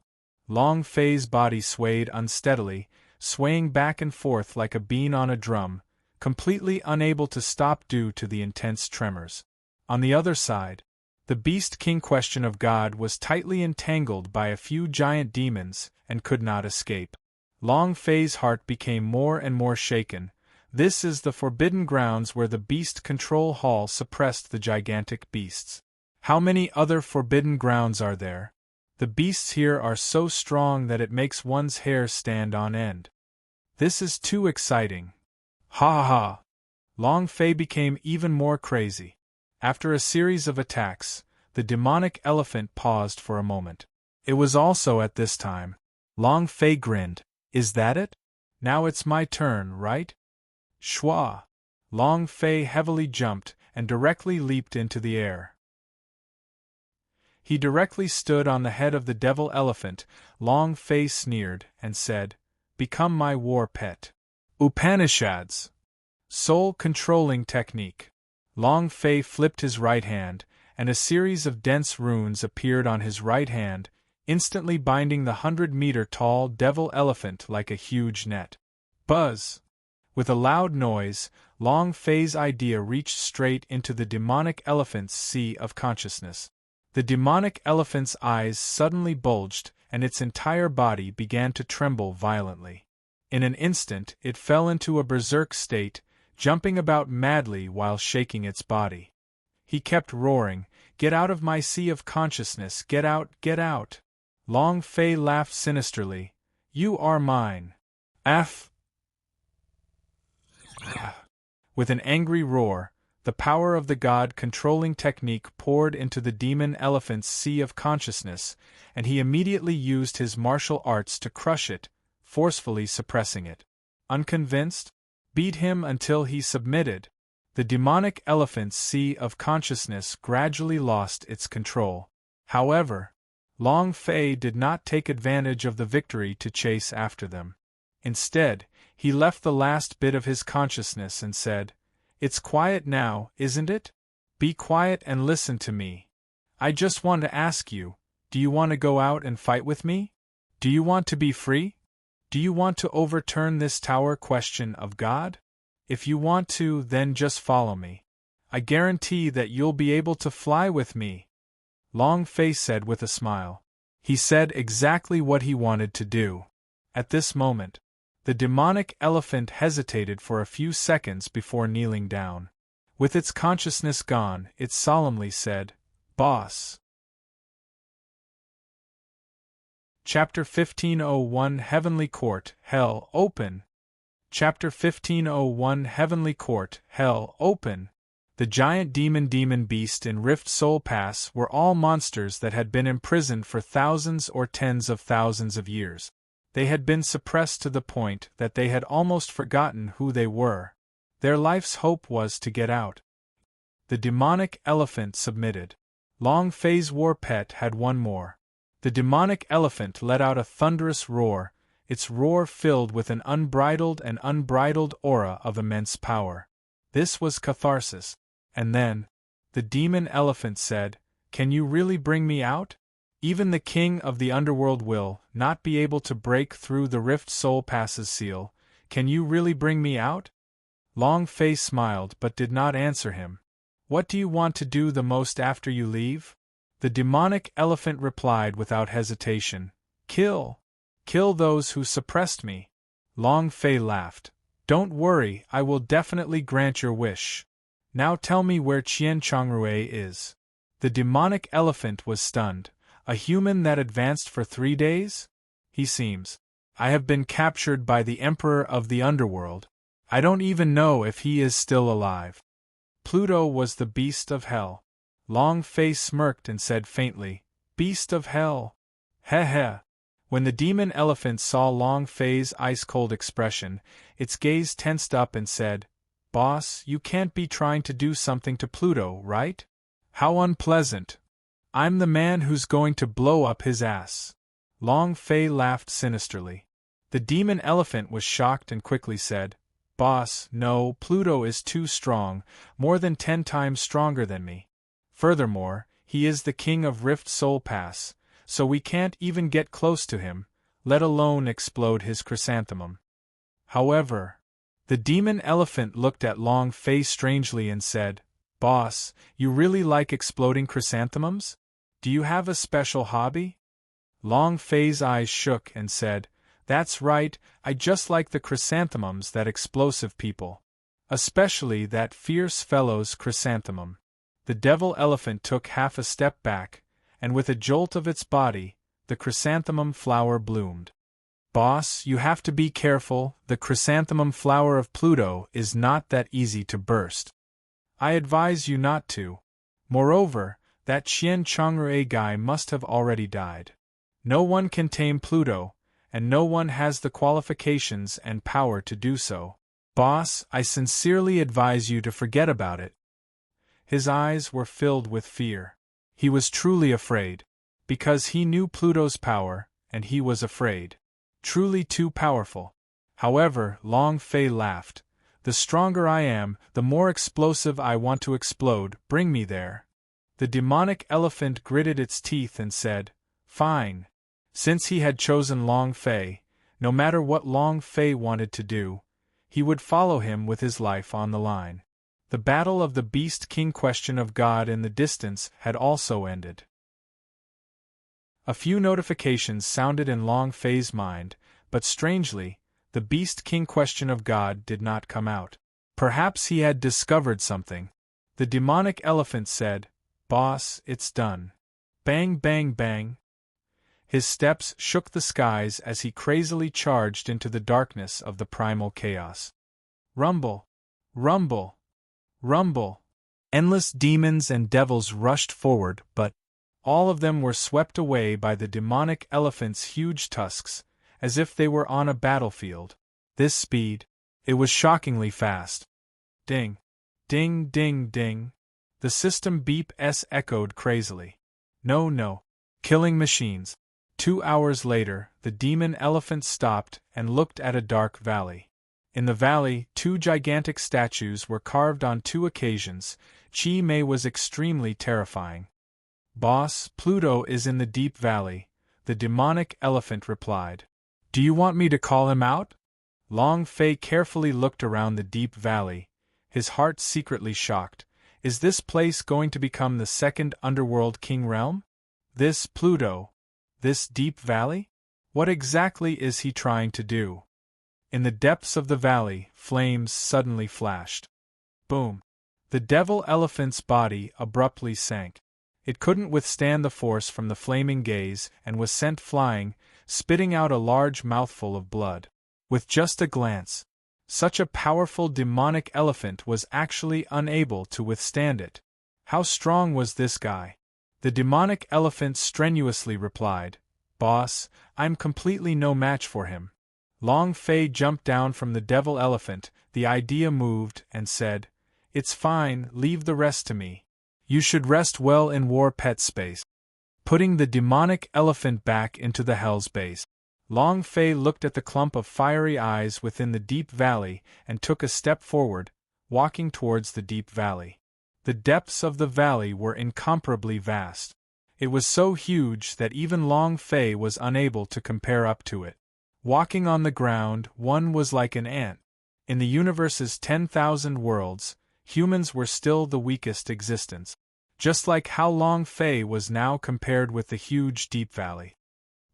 Long Fei's body swayed unsteadily, swaying back and forth like a bean on a drum, completely unable to stop due to the intense tremors. On the other side, the beast king question of God was tightly entangled by a few giant demons and could not escape. Long Fei's heart became more and more shaken. This is the forbidden grounds where the Beast Control Hall suppressed the gigantic beasts. How many other forbidden grounds are there? The beasts here are so strong that it makes one's hair stand on end. This is too exciting. Ha ha ha! Long Fei became even more crazy. After a series of attacks, the demonic elephant paused for a moment. It was also at this time. Long Fei grinned. "Is that it? Now it's my turn, right?" Shwa! Long Fei heavily jumped and directly leaped into the air. He directly stood on the head of the devil elephant. Long Fei sneered and said, "Become my war pet." Upanishads. Soul controlling technique. Long Fei flipped his right hand, and a series of dense runes appeared on his right hand, instantly binding the 100-meter-tall devil elephant like a huge net. Buzz! With a loud noise, Long Fei's idea reached straight into the demonic elephant's sea of consciousness. The demonic elephant's eyes suddenly bulged, and its entire body began to tremble violently. In an instant, it fell into a berserk state, jumping about madly while shaking its body. He kept roaring, "Get out of my sea of consciousness, get out, get out!" Long Fei laughed sinisterly. "You are mine." F. With an angry roar, the power of the God-controlling technique poured into the demon elephant's sea of consciousness, and he immediately used his martial arts to crush it, forcefully suppressing it. Unconvinced? Beat him until he submitted. The demonic elephant's sea of consciousness gradually lost its control. However, Long Fei did not take advantage of the victory to chase after them. Instead, he left the last bit of his consciousness and said, "It's quiet now, isn't it? Be quiet and listen to me. I just want to ask you, do you want to go out and fight with me? Do you want to be free? Do you want to overturn this tower question of God? If you want to, then just follow me. I guarantee that you'll be able to fly with me." Long Fei said with a smile. He said exactly what he wanted to do. At this moment, the demonic elephant hesitated for a few seconds before kneeling down. With its consciousness gone, it solemnly said, "Boss." Chapter 1501 Heavenly Court, Hell, Open. Chapter 1501 Heavenly Court, Hell, Open. The giant demon beast in Rift Soul Pass were all monsters that had been imprisoned for thousands or tens of thousands of years. They had been suppressed to the point that they had almost forgotten who they were. Their life's hope was to get out. The demonic elephant submitted. Long Fei's war pet had one more. The demonic elephant let out a thunderous roar, its roar filled with an unbridled aura of immense power. This was catharsis. And then, the demon elephant said, "Can you really bring me out? Even the king of the underworld will not be able to break through the Rift Soul Pass's seal. Can you really bring me out?" Long Fei smiled but did not answer him. "What do you want to do the most after you leave?" The demonic elephant replied without hesitation, "Kill. Kill those who suppressed me." Long Fei laughed. "Don't worry, I will definitely grant your wish. Now tell me where Qian Chongrui is." The demonic elephant was stunned. "A human that advanced for 3 days? He seems. I have been captured by the Emperor of the Underworld. I don't even know if he is still alive." Pluto was the beast of hell. Long Fei smirked and said faintly, "Beast of hell. Heh heh." When the demon elephant saw Long Fei's ice-cold expression, its gaze tensed up and said, "Boss, you can't be trying to do something to Pluto, right? How unpleasant. I'm the man who's going to blow up his ass." Long Fei laughed sinisterly. The demon elephant was shocked and quickly said, "Boss, no, Pluto is too strong, more than 10 times stronger than me. Furthermore, he is the king of Rift Soul Pass, so we can't even get close to him, let alone explode his chrysanthemum." However, the demon elephant looked at Long Fei strangely and said, "Boss, you really like exploding chrysanthemums? Do you have a special hobby?" Long Fei's eyes shook and said, "That's right, I just like the chrysanthemums that explosive people. Especially that fierce fellow's chrysanthemum." The devil elephant took half a step back, and with a jolt of its body, the chrysanthemum flower bloomed. "Boss, you have to be careful, the chrysanthemum flower of Pluto is not that easy to burst. I advise you not to. Moreover, that Qian Chongrui guy must have already died. No one can tame Pluto, and no one has the qualifications and power to do so. Boss, I sincerely advise you to forget about it." His eyes were filled with fear. He was truly afraid. Because he knew Pluto's power, and he was afraid. Truly too powerful. However, Long Fei laughed. "The stronger I am, the more explosive I want to explode, bring me there." The demonic elephant gritted its teeth and said, "Fine." Since he had chosen Long Fei, no matter what Long Fei wanted to do, he would follow him with his life on the line. The battle of the Beast King question of God in the distance had also ended. A few notifications sounded in Long Fei's mind, but strangely, the Beast King question of God did not come out. Perhaps he had discovered something. The demonic elephant said, "Boss, it's done." Bang bang bang. His steps shook the skies as he crazily charged into the darkness of the primal chaos. Rumble! Rumble! Rumble! Endless demons and devils rushed forward, but all of them were swept away by the demonic elephant's huge tusks, as if they were on a battlefield. This speed, it was shockingly fast. Ding! Ding ding ding! The system beep-s echoed crazily. No, no. Killing machines. 2 hours later, the demon elephant stopped and looked at a dark valley. In the valley, 2 gigantic statues were carved on 2 occasions. Chi Mei was extremely terrifying. Boss, Pluto is in the deep valley, the demonic elephant replied. Do you want me to call him out? Long Fei carefully looked around the deep valley, his heart secretly shocked. Is this place going to become the second underworld king realm? This Pluto? This deep valley? What exactly is he trying to do? In the depths of the valley, flames suddenly flashed. Boom! The devil elephant's body abruptly sank. It couldn't withstand the force from the flaming gaze and was sent flying, spitting out a large mouthful of blood. With just a glance, such a powerful demonic elephant was actually unable to withstand it. How strong was this guy? The demonic elephant strenuously replied, Boss, I'm completely no match for him. Long Fei jumped down from the devil elephant, the idea moved, and said, It's fine, leave the rest to me. You should rest well in war pet space. Putting the demonic elephant back into the hell's base. Long Fei looked at the clump of fiery eyes within the deep valley and took a step forward, walking towards the deep valley. The depths of the valley were incomparably vast. It was so huge that even Long Fei was unable to compare up to it. Walking on the ground, one was like an ant. In the universe's 10,000 worlds, humans were still the weakest existence. Just like how Long Fei was now compared with the huge deep valley.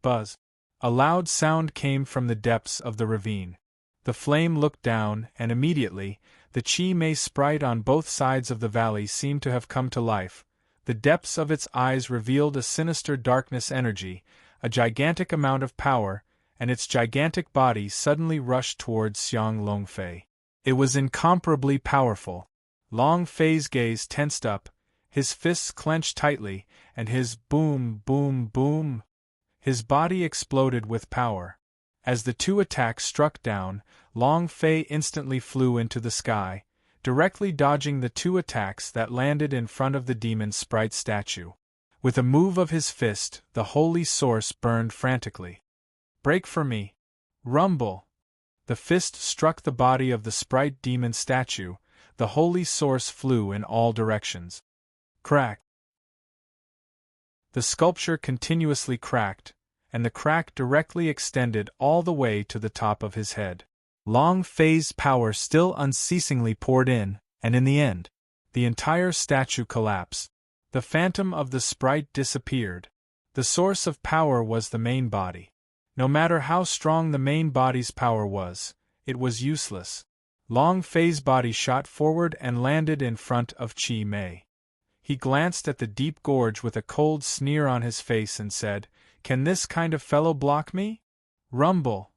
Buzz. A loud sound came from the depths of the ravine. The flame looked down, and immediately, the Chi Mei sprite on both sides of the valley seemed to have come to life. The depths of its eyes revealed a sinister darkness energy, a gigantic amount of power, and its gigantic body suddenly rushed towards Xiang Long Fei. It was incomparably powerful. Long Fei's gaze tensed up, his fists clenched tightly, and his boom, boom, boom. His body exploded with power. As the 2 attacks struck down, Long Fei instantly flew into the sky, directly dodging the 2 attacks that landed in front of the demon sprite statue. With a move of his fist, the holy source burned frantically. Break for me! Rumble! The fist struck the body of the sprite demon statue. The holy source flew in all directions. Crack! The sculpture continuously cracked, and the crack directly extended all the way to the top of his head. Long Fei's power still unceasingly poured in, and in the end, the entire statue collapsed. The phantom of the sprite disappeared. The source of power was the main body. No matter how strong the main body's power was, it was useless. Long Fei's body shot forward and landed in front of Chi Mei. He glanced at the deep gorge with a cold sneer on his face and said, Can this kind of fellow block me? Rumble!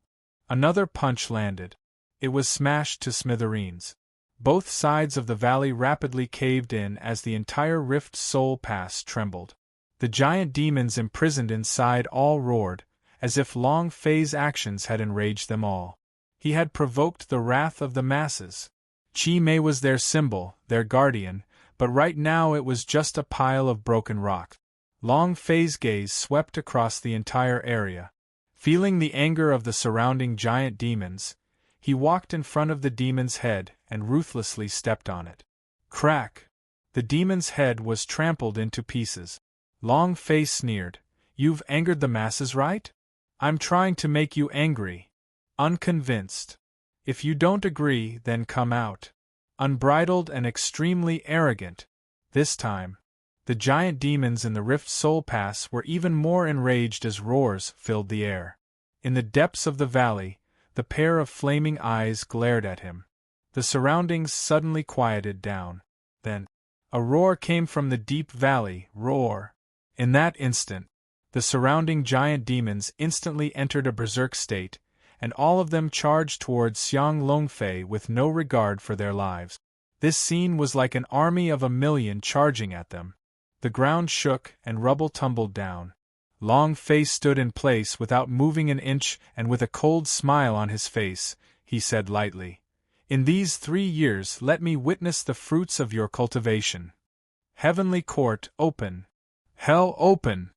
Another punch landed. It was smashed to smithereens. Both sides of the valley rapidly caved in as the entire Rift Soul Pass trembled. The giant demons imprisoned inside all roared, as if Long Fei's actions had enraged them all. He had provoked the wrath of the masses. Chi Mei was their symbol, their guardian, but right now it was just a pile of broken rock. Long Fei's gaze swept across the entire area. Feeling the anger of the surrounding giant demons, he walked in front of the demon's head and ruthlessly stepped on it. Crack! The demon's head was trampled into pieces. Long Fei sneered, You've angered the masses, right? I'm trying to make you angry. Unconvinced. If you don't agree, then come out. Unbridled and extremely arrogant. This time, the giant demons in the Rift Soul Pass were even more enraged as roars filled the air. In the depths of the valley, the pair of flaming eyes glared at him. The surroundings suddenly quieted down. Then, a roar came from the deep valley, roar. In that instant, the surrounding giant demons instantly entered a berserk state, and all of them charged towards Xiang Longfei with no regard for their lives. This scene was like an army of 1,000,000 charging at them. The ground shook and rubble tumbled down. Long Fei stood in place without moving an inch, and with a cold smile on his face, he said lightly, In these 3 years let me witness the fruits of your cultivation. Heavenly Court, open. Hell open!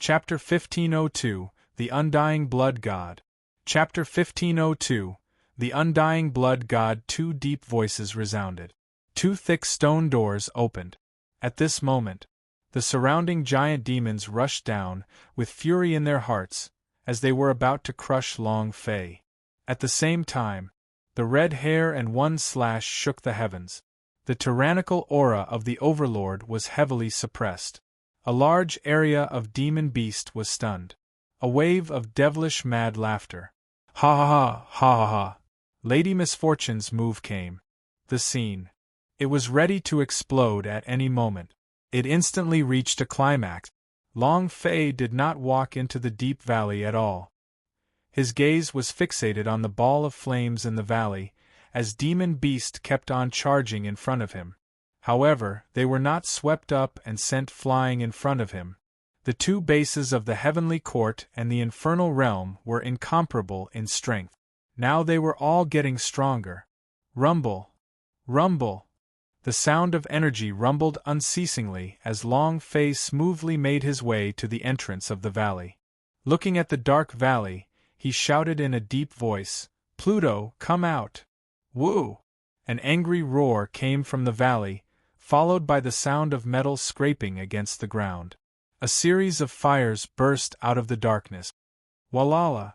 Chapter 1502, The Undying Blood God. Chapter 1502, The Undying Blood God. Two deep voices resounded. Two thick stone doors opened. At this moment, the surrounding giant demons rushed down, with fury in their hearts, as they were about to crush Long Fei. At the same time, the red hair and one slash shook the heavens. The tyrannical aura of the Overlord was heavily suppressed. A large area of demon beast was stunned. A wave of devilish mad laughter. Ha ha ha, ha ha ha. Lady Misfortune's move came. The scene. It was ready to explode at any moment. It instantly reached a climax. Long Fei did not walk into the deep valley at all. His gaze was fixated on the ball of flames in the valley, as demon beast kept on charging in front of him. However, they were not swept up and sent flying in front of him. The two bases of the heavenly court and the infernal realm were incomparable in strength. Now they were all getting stronger. Rumble! Rumble! The sound of energy rumbled unceasingly as Long Fei smoothly made his way to the entrance of the valley. Looking at the dark valley, he shouted in a deep voice, "Pluto, come out!" Woo! An angry roar came from the valley, followed by the sound of metal scraping against the ground. A series of fires burst out of the darkness. Walala!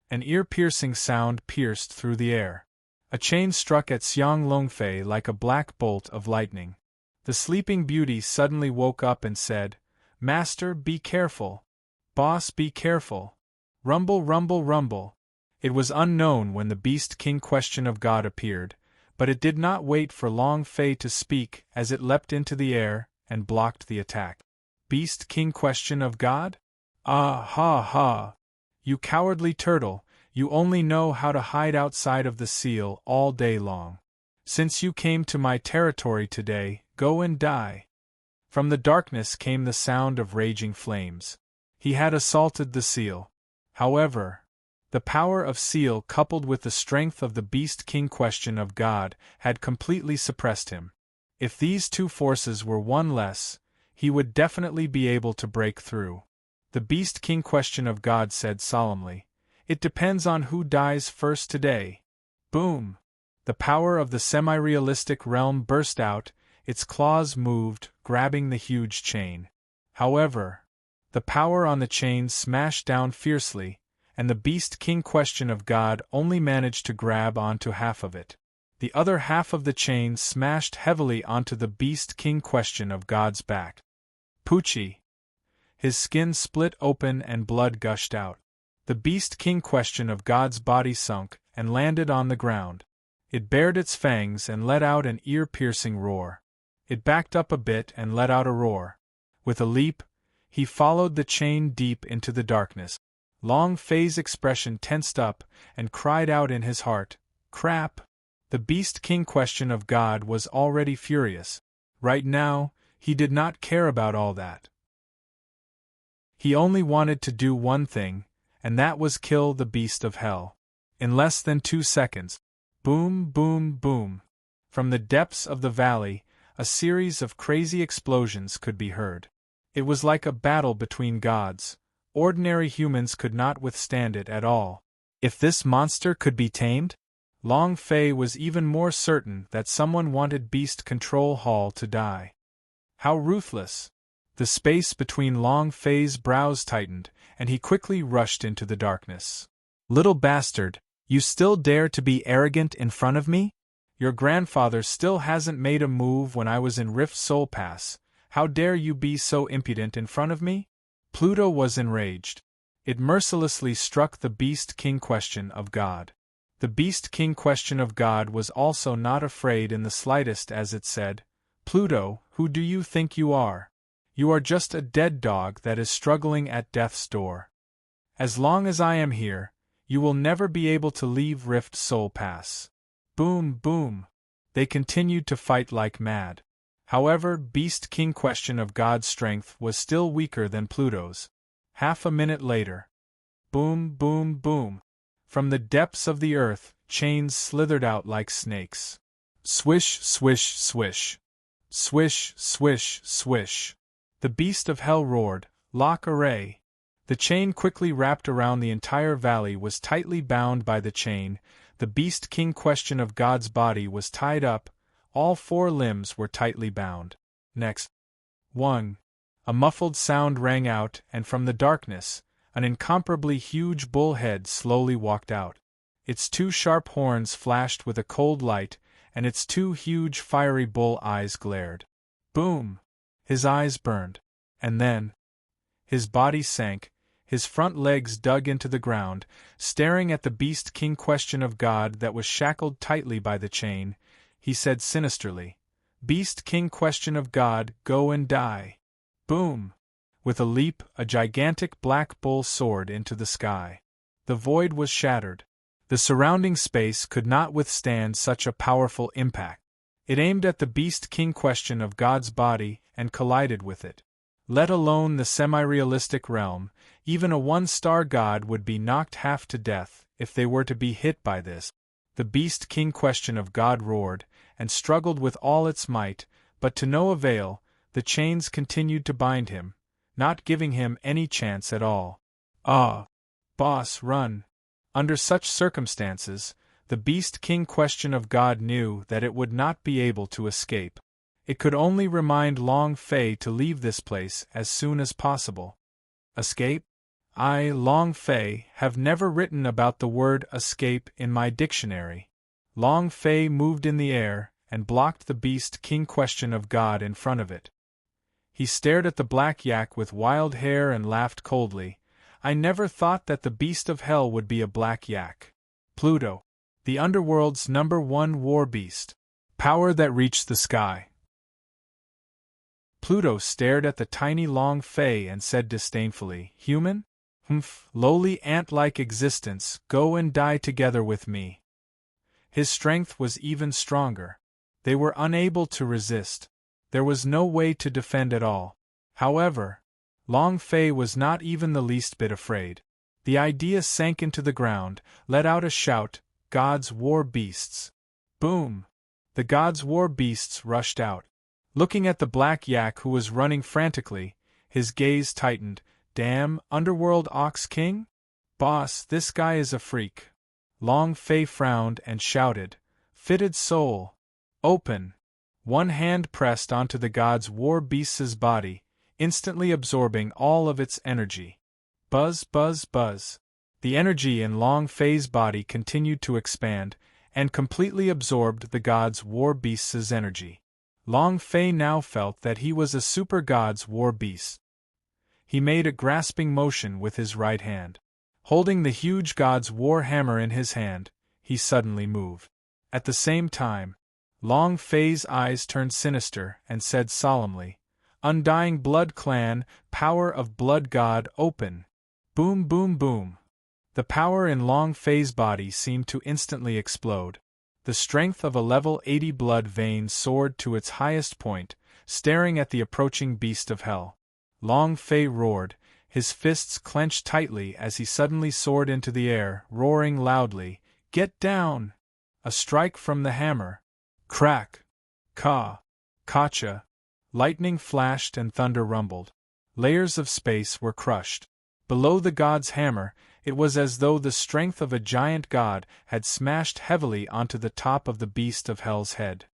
An ear-piercing sound pierced through the air. A chain struck at Xiang Longfei like a black bolt of lightning. The sleeping beauty suddenly woke up and said, "Master, be careful. Boss, be careful. Rumble, rumble, rumble." It was unknown when the Beast King Question of God appeared, but it did not wait for Long Fei to speak as it leapt into the air and blocked the attack. Beast King Question of God? Ah ha ha! You cowardly turtle, you only know how to hide outside of the seal all day long. Since you came to my territory today, go and die. From the darkness came the sound of raging flames. He had assaulted the seal. However, the power of seal coupled with the strength of the Beast King Question of God had completely suppressed him. If these two forces were one less, he would definitely be able to break through. The Beast King Question of God said solemnly, "It depends on who dies first today." Boom! The power of the semi-realistic realm burst out, its claws moved, grabbing the huge chain. However, the power on the chain smashed down fiercely, and the Beast King Question of God only managed to grab onto half of it. The other half of the chain smashed heavily onto the Beast King Question of God's back. Poochie! His skin split open and blood gushed out. The Beast King Question of God's body sunk and landed on the ground. It bared its fangs and let out an ear-piercing roar. It backed up a bit and let out a roar. With a leap, he followed the chain deep into the darkness. Long Fei's expression tensed up and cried out in his heart, "Crap!" The Beast King Question of God was already furious. Right now, he did not care about all that. He only wanted to do one thing, and that was kill the beast of hell. In less than 2 seconds, boom, boom, boom. From the depths of the valley, a series of crazy explosions could be heard. It was like a battle between gods. Ordinary humans could not withstand it at all. If this monster could be tamed? Long Fei was even more certain that someone wanted Beast Control Hall to die. How ruthless! The space between Long Fei's brows tightened, and he quickly rushed into the darkness. "Little bastard, you still dare to be arrogant in front of me? Your grandfather still hasn't made a move when I was in Rift Soul Pass. How dare you be so impudent in front of me?" Pluto was enraged. It mercilessly struck the Beast King Question of God. The Beast King Question of God was also not afraid in the slightest as it said, "Pluto, who do you think you are? You are just a dead dog that is struggling at death's door. As long as I am here, you will never be able to leave Rift Soul Pass." Boom, boom. They continued to fight like mad. However, Beast King Question of God's strength was still weaker than Pluto's. Half a minute later. Boom, boom, boom. From the depths of the earth, chains slithered out like snakes. Swish, swish, swish. Swish, swish, swish. The beast of hell roared, "Lock array!" The chain quickly wrapped around the entire valley was tightly bound by the chain. The beast king question of God's body was tied up, all four limbs were tightly bound. Next. 1. A muffled sound rang out, and from the darkness, an incomparably huge bull head slowly walked out. Its two sharp horns flashed with a cold light, and its two huge fiery bull eyes glared. Boom! His eyes burned. And then his body sank, his front legs dug into the ground, staring at the beast king question of God that was shackled tightly by the chain. He said sinisterly, "Beast king question of God, go and die." Boom! With a leap, a gigantic black bull soared into the sky. The void was shattered. The surrounding space could not withstand such a powerful impact. It aimed at the beast king question of God's body and collided with it. Let alone the semi-realistic realm, even a one-star god would be knocked half to death if they were to be hit by this. The beast king question of God roared, and struggled with all its might, but to no avail. The chains continued to bind him, not giving him any chance at all. "Ah! Boss, run!" Under such circumstances, the beast king question of God knew that it would not be able to escape. It could only remind Long Fei to leave this place as soon as possible. Escape? I, Long Fei, have never written about the word escape in my dictionary. Long Fei moved in the air and blocked the beast king question of God in front of it. He stared at the black yak with wild hair and laughed coldly. I never thought that the beast of hell would be a black yak. Pluto, the underworld's #1 war beast. Power that reached the sky. Pluto stared at the tiny Long Fei and said disdainfully, "Human? Humph, lowly ant-like existence, go and die together with me." His strength was even stronger. They were unable to resist. There was no way to defend at all. However, Long Fei was not even the least bit afraid. The idea sank into the ground, let out a shout, "God's war beasts!" Boom! The God's war beasts rushed out. Looking at the black yak who was running frantically, his gaze tightened. "Damn, underworld ox king? Boss, this guy is a freak." Long Fei frowned and shouted, "Fitted soul! Open!" One hand pressed onto the God's war beast's body, instantly absorbing all of its energy. Buzz, buzz, buzz. The energy in Long Fei's body continued to expand, and completely absorbed the God's war beast's energy. Long Fei now felt that he was a super God's war beast. He made a grasping motion with his right hand. Holding the huge God's war hammer in his hand, he suddenly moved. At the same time, Long Fei's eyes turned sinister and said solemnly, "Undying Blood Clan, power of Blood God, open!" Boom, boom, boom. The power in Long Fei's body seemed to instantly explode. The strength of a level 80 blood vein soared to its highest point, staring at the approaching beast of hell. Long Fei roared, his fists clenched tightly as he suddenly soared into the air, roaring loudly, "Get down!" A strike from the hammer. Crack! Ka! Kacha! Lightning flashed and thunder rumbled. Layers of space were crushed. Below the god's hammer, it was as though the strength of a giant god had smashed heavily onto the top of the beast of hell's head.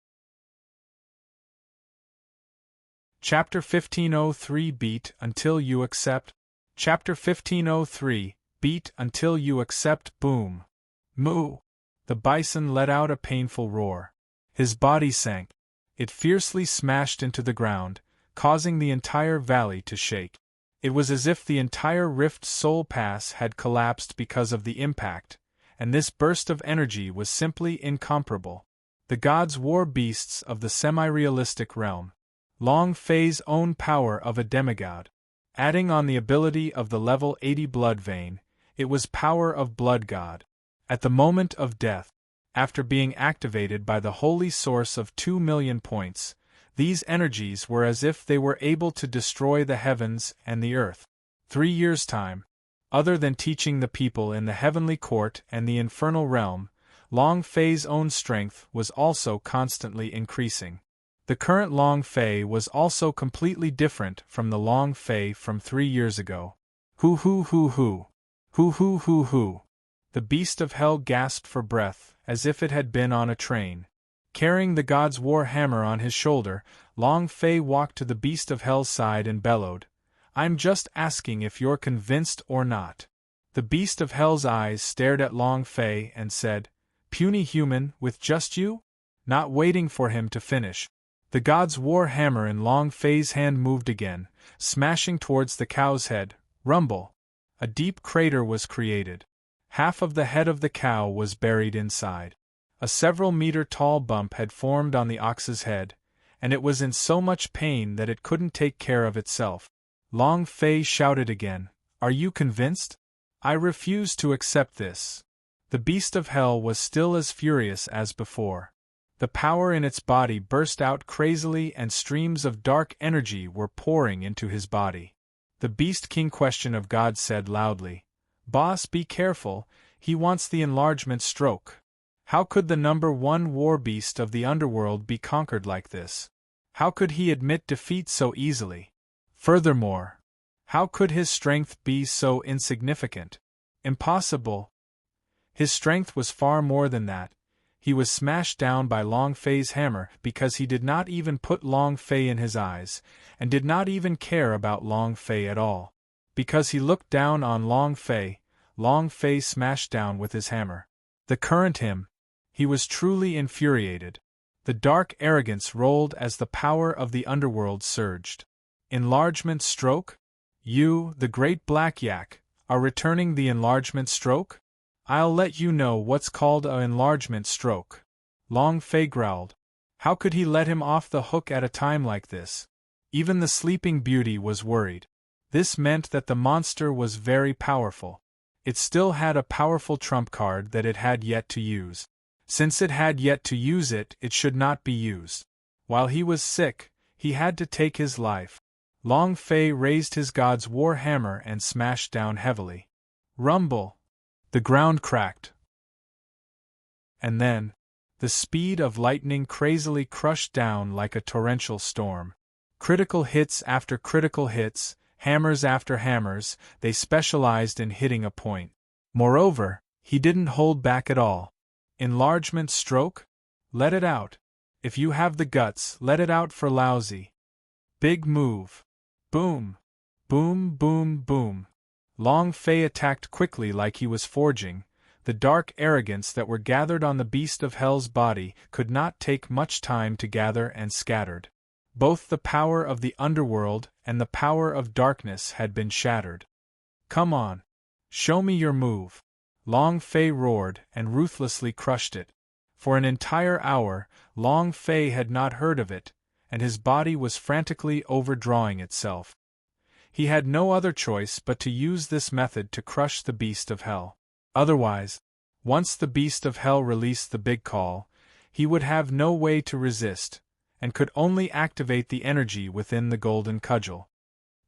Chapter 1503 Beat Until You Accept. Chapter 1503 Beat Until You Accept. Boom! Moo! The bison let out a painful roar. His body sank. It fiercely smashed into the ground, causing the entire valley to shake. It was as if the entire Rift Soul Pass had collapsed because of the impact, and this burst of energy was simply incomparable. The gods' war beasts of the semi-realistic realm. Long Fei's own power of a demigod. Adding on the ability of the level 80 blood vein, it was power of blood god. At the moment of death, after being activated by the holy source of 2 million points, these energies were as if they were able to destroy the heavens and the earth. 3 years' time. Other than teaching the people in the heavenly court and the infernal realm, Long Fei's own strength was also constantly increasing. The current Long Fei was also completely different from the Long Fei from 3 years ago. Hoo hoo hoo hoo. Hoo hoo hoo hoo. The beast of hell gasped for breath, as if it had been on a train. Carrying the god's war hammer on his shoulder, Long Fei walked to the beast of hell's side and bellowed, "I'm just asking if you're convinced or not." The beast of hell's eyes stared at Long Fei and said, "Puny human, with just you?" Not waiting for him to finish, the god's war hammer in Long Fei's hand moved again, smashing towards the cow's head. Rumble! A deep crater was created. Half of the head of the cow was buried inside. A several-meter-tall bump had formed on the ox's head, and it was in so much pain that it couldn't take care of itself. Long Fei shouted again, "Are you convinced? I refuse to accept this." The beast of hell was still as furious as before. The power in its body burst out crazily and streams of dark energy were pouring into his body. The Beast King Question of God said loudly, "Boss, be careful, he wants the enlargement stroke." How could the #1 war beast of the underworld be conquered like this? How could he admit defeat so easily? Furthermore, how could his strength be so insignificant? Impossible. His strength was far more than that. He was smashed down by Long Fei's hammer because he did not even put Long Fei in his eyes, and did not even care about Long Fei at all. Because he looked down on Long Fei smashed down with his hammer. The current him. He was truly infuriated. The dark arrogance rolled as the power of the underworld surged. Enlargement stroke? You, the great black yak, are returning the enlargement stroke? I'll let you know what's called a enlargement stroke. Long Fei growled. How could he let him off the hook at a time like this? Even the Sleeping Beauty was worried. This meant that the monster was very powerful. It still had a powerful trump card that it had yet to use. Since it had yet to use it, it should not be used. While he was sick, he had to take his life. Long Fei raised his god's war hammer and smashed down heavily. Rumble! The ground cracked. And then, the speed of lightning crazily crushed down like a torrential storm. Critical hits after critical hits, hammers after hammers, they specialized in hitting a point. Moreover, he didn't hold back at all. Enlargement stroke? Let it out. If you have the guts, let it out for lousy. Big move. Boom. Boom boom boom. Long Fei attacked quickly like he was forging. The dark arrogance that were gathered on the beast of hell's body could not take much time to gather and scattered. Both the power of the underworld and the power of darkness had been shattered. Come on. Show me your move. Long Fei roared and ruthlessly crushed it. For an entire hour, Long Fei had not heard of it, and his body was frantically overdrawing itself. He had no other choice but to use this method to crush the beast of hell. Otherwise, once the beast of hell released the big call, he would have no way to resist, and could only activate the energy within the golden cudgel.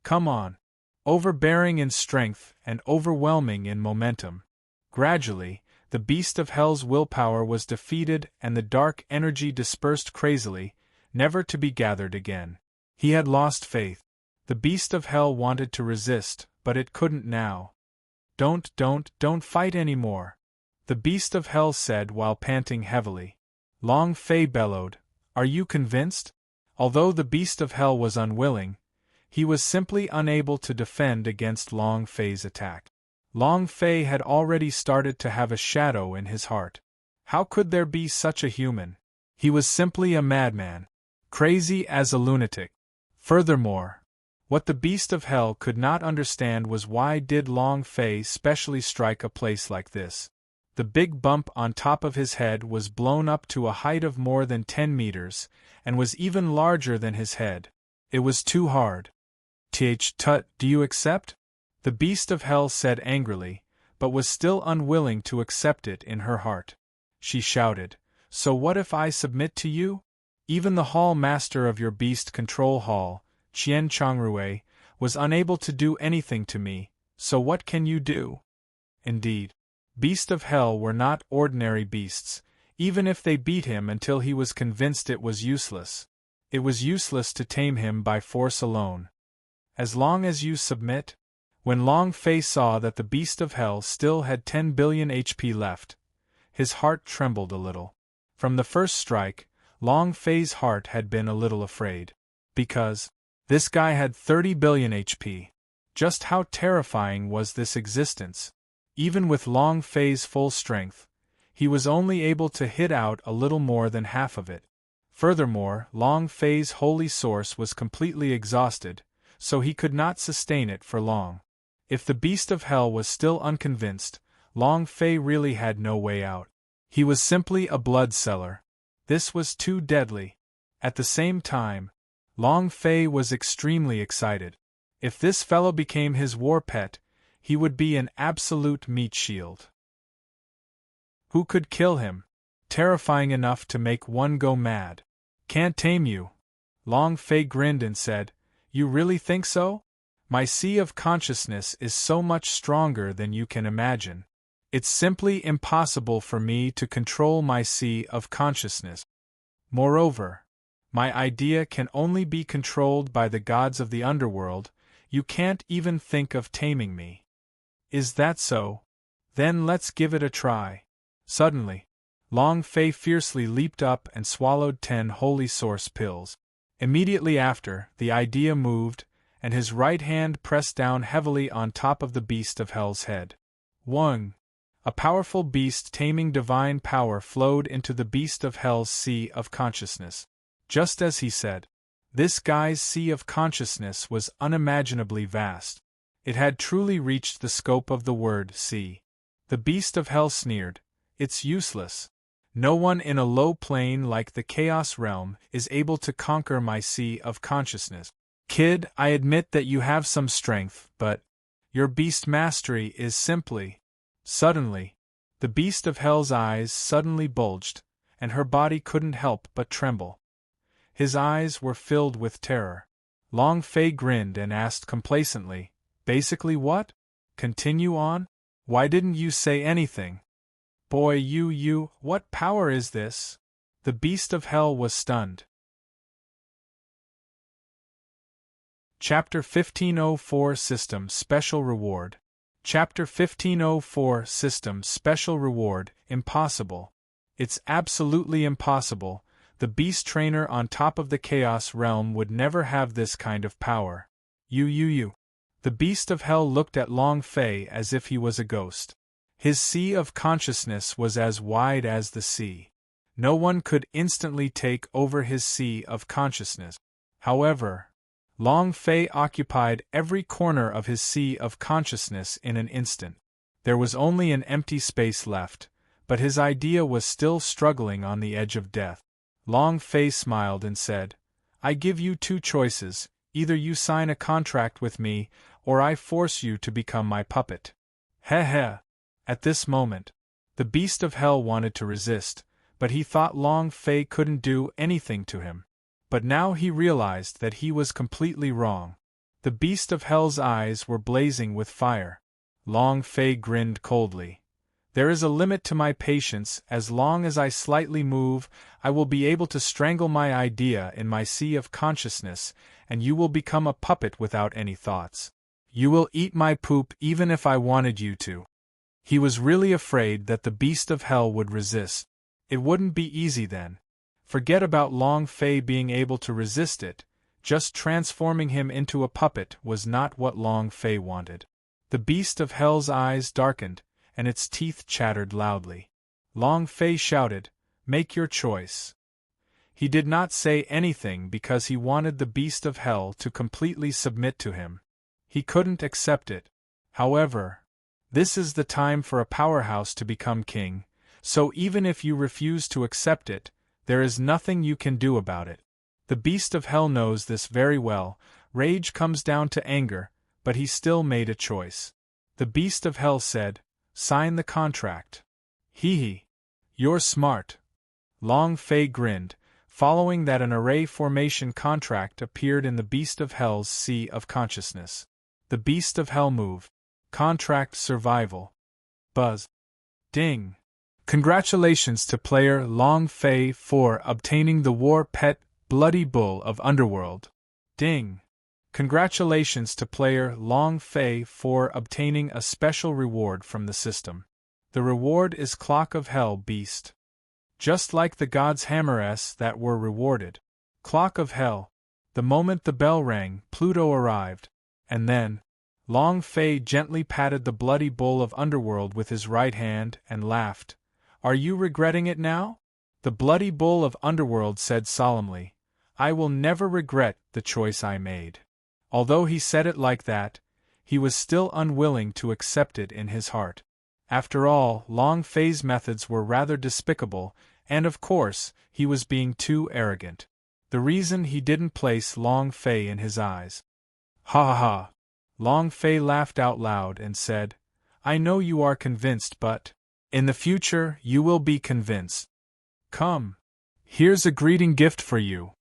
Come on. Overbearing in strength and overwhelming in momentum. Gradually, the beast of hell's willpower was defeated and the dark energy dispersed crazily, never to be gathered again. He had lost faith. The beast of hell wanted to resist, but it couldn't now. Don't fight anymore," the beast of hell said while panting heavily. Long Fei bellowed, "Are you convinced?" Although the beast of hell was unwilling, he was simply unable to defend against Long Fei's attack. Long Fei had already started to have a shadow in his heart. How could there be such a human? He was simply a madman, crazy as a lunatic. Furthermore, what the beast of hell could not understand was why did Long Fei specially strike a place like this. The big bump on top of his head was blown up to a height of more than 10 meters, and was even larger than his head. It was too hard. Tut, do you accept? The beast of hell said angrily, but was still unwilling to accept it in her heart. She shouted, "So what if I submit to you? Even the hall master of your beast control hall, Qian Changrui, was unable to do anything to me, so what can you do?" Indeed, beasts of hell were not ordinary beasts, even if they beat him until he was convinced it was useless. It was useless to tame him by force alone. As long as you submit? When Long Fei saw that the beast of hell still had 10 billion HP left, his heart trembled a little. From the first strike, Long Fei's heart had been a little afraid. Because this guy had 30 billion HP. Just how terrifying was this existence? Even with Long Fei's full strength, he was only able to hit out a little more than half of it. Furthermore, Long Fei's holy source was completely exhausted, so he could not sustain it for long. If the beast of hell was still unconvinced, Long Fei really had no way out. He was simply a blood seller. This was too deadly. At the same time, Long Fei was extremely excited. If this fellow became his war pet, he would be an absolute meat shield. Who could kill him? Terrifying enough to make one go mad. Can't tame you. Long Fei grinned and said, "You really think so? My sea of consciousness is so much stronger than you can imagine. It's simply impossible for me to control my sea of consciousness. Moreover, my idea can only be controlled by the gods of the underworld. You can't even think of taming me." Is that so? Then let's give it a try. Suddenly, Long Fei fiercely leaped up and swallowed 10 holy source pills. Immediately after, the idea moved, and his right hand pressed down heavily on top of the beast of hell's head. Wang! A powerful beast-taming divine power flowed into the beast of hell's sea of consciousness. Just as he said, this guy's sea of consciousness was unimaginably vast. It had truly reached the scope of the word sea. The beast of hell sneered, "It's useless. No one in a low plane like the Chaos Realm is able to conquer my sea of consciousness. Kid, I admit that you have some strength, but your beast mastery is simply..." Suddenly, the beast of hell's eyes suddenly bulged, and her body couldn't help but tremble. His eyes were filled with terror. Long Fei grinned and asked complacently, "Basically what? Continue on? Why didn't you say anything?" "Boy, what power is this?" The beast of hell was stunned. Chapter 1504 System Special Reward. Chapter 1504 System Special Reward. Impossible. It's absolutely impossible. The beast trainer on top of the Chaos Realm would never have this kind of power. You. The beast of hell looked at Long Fei as if he was a ghost. His sea of consciousness was as wide as the sea. No one could instantly take over his sea of consciousness. However, Long Fei occupied every corner of his sea of consciousness in an instant. There was only an empty space left, but his idea was still struggling on the edge of death. Long Fei smiled and said, "I give you 2 choices, either you sign a contract with me, or I force you to become my puppet." Heh. At this moment, the beast of hell wanted to resist, but he thought Long Fei couldn't do anything to him. But now he realized that he was completely wrong. The beast of hell's eyes were blazing with fire. Long Fei grinned coldly. "There is a limit to my patience. As long as I slightly move, I will be able to strangle my idea in my sea of consciousness, and you will become a puppet without any thoughts. You will eat my poop even if I wanted you to." He was really afraid that the beast of hell would resist. It wouldn't be easy then. Forget about Long Fei being able to resist it, just transforming him into a puppet was not what Long Fei wanted. The beast of hell's eyes darkened, and its teeth chattered loudly. Long Fei shouted, "Make your choice." He did not say anything because he wanted the beast of hell to completely submit to him. He couldn't accept it. However, this is the time for a powerhouse to become king, so even if you refuse to accept it, there is nothing you can do about it. The beast of hell knows this very well. Rage comes down to anger, but he still made a choice. The beast of hell said, "Sign the contract." Hee. You're smart. Long Fei grinned, following that an array formation contract appeared in the beast of hell's sea of consciousness. The beast of hell moved. Contract survival. Buzz. Ding. Congratulations to player Long Fei for obtaining the war pet Bloody Bull of Underworld. Ding! Congratulations to player Long Fei for obtaining a special reward from the system. The reward is Clock of Hell Beast. Just like the God's Hammers that were rewarded. Clock of Hell. The moment the bell rang, Pluto arrived, and then, Long Fei gently patted the Bloody Bull of Underworld with his right hand and laughed. Are you regretting it now? The Bloody Bull of Underworld said solemnly, I will never regret the choice I made. Although he said it like that, he was still unwilling to accept it in his heart. After all, Long Fei's methods were rather despicable, and of course, he was being too arrogant. The reason he didn't place Long Fei in his eyes. Ha ha ha! Long Fei laughed out loud and said, I know you are convinced, but in the future you will be convinced. Come. Here's a greeting gift for you.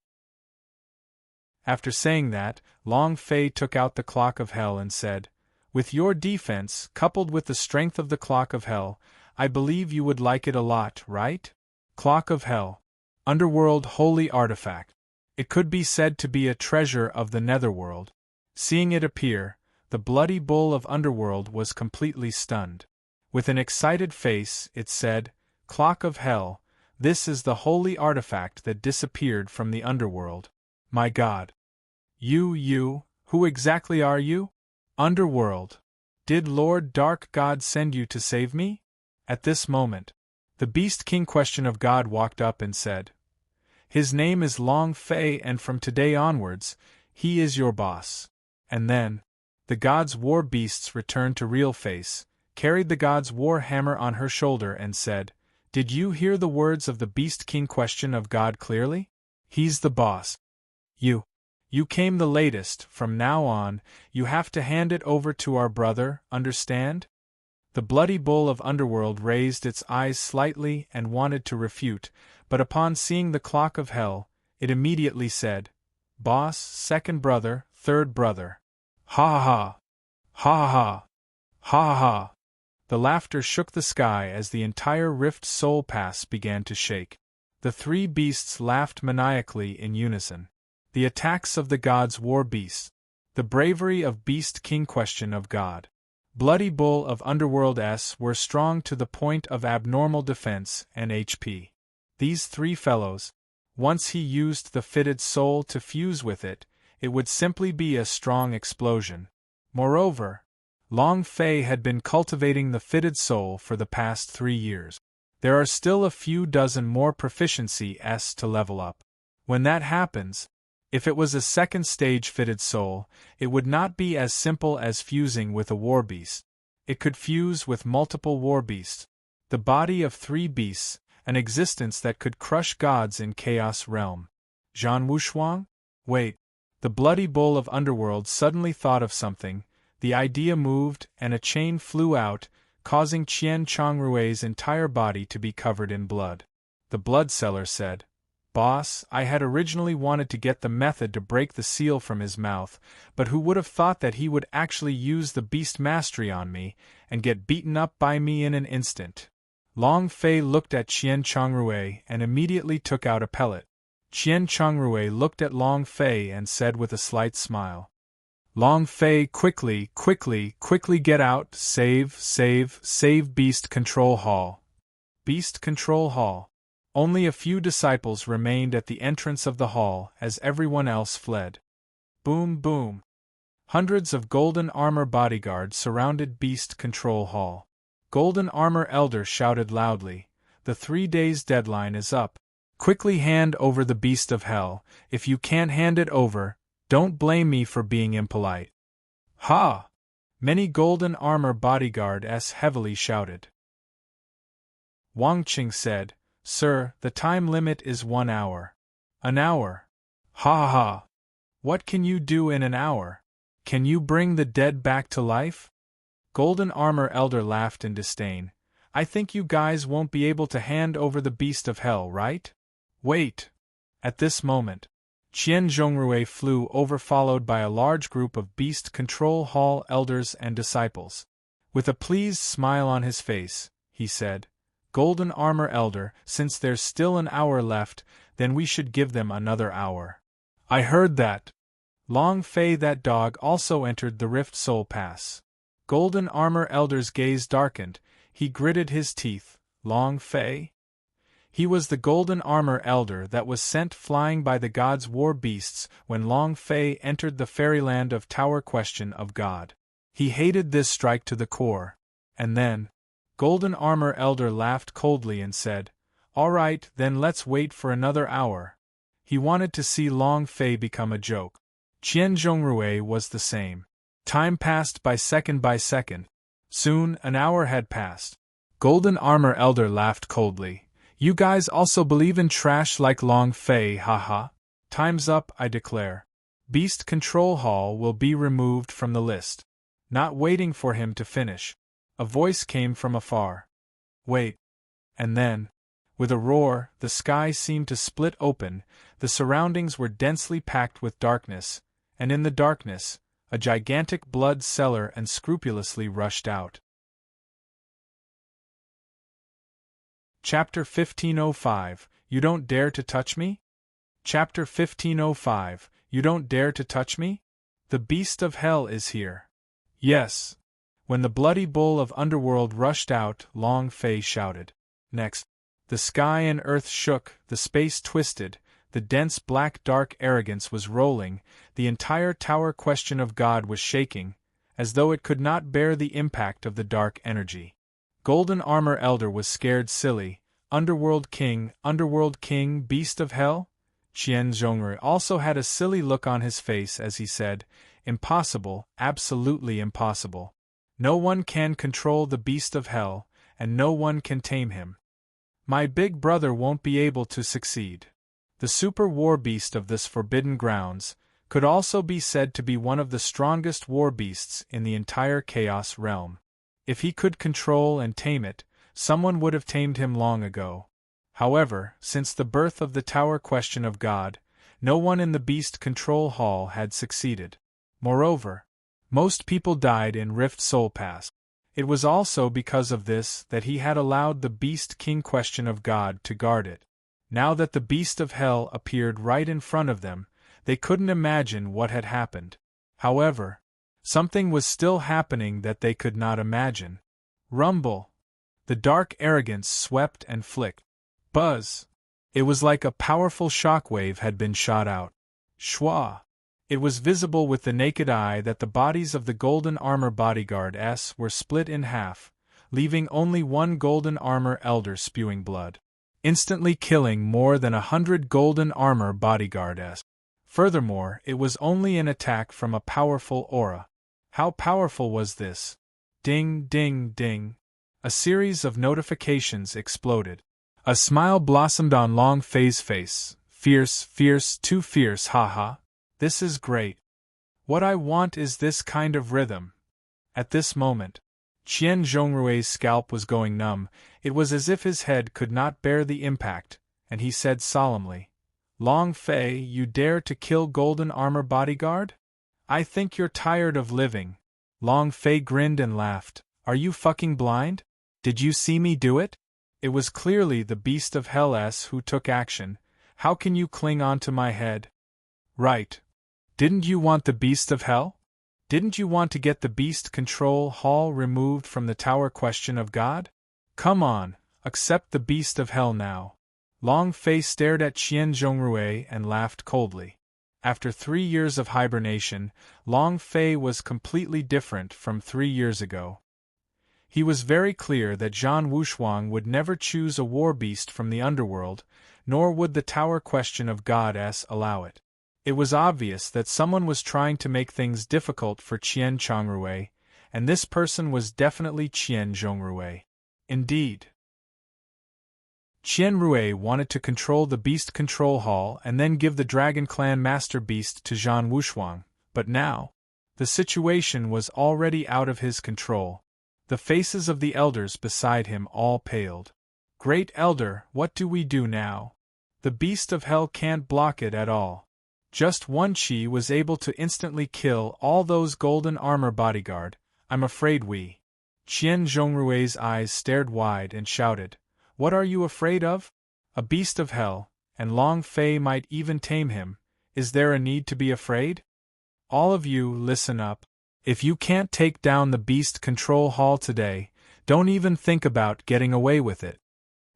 After saying that, Long Fei took out the Clock of Hell and said, With your defense, coupled with the strength of the Clock of Hell, I believe you would like it a lot, right? Clock of Hell. Underworld holy artifact. It could be said to be a treasure of the netherworld. Seeing it appear, the Bloody Bull of Underworld was completely stunned. With an excited face, it said, Clock of Hell, this is the holy artifact that disappeared from the underworld. My God. You, who exactly are you? Underworld. Did Lord Dark God send you to save me? At this moment, the Beast King Question of God walked up and said, His name is Long Fei, and from today onwards, he is your boss. And then, the God's War Beasts returned to real face, carried the God's War Hammer on her shoulder and said, Did you hear the words of the Beast King Question of God clearly? He's the boss. You came the latest, from now on, you have to hand it over to our brother, understand? The Bloody Bull of Underworld raised its eyes slightly and wanted to refute, but upon seeing the Clock of Hell, it immediately said, Boss, second brother, third brother. Ha ha ha! Ha ha! Ha ha! The laughter shook the sky as the entire Rift Soul Pass began to shake. The three beasts laughed maniacally in unison. The attacks of the God's War Beasts. The bravery of Beast King Question of God. Bloody Bull of Underworld S were strong to the point of abnormal defense and HP. These three fellows, once he used the fitted soul to fuse with it, it would simply be a strong explosion. Moreover, Long Fei had been cultivating the fitted soul for the past 3 years. There are still a few dozen more proficiency S to level up. When that happens, if it was a second stage fitted soul, it would not be as simple as fusing with a warbeast. It could fuse with multiple warbeasts. The body of 3 beasts, an existence that could crush gods in Chaos Realm. Zhan Wushuang? Wait. The Bloody Bull of Underworld suddenly thought of something. The idea moved, and a chain flew out, causing Qian Chongrue's entire body to be covered in blood. The blood seller said, Boss, I had originally wanted to get the method to break the seal from his mouth, but who would have thought that he would actually use the beast mastery on me, and get beaten up by me in an instant. Long Fei looked at Qian Chongrue and immediately took out a pellet. Qian Chongrue looked at Long Fei and said with a slight smile, Long Fei, quickly get out, save Beast Control Hall. Beast Control Hall. Only a few disciples remained at the entrance of the hall as everyone else fled. Boom boom. Hundreds of golden armor bodyguards surrounded Beast Control Hall. Golden Armor Elder shouted loudly, The 3 days deadline is up. Quickly hand over the Beast of Hell. If you can't hand it over, don't blame me for being impolite. Ha! Many Golden Armor bodyguards heavily shouted. Wang Qing said, Sir, the time limit is 1 hour. An hour? Ha ha ha! What can you do in an hour? Can you bring the dead back to life? Golden Armor Elder laughed in disdain. I think you guys won't be able to hand over the Beast of Hell, right? Wait! At this moment, Qian Zhongrue flew over, followed by a large group of Beast Control Hall elders and disciples. With a pleased smile on his face, he said, Golden Armor Elder, since there's still an hour left, then we should give them another hour. I heard that. Long Fei, that dog, also entered the Rift Soul Pass. Golden Armor Elder's gaze darkened, he gritted his teeth. Long Fei? He was the Golden Armor Elder that was sent flying by the gods' war beasts when Long Fei entered the fairyland of Tower Question of God. He hated this strike to the core. And then, Golden Armor Elder laughed coldly and said, "All right, then let's wait for another hour." He wanted to see Long Fei become a joke. Qian Zhongrui was the same. Time passed by second by second. Soon, an hour had passed. Golden Armor Elder laughed coldly. "You guys also believe in trash like Long Fei, haha. Time's up, I declare. Beast Control Hall will be removed from the list." Not waiting for him to finish, a voice came from afar. "Wait." And then, with a roar, the sky seemed to split open, the surroundings were densely packed with darkness, and in the darkness, a gigantic blood cellar unscrupulously rushed out. Chapter 1505, You Don't Dare to Touch Me? Chapter 1505, You Don't Dare to Touch Me? The Beast of Hell is here. Yes. When the bloody bull of Underworld rushed out, Long Fei shouted. Next, the sky and earth shook, the space twisted, the dense black dark arrogance was rolling, the entire Tower Question of God was shaking, as though it could not bear the impact of the dark energy. Golden Armor Elder was scared silly. Underworld King, Beast of Hell? Qian Zhongrui also had a silly look on his face as he said, "Impossible, absolutely impossible. No one can control the Beast of Hell, and no one can tame him. My big brother won't be able to succeed." The super war beast of this forbidden grounds could also be said to be one of the strongest war beasts in the entire Chaos realm. If he could control and tame it, someone would have tamed him long ago. However, since the birth of the Tower Question of God, no one in the Beast Control Hall had succeeded. Moreover, most people died in Rift Soul Pass. It was also because of this that he had allowed the Beast King Question of God to guard it. Now that the Beast of Hell appeared right in front of them, they couldn't imagine what had happened. However, something was still happening that they could not imagine. Rumble. The dark arrogance swept and flicked. Buzz. It was like a powerful shockwave had been shot out. Schwa. It was visible with the naked eye that the bodies of the Golden Armor Bodyguards were split in half, leaving only one Golden Armor Elder spewing blood, instantly killing more than 100 Golden Armor Bodyguards. Furthermore, it was only an attack from a powerful aura. How powerful was this? Ding, ding, ding. A series of notifications exploded. A smile blossomed on Long Fei's face. Fierce, fierce, too fierce, haha. This is great. What I want is this kind of rhythm. At this moment, Qian Zhongrui's scalp was going numb. It was as if his head could not bear the impact, and he said solemnly, "Long Fei, you dare to kill Golden Armor Bodyguard? I think you're tired of living." Long Fei grinned and laughed. "Are you fucking blind? Did you see me do it? It was clearly the Beast of Hell who took action. How can you cling on to my head?" "Right. Didn't you want the Beast of Hell? Didn't you want to get the Beast Control Hall removed from the Tower Question of God? Come on, accept the Beast of Hell now." Long Fei stared at Qian Zhongrui and laughed coldly. After 3 years of hibernation, Long Fei was completely different from 3 years ago. He was very clear that Zhan Wushuang would never choose a war beast from the underworld, nor would the Tower Question of God allow it. It was obvious that someone was trying to make things difficult for Qian Zhongrui, and this person was definitely Qian Zhongrui. Indeed, Qian Rui wanted to control the Beast Control Hall and then give the Dragon Clan Master Beast to Zhan Wushuang, but now, the situation was already out of his control. The faces of the elders beside him all paled. "Great Elder, what do we do now? The Beast of Hell can't block it at all. Just one chi was able to instantly kill all those Golden Armor Bodyguard. I'm afraid we..." Qian Zhongrui's eyes stared wide and shouted, What are you afraid of? A beast of hell, and Long Fei might even tame him. Is there a need to be afraid? All of you, listen up. If you can't take down the beast control hall today, don't even think about getting away with it.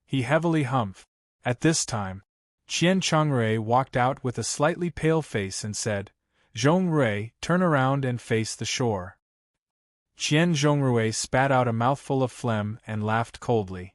He heavily humphed. At this time, Qian Chongrui walked out with a slightly pale face and said, Zhongrui, turn around and face the shore. Qian Zhongrui spat out a mouthful of phlegm and laughed coldly.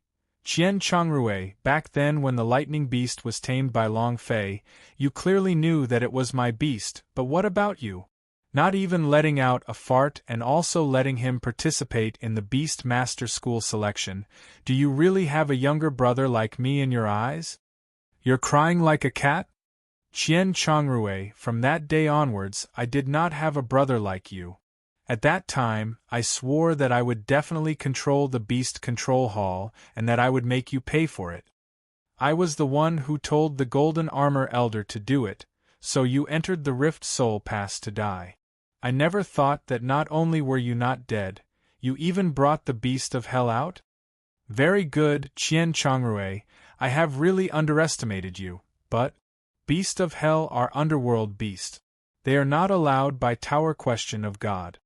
Qian Chongrui, back then when the lightning beast was tamed by Long Fei, you clearly knew that it was my beast, but what about you? Not even letting out a fart and also letting him participate in the Beast Master School selection, do you really have a younger brother like me in your eyes? You're crying like a cat? Qian Chongrui, from that day onwards I did not have a brother like you. At that time, I swore that I would definitely control the Beast Control Hall and that I would make you pay for it. I was the one who told the Golden Armor Elder to do it, so you entered the Rift Soul Pass to die. I never thought that not only were you not dead, you even brought the Beast of Hell out? Very good, Qian Chongrui, I have really underestimated you, but Beast of Hell are underworld beasts. They are not allowed by Tower Question of God.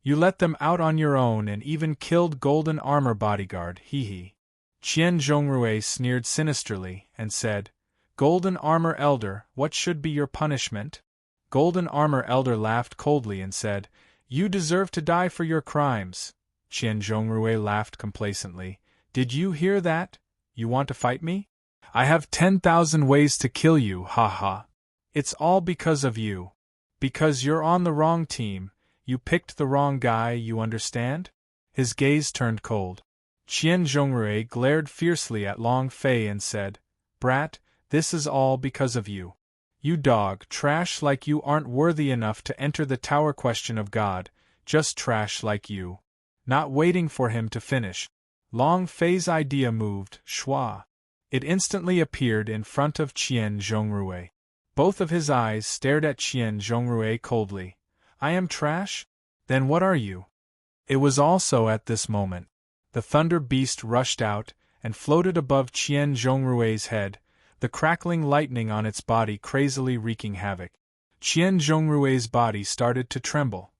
You let them out on your own and even killed Golden Armor Bodyguard, hee. Qian Zhongrui sneered sinisterly and said, Golden Armor Elder, what should be your punishment? Golden Armor Elder laughed coldly and said, You deserve to die for your crimes. Qian Zhongrui laughed complacently. Did you hear that? You want to fight me? I have 10,000 ways to kill you, ha ha. It's all because of you. Because you're on the wrong team. You picked the wrong guy, you understand? His gaze turned cold. Qian Zhongrui glared fiercely at Long Fei and said, Brat, this is all because of you. You dog, trash like you aren't worthy enough to enter the Tower Question of God, just trash like you. Not waiting for him to finish, Long Fei's idea moved, schwa. It instantly appeared in front of Qian Zhongrui. Both of his eyes stared at Qian Zhongrui coldly. I am trash? Then what are you? It was also at this moment. The Thunder Beast rushed out, and floated above Qian Zhongrui's head, the crackling lightning on its body crazily wreaking havoc. Qian Zhongrui's body started to tremble.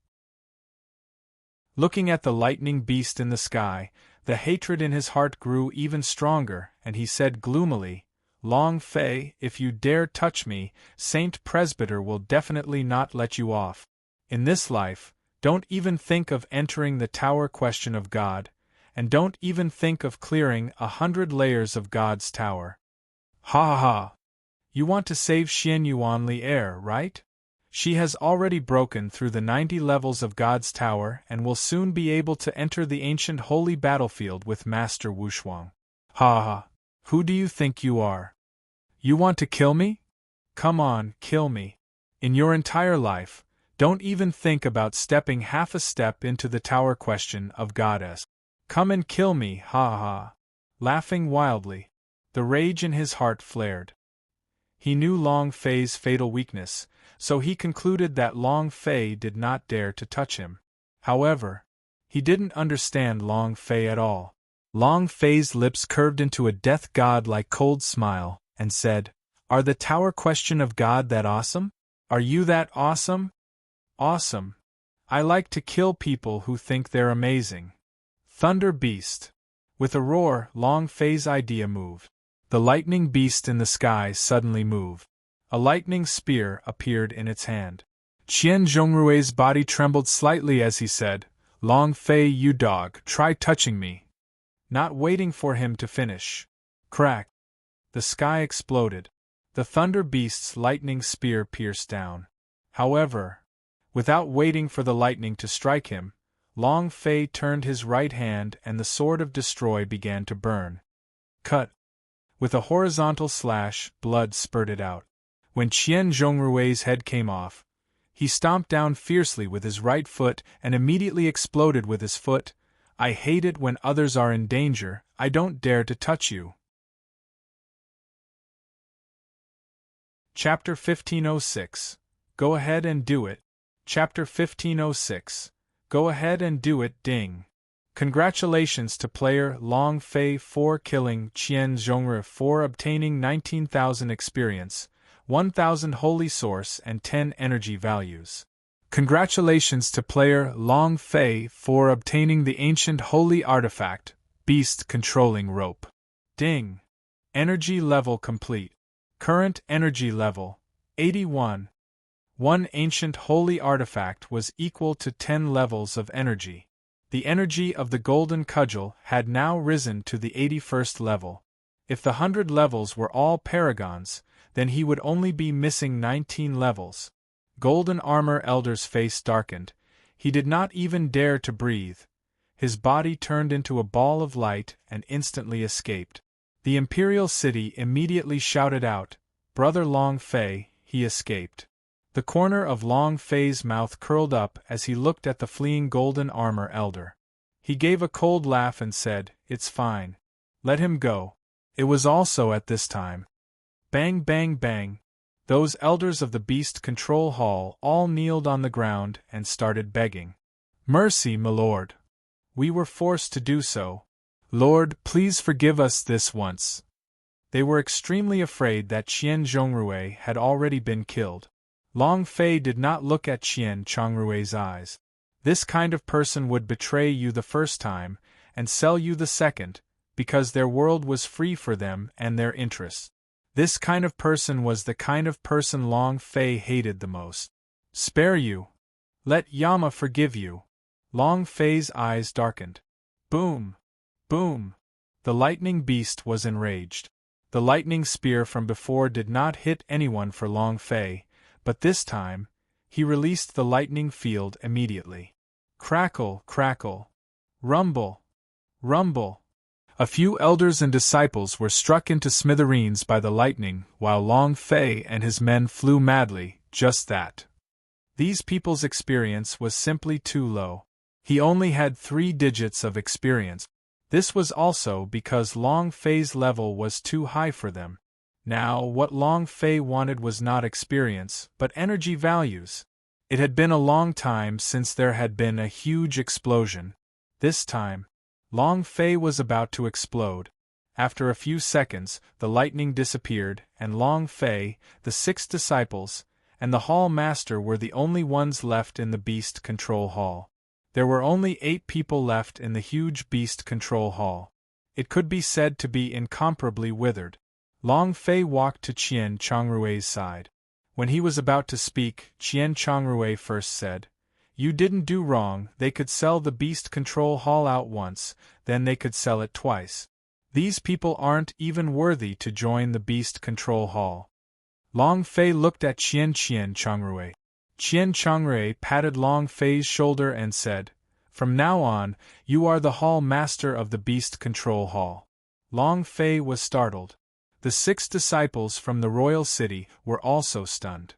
Looking at the lightning beast in the sky, the hatred in his heart grew even stronger, and he said gloomily, Long Fei, if you dare touch me, Saint Presbyter will definitely not let you off. In this life, don't even think of entering the Tower Question of God, and don't even think of clearing 100 layers of God's tower. Ha ha ha! You want to save Xian Yuanli Air, right? She has already broken through the 90 levels of God's tower and will soon be able to enter the ancient holy battlefield with Master Wushuang. Ha ha! Who do you think you are? You want to kill me? Come on, kill me. In your entire life, don't even think about stepping half a step into the Tower Question of Goddess. Come and kill me, ha ha. Laughing wildly, the rage in his heart flared. He knew Long Fei's fatal weakness, so he concluded that Long Fei did not dare to touch him. However, he didn't understand Long Fei at all. Long Fei's lips curved into a death god-like cold smile, and said, Are the Tower Question of God that awesome? Are you that awesome? Awesome. I like to kill people who think they're amazing. Thunder Beast. With a roar, Long Fei's idea moved. The lightning beast in the sky suddenly moved. A lightning spear appeared in its hand. Qian Zhongrui's body trembled slightly as he said, Long Fei, you dog, try touching me. Not waiting for him to finish. Crack. The sky exploded. The Thunder Beast's lightning spear pierced down. However, without waiting for the lightning to strike him, Long Fei turned his right hand and the Sword of Destroy began to burn. Cut. With a horizontal slash, blood spurted out. When Qian Zhongrui's head came off, he stomped down fiercely with his right foot and immediately exploded with his foot. I hate it when others are in danger, I don't dare to touch you. Chapter 1506. Go ahead and do it. Chapter 1506. Go ahead and do it, ding. Congratulations to player Long Fei for killing Qian Zhongrui for obtaining 19,000 experience, 1,000 holy source and 10 energy values. Congratulations to player Long Fei for obtaining the ancient holy artifact, Beast Controlling Rope. Ding! Energy level complete. Current energy level, 81. One ancient holy artifact was equal to 10 levels of energy. The energy of the golden cudgel had now risen to the 81st level. If the 100 levels were all paragons, then he would only be missing 19 levels. Golden Armor Elder's face darkened. He did not even dare to breathe. His body turned into a ball of light and instantly escaped. The Imperial City immediately shouted out, "Brother Long Fei," he escaped. The corner of Long Fei's mouth curled up as he looked at the fleeing Golden Armor Elder. He gave a cold laugh and said, "It's fine. Let him go." It was also at this time. Bang bang bang. Those elders of the Beast Control Hall all kneeled on the ground and started begging. "Mercy, my lord. We were forced to do so. Lord, please forgive us this once." They were extremely afraid that Qian Zhongrui had already been killed. Long Fei did not look at Qian Zhongrui's eyes. This kind of person would betray you the first time, and sell you the second, because their world was free for them and their interests. This kind of person was the kind of person Long Fei hated the most. "Spare you. Let Yama forgive you." Long Fei's eyes darkened. Boom! Boom! The lightning beast was enraged. The lightning spear from before did not hit anyone for Long Fei, but this time, he released the lightning field immediately. Crackle, crackle. Rumble, rumble. A few elders and disciples were struck into smithereens by the lightning, while Long Fei and his men flew madly, just that. These people's experience was simply too low. He only had 3 digits of experience. This was also because Long Fei's level was too high for them. Now, what Long Fei wanted was not experience, but energy values. It had been a long time since there had been a huge explosion. This time, Long Fei was about to explode. After a few seconds, the lightning disappeared, and Long Fei, the 6 disciples, and the Hall Master were the only ones left in the Beast Control Hall. There were only 8 people left in the huge Beast Control Hall. It could be said to be incomparably withered. Long Fei walked to Qian Zhongrui's side. When he was about to speak, Qian Zhongrui first said, "You didn't do wrong. They could sell the Beast Control Hall out once, then they could sell it twice. These people aren't even worthy to join the Beast Control Hall." Long Fei looked at Qian Zhongrui. Qian Zhongrui patted Long Fei's shoulder and said, "From now on, you are the Hall Master of the Beast Control Hall." Long Fei was startled. The 6 disciples from the royal city were also stunned.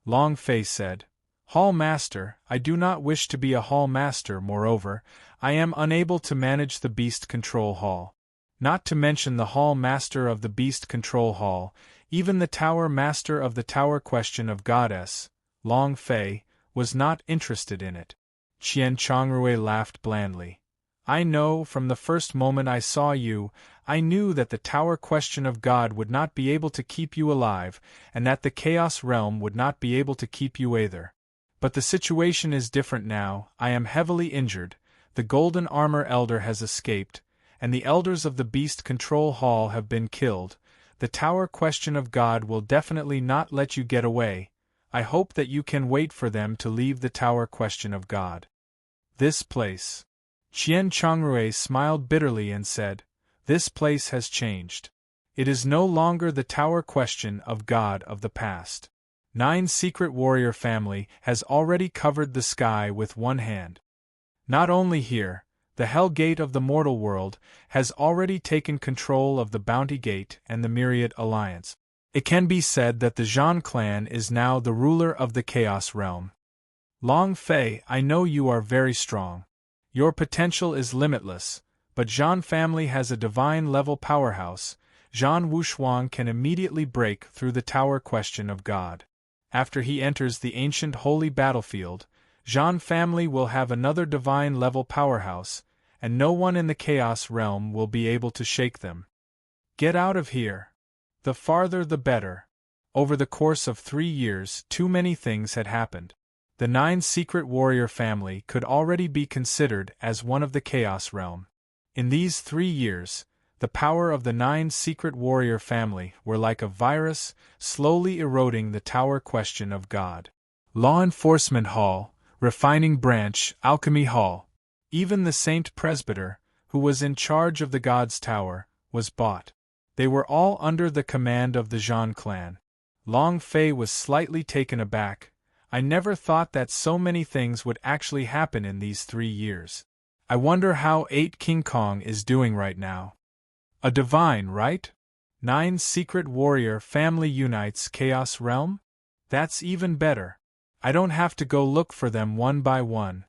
Long Fei said, "Hall Master, I do not wish to be a Hall Master. Moreover, I am unable to manage the Beast Control Hall. Not to mention the Hall Master of the Beast Control Hall, even the Tower Master of the Tower Question of Goddess, Long Fei, was not interested in it." Qian Zhongrui laughed blandly. "I know, from the first moment I saw you, I knew that the Tower Question of God would not be able to keep you alive, and that the Chaos Realm would not be able to keep you either. But the situation is different now. I am heavily injured, the Golden Armor Elder has escaped, and the Elders of the Beast Control Hall have been killed. The Tower Question of God will definitely not let you get away. I hope that you can wait for them to leave the Tower Question of God. This place." Qian Zhongrui smiled bitterly and said, "This place has changed. It is no longer the Tower Question of God of the past. 9 Secret Warrior family has already covered the sky with one hand. Not only here, the Hell Gate of the mortal world has already taken control of the Bounty Gate and the Myriad Alliance. It can be said that the Zhan clan is now the ruler of the Chaos Realm. Long Fei, I know you are very strong. Your potential is limitless, but Zhan family has a divine-level powerhouse. Zhan Wushuang can immediately break through the Tower Question of God. After he enters the ancient holy battlefield, Zhan family will have another divine-level powerhouse, and no one in the Chaos Realm will be able to shake them. Get out of here. The farther the better. Over the course of 3 years, too many things had happened. The 9 secret warrior family could already be considered as one of the Chaos Realm. In these 3 years, the power of the 9 secret warrior family were like a virus, slowly eroding the tower question of God. Law Enforcement Hall, Refining Branch, Alchemy Hall. Even the Saint Presbyter, who was in charge of the God's Tower, was bought. They were all under the command of the Zhan clan. Long Fei was slightly taken aback. I never thought that so many things would actually happen in these 3 years. I wonder how 8 King Kong is doing right now. A divine, right? 9 secret warrior family unites Chaos Realm? That's even better. I don't have to go look for them one by one.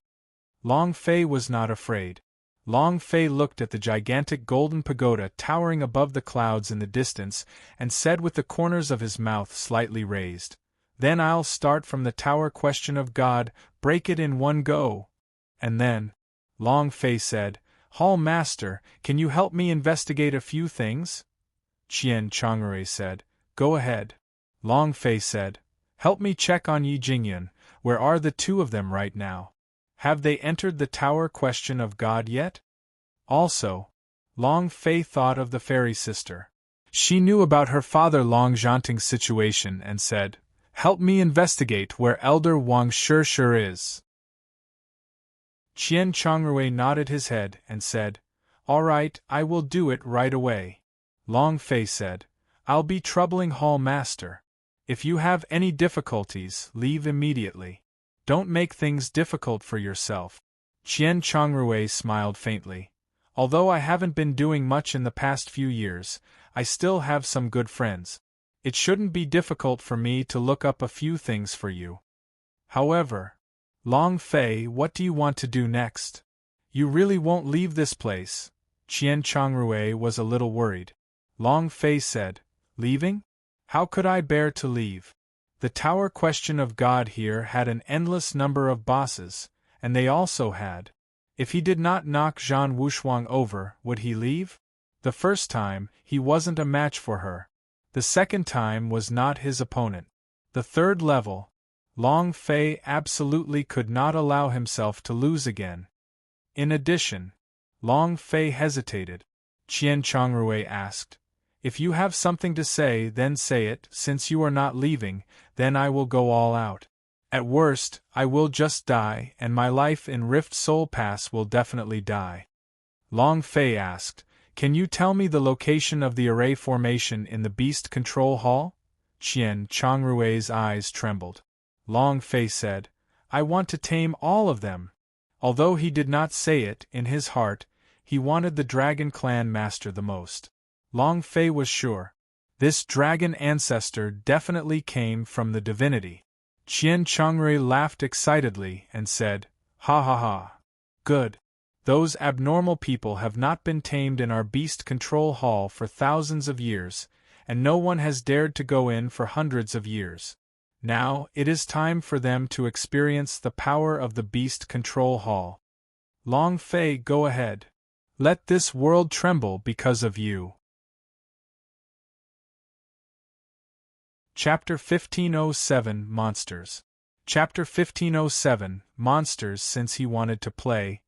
Long Fei was not afraid. Long Fei looked at the gigantic golden pagoda towering above the clouds in the distance and said with the corners of his mouth slightly raised, "Then I'll start from the tower question of God, break it in one go." And then, Long Fei said, "Hall Master, can you help me investigate a few things?" Qian Changre said, "Go ahead." Long Fei said, "Help me check on Yi Jingyun. Where are the 2 of them right now? Have they entered the tower question of God yet?" Also, Long Fei thought of the fairy sister. She knew about her father Long Zhanting's situation and said, "Help me investigate where Elder Wang Shishir is." Qian Chongrui nodded his head and said, "All right, I will do it right away." Long Fei said, "I'll be troubling Hall Master. If you have any difficulties, leave immediately. Don't make things difficult for yourself." Qian Chongrui smiled faintly. "Although I haven't been doing much in the past few years, I still have some good friends. It shouldn't be difficult for me to look up a few things for you. However, Long Fei, what do you want to do next? You really won't leave this place?" Qian Chongrui was a little worried. Long Fei said, "Leaving? How could I bear to leave? The tower question of God here had an endless number of bosses, and they also had. If he did not knock Zhan Wushuang over, would he leave? The first time, he wasn't a match for her. The second time was not his opponent. The third level, Long Fei absolutely could not allow himself to lose again. In addition, Long Fei hesitated. Qian Chongrui asked, "If you have something to say, then say it. Since you are not leaving, then I will go all out. At worst, I will just die, and my life in Rift Soul Pass will definitely die." Long Fei asked, "Can you tell me the location of the array formation in the Beast Control Hall?" Qian Chongrui's eyes trembled. Long Fei said, "I want to tame all of them." Although he did not say it, in his heart, he wanted the Dragon Clan Master the most. Long Fei was sure. This dragon ancestor definitely came from the divinity. Qian Chongrui laughed excitedly and said, "Ha ha ha. Good. Those abnormal people have not been tamed in our Beast Control Hall for thousands of years, and no one has dared to go in for hundreds of years. Now, it is time for them to experience the power of the Beast Control Hall. Long Fei, go ahead. Let this world tremble because of you." Chapter 1507 Monsters. Chapter 1507 Monsters. Since he wanted to play,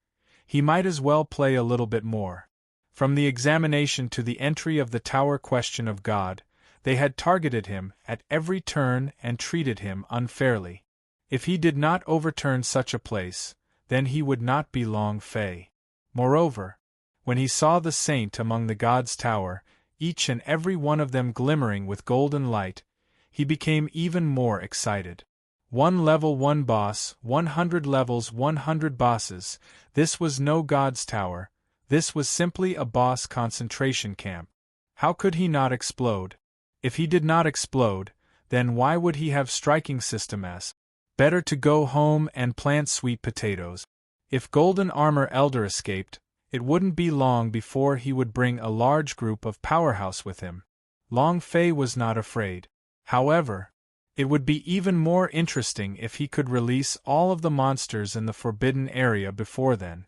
he might as well play a little bit more. From the examination to the entry of the tower question of God, they had targeted him at every turn and treated him unfairly. If he did not overturn such a place, then he would not be Long Fei. Moreover, when he saw the saint among the God's tower, each and every one of them glimmering with golden light, he became even more excited. 1 level 1 boss, 100 levels 100 bosses. This was no God's tower, this was simply a boss concentration camp. How could he not explode? If he did not explode, then why would he have striking system as? Better to go home and plant sweet potatoes. If Golden Armor Elder escaped, it wouldn't be long before he would bring a large group of powerhouse with him. Long Fei was not afraid. However, It would be even more interesting if he could release all of the monsters in the forbidden area before then.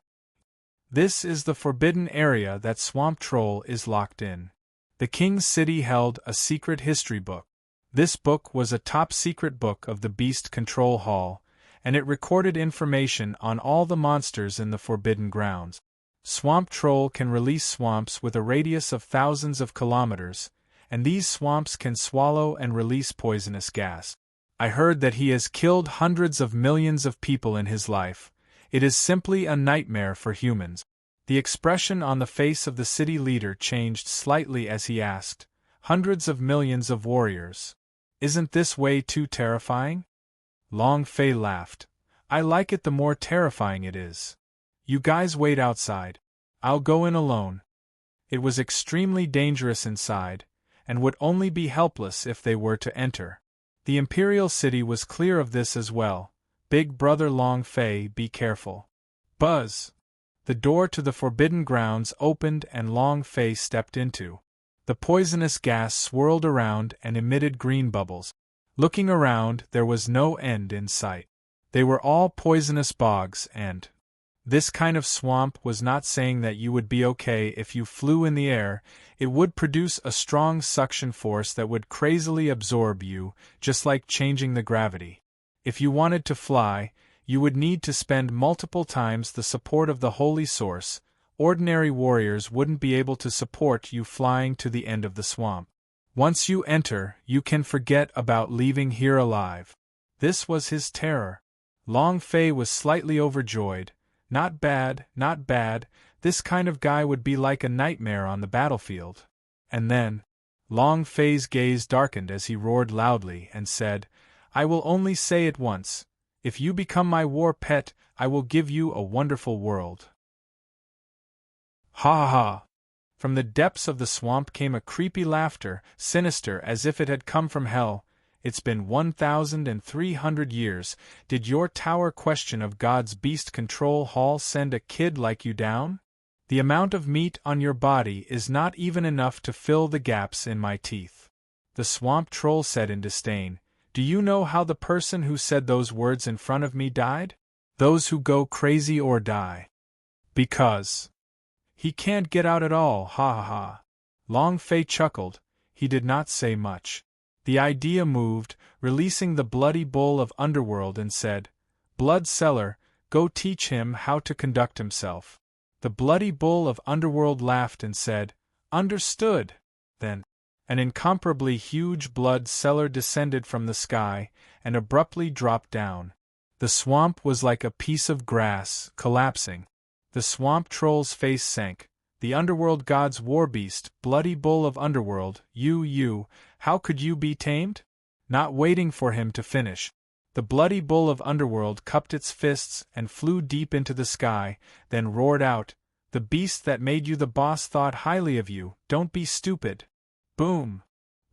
This is the forbidden area that Swamp Troll is locked in. The King's City held a secret history book. This book was a top-secret book of the Beast Control Hall, and it recorded information on all the monsters in the Forbidden Grounds. Swamp Troll can release swamps with a radius of thousands of kilometers, and these swamps can swallow and release poisonous gas. I heard that he has killed hundreds of millions of people in his life. It is simply a nightmare for humans. The expression on the face of the city leader changed slightly as he asked, "Hundreds of millions of warriors. Isn't this way too terrifying?" Long Fei laughed. "I like it the more terrifying it is. You guys wait outside. I'll go in alone." It was extremely dangerous inside, and would only be helpless if they were to enter. The Imperial City was clear of this as well. "Big Brother Long Fei, be careful." Buzz! The door to the Forbidden Grounds opened and Long Fei stepped into. The poisonous gas swirled around and emitted green bubbles. Looking around, there was no end in sight. They were all poisonous bogs and this kind of swamp was not saying that you would be okay if you flew in the air. It would produce a strong suction force that would crazily absorb you, just like changing the gravity. If you wanted to fly, you would need to spend multiple times the support of the Holy Source. Ordinary warriors wouldn't be able to support you flying to the end of the swamp. Once you enter, you can forget about leaving here alive. This was his terror. Long Fei was slightly overjoyed. Not bad, not bad, this kind of guy would be like a nightmare on the battlefield. And then, Long Fei's gaze darkened as he roared loudly and said, "I will only say it once. If you become my war pet, I will give you a wonderful world." Ha ha ha! From the depths of the swamp came a creepy laughter, sinister as if it had come from hell. "It's been 1,300 years. Did your tower question of God's Beast Control Hall send a kid like you down? The amount of meat on your body is not even enough to fill the gaps in my teeth." The Swamp Troll said in disdain, "Do you know how the person who said those words in front of me died? Those who go crazy or die. Because he can't get out at all, ha ha ha." Long Fei chuckled. He did not say much. The idea moved, releasing the bloody bull of Underworld and said, "Blood Seller, go teach him how to conduct himself." The bloody bull of Underworld laughed and said, "Understood." Then, an incomparably huge blood seller descended from the sky and abruptly dropped down. The swamp was like a piece of grass, collapsing. The Swamp Troll's face sank. "The Underworld God's warbeast, bloody bull of Underworld, you, how could you be tamed?" Not waiting for him to finish, the bloody bull of Underworld cupped its fists and flew deep into the sky, then roared out, "The beast that made you the boss thought highly of you, don't be stupid." Boom!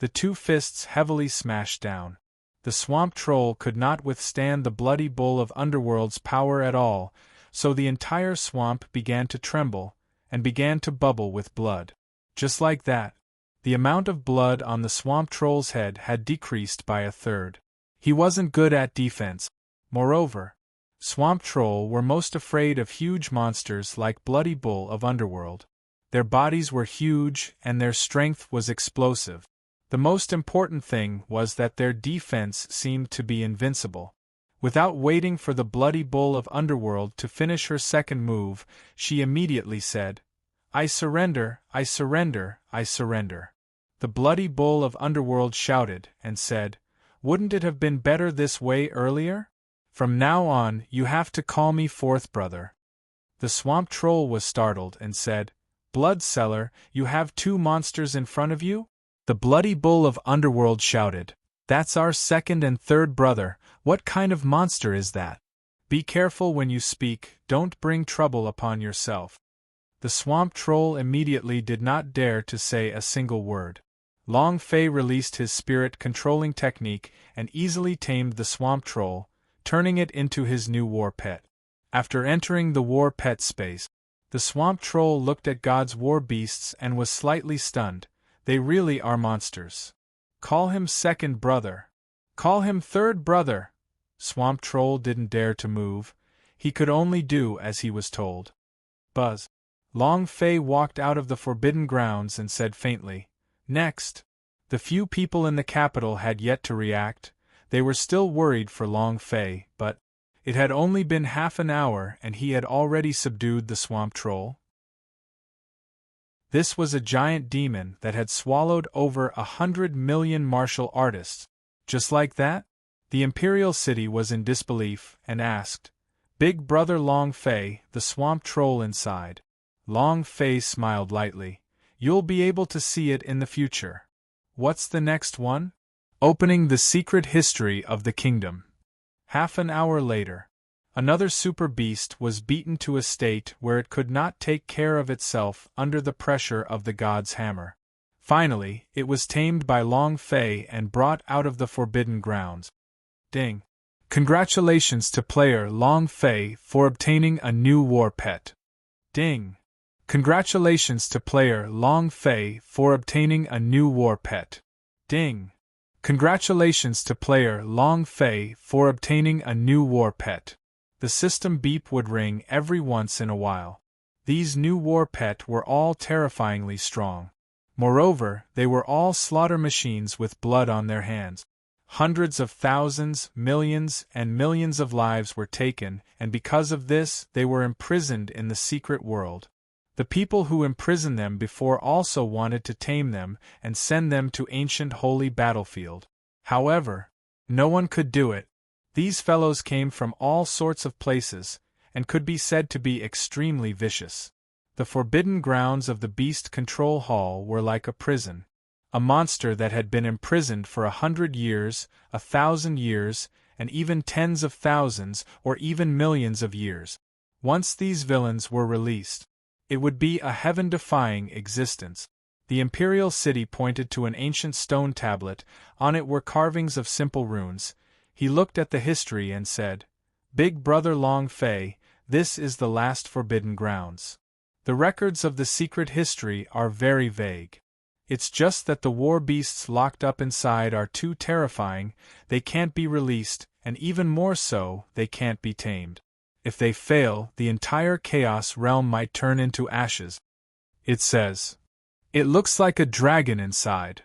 The two fists heavily smashed down. The Swamp Troll could not withstand the bloody bull of Underworld's power at all, so the entire swamp began to tremble, and began to bubble with blood. Just like that, the amount of blood on the Swamp Troll's head had decreased by a third. He wasn't good at defense. Moreover, Swamp Troll were most afraid of huge monsters like Bloody Bull of Underworld. Their bodies were huge and their strength was explosive. The most important thing was that their defense seemed to be invincible. Without waiting for the Bloody Bull of Underworld to finish her second move, she immediately said, "I surrender, I surrender, I surrender." The Bloody Bull of Underworld shouted and said, "Wouldn't it have been better this way earlier? From now on, you have to call me Fourth Brother." The Swamp Troll was startled and said, "Blood Seller, you have two monsters in front of you?" The Bloody Bull of Underworld shouted, "That's our second and third brother. What kind of monster is that? Be careful when you speak, don't bring trouble upon yourself." The Swamp Troll immediately did not dare to say a single word. Long Fei released his spirit-controlling technique and easily tamed the Swamp Troll, turning it into his new war pet. After entering the war pet space, the Swamp Troll looked at God's war beasts and was slightly stunned. They really are monsters. Call him second brother. Call him third brother. Swamp Troll didn't dare to move. He could only do as he was told. Buzz. Long Fei walked out of the forbidden grounds and said faintly, "Next." The few people in the capital had yet to react. They were still worried for Long Fei, but it had only been half an hour and he had already subdued the swamp troll. This was a giant demon that had swallowed over 100 million martial artists. Just like that? The imperial city was in disbelief and asked, "Big brother Long Fei, the swamp troll inside." Long Fei smiled lightly. "You'll be able to see it in the future." What's the next one? Opening the secret history of the kingdom. Half an hour later, another super beast was beaten to a state where it could not take care of itself under the pressure of the god's hammer. Finally, it was tamed by Long Fei and brought out of the forbidden grounds. Ding! Congratulations to player Long Fei for obtaining a new war pet. Ding! Congratulations to player Long Fei for obtaining a new war pet. Ding! Congratulations to player Long Fei for obtaining a new war pet. The system beep would ring every once in a while. These new war pet were all terrifyingly strong. Moreover, they were all slaughter machines with blood on their hands. Hundreds of thousands, millions, and millions of lives were taken, and because of this, they were imprisoned in the secret world. The people who imprisoned them before also wanted to tame them and send them to ancient holy battlefield. However, no one could do it. These fellows came from all sorts of places, and could be said to be extremely vicious. The forbidden grounds of the Beast Control Hall were like a prison. A monster that had been imprisoned for 100 years, 1,000 years, and even tens of thousands or even millions of years. Once these villains were released, it would be a heaven-defying existence. The imperial city pointed to an ancient stone tablet. On it were carvings of simple runes. He looked at the history and said, "Big brother Long Fei, this is the last forbidden grounds. The records of the secret history are very vague. It's just that the war beasts locked up inside are too terrifying, they can't be released, and even more so, they can't be tamed. If they fail, the entire Chaos Realm might turn into ashes." It says. It looks like a dragon inside.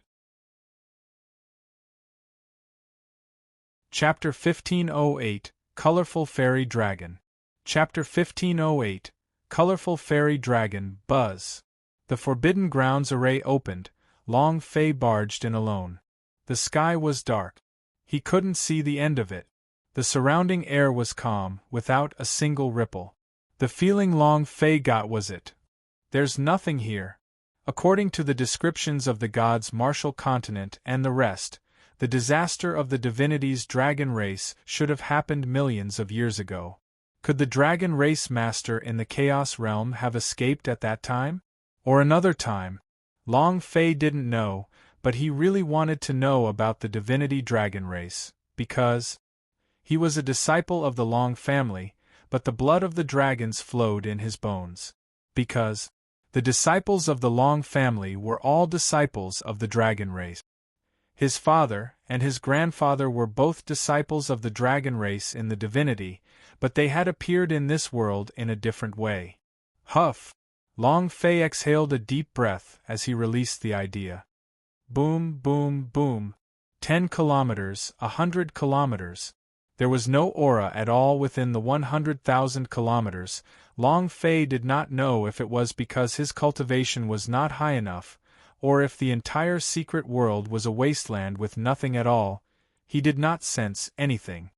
Chapter 1508, Colorful Fairy Dragon. Chapter 1508, Colorful Fairy Dragon, Buzz. The Forbidden Grounds array opened. Long Fei barged in alone. The sky was dark. He couldn't see the end of it. The surrounding air was calm, without a single ripple. The feeling Long Fei got was it. There's nothing here. According to the descriptions of the gods' martial continent and the rest, the disaster of the divinity's dragon race should have happened millions of years ago. Could the dragon race master in the Chaos Realm have escaped at that time? Or another time? Long Fei didn't know, but he really wanted to know about the divinity dragon race, because he was a disciple of the Long family, but the blood of the dragons flowed in his bones. Because the disciples of the Long family were all disciples of the dragon race. His father and his grandfather were both disciples of the dragon race in the divinity, but they had appeared in this world in a different way. Huff! Long Fei exhaled a deep breath as he released the idea. Boom, boom, boom. 10 kilometers, 100 kilometers. There was no aura at all within the 100,000 kilometers. Long Fei did not know if it was because his cultivation was not high enough, or if the entire secret world was a wasteland with nothing at all. He did not sense anything.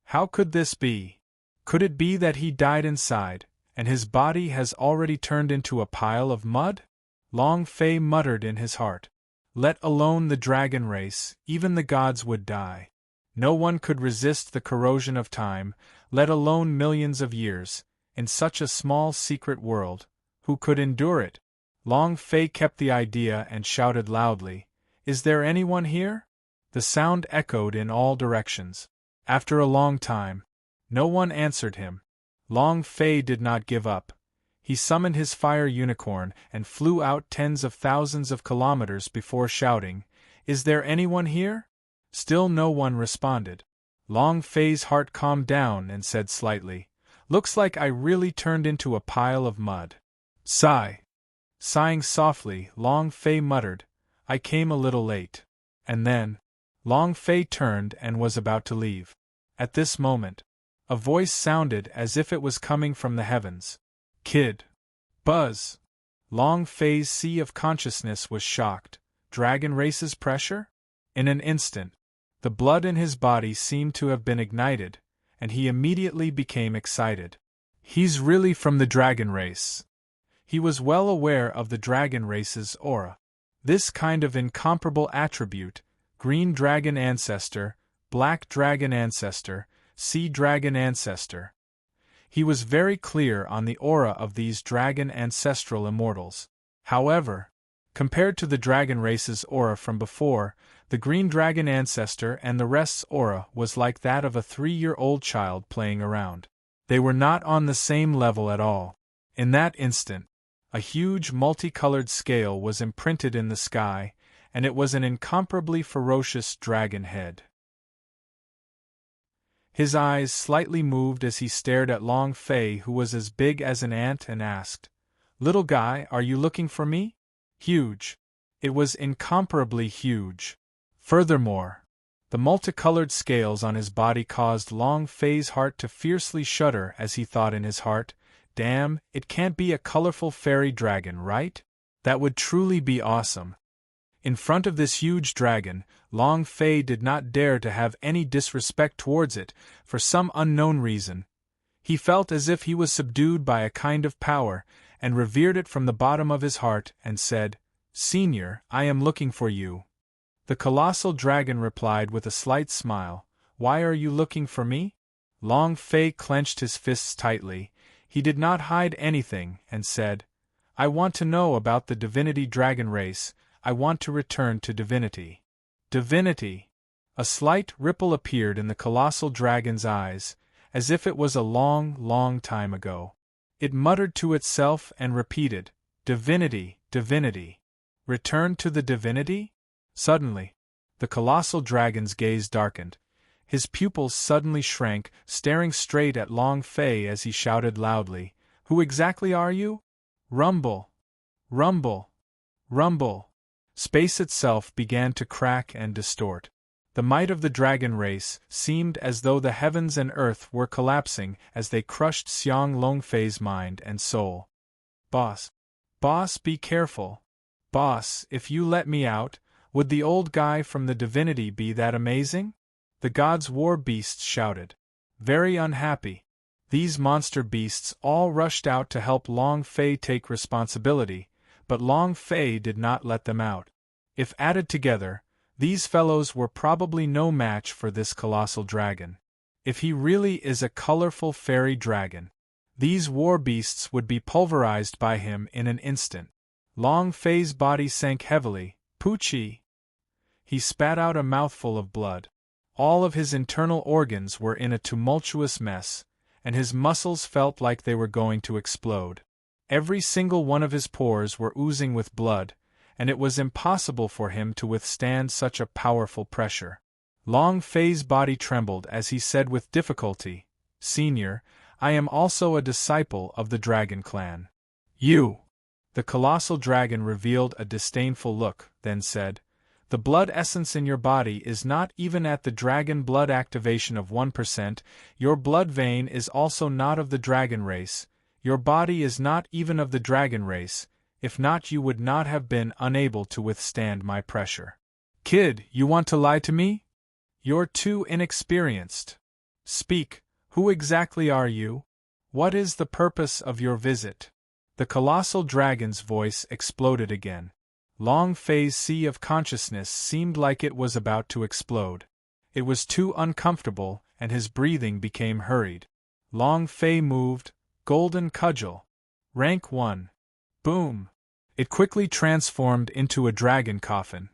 How could this be? Could it be that he died inside, and his body has already turned into a pile of mud? Long Fei muttered in his heart. Let alone the dragon race, even the gods would die. No one could resist the corrosion of time, let alone millions of years, in such a small secret world. Who could endure it? Long Fei kept the idea and shouted loudly, "Is there anyone here?" The sound echoed in all directions. After a long time, no one answered him. Long Fei did not give up. He summoned his fire unicorn and flew out tens of thousands of kilometers before shouting, "Is there anyone here?" Still no one responded. Long Fei's heart calmed down and said slightly, "Looks like I really turned into a pile of mud." Sigh. Sighing softly, Long Fei muttered, "I came a little late." And then, Long Fei turned and was about to leave. At this moment, a voice sounded as if it was coming from the heavens. "Kid. Buzz." Long Fei's sea of consciousness was shocked. Dragon race's pressure? In an instant, the blood in his body seemed to have been ignited, and he immediately became excited. He's really from the dragon race. He was well aware of the dragon race's aura. This kind of incomparable attribute, green dragon ancestor, black dragon ancestor, sea dragon ancestor. He was very clear on the aura of these dragon ancestral immortals. However, compared to the dragon race's aura from before, the green dragon ancestor and the rest's aura was like that of a 3-year-old child playing around. They were not on the same level at all. In that instant, a huge multicolored scale was imprinted in the sky, and it was an incomparably ferocious dragon head. His eyes slightly moved as he stared at Long Fei, who was as big as an ant, and asked, "Little guy, are you looking for me?" Huge. It was incomparably huge. Furthermore, the multicolored scales on his body caused Long Fei's heart to fiercely shudder as he thought in his heart, "Damn, it can't be a colorful fairy dragon, right? That would truly be awesome." In front of this huge dragon, Long Fei did not dare to have any disrespect towards it, for some unknown reason. He felt as if he was subdued by a kind of power, and revered it from the bottom of his heart, and said, "Senior, I am looking for you." The colossal dragon replied with a slight smile, "Why are you looking for me?" Long Fei clenched his fists tightly. He did not hide anything, and said, "I want to know about the divinity dragon race. I want to return to divinity." Divinity! A slight ripple appeared in the colossal dragon's eyes, as if it was a long, long time ago. It muttered to itself and repeated, "Divinity, divinity. Return to the divinity?" Suddenly, the colossal dragon's gaze darkened. His pupils suddenly shrank, staring straight at Long Fei as he shouted loudly, "Who exactly are you?" Rumble! Rumble! Rumble! Space itself began to crack and distort. The might of the dragon race seemed as though the heavens and earth were collapsing as they crushed Xiang Longfei's mind and soul. "Boss! Boss, be careful! Boss, if you let me out, would the old guy from the divinity be that amazing?" The gods' war beasts shouted. Very unhappy, these monster beasts all rushed out to help Long Fei take responsibility, but Long Fei did not let them out. If added together, these fellows were probably no match for this colossal dragon. If he really is a colorful fairy dragon, these war beasts would be pulverized by him in an instant. Long Fei's body sank heavily. "Poochie!" He spat out a mouthful of blood. All of his internal organs were in a tumultuous mess, and his muscles felt like they were going to explode. Every single one of his pores were oozing with blood, and it was impossible for him to withstand such a powerful pressure. Long Fei's body trembled as he said with difficulty, "Senior, I am also a disciple of the Dragon Clan." "You!" The colossal dragon revealed a disdainful look, then said, "The blood essence in your body is not even at the dragon blood activation of 1%, your blood vein is also not of the dragon race, your body is not even of the dragon race, if not you would not have been unable to withstand my pressure." "Kid, you want to lie to me? You're too inexperienced. Speak, who exactly are you? What is the purpose of your visit?" The colossal dragon's voice exploded again. Long Fei's sea of consciousness seemed like it was about to explode. It was too uncomfortable, and his breathing became hurried. Long Fei moved, golden cudgel. Rank 1. Boom! It quickly transformed into a dragon coffin.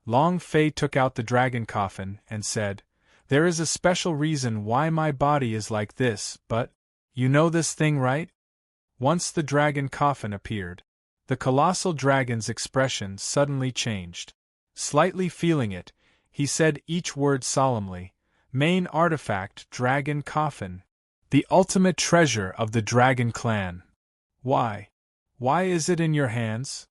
Long Fei took out the dragon coffin and said, "There is a special reason why my body is like this, but you know this thing, right?" Once the dragon coffin appeared, the colossal dragon's expression suddenly changed. Slightly feeling it, he said each word solemnly. Main artifact Dragon Coffin. The ultimate treasure of the Dragon Clan. Why? Why is it in your hands?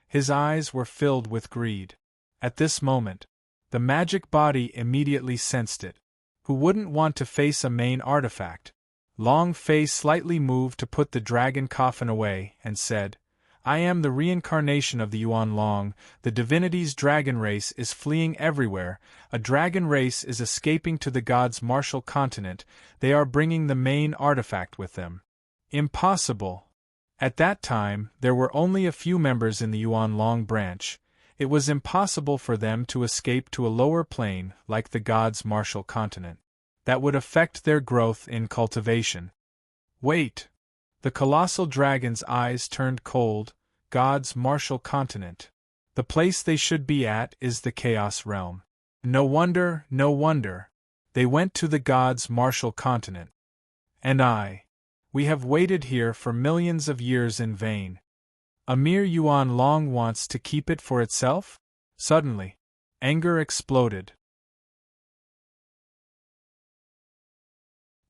His eyes were filled with greed. At this moment, the magic body immediately sensed it. Who wouldn't want to face a main artifact? Long Fei slightly moved to put the dragon coffin away, and said, I am the reincarnation of the Yuan Long, the divinity's dragon race is fleeing everywhere, a dragon race is escaping to the gods' martial continent, they are bringing the main artifact with them. Impossible. At that time, there were only a few members in the Yuan Long branch. It was impossible for them to escape to a lower plane like the gods' martial continent. That would affect their growth in cultivation. Wait! The colossal dragon's eyes turned cold. God's martial continent. The place they should be at is the Chaos Realm. No wonder, no wonder. They went to the gods' martial continent. And we have waited here for millions of years in vain. A mere Yuan Long wants to keep it for itself? Suddenly, anger exploded.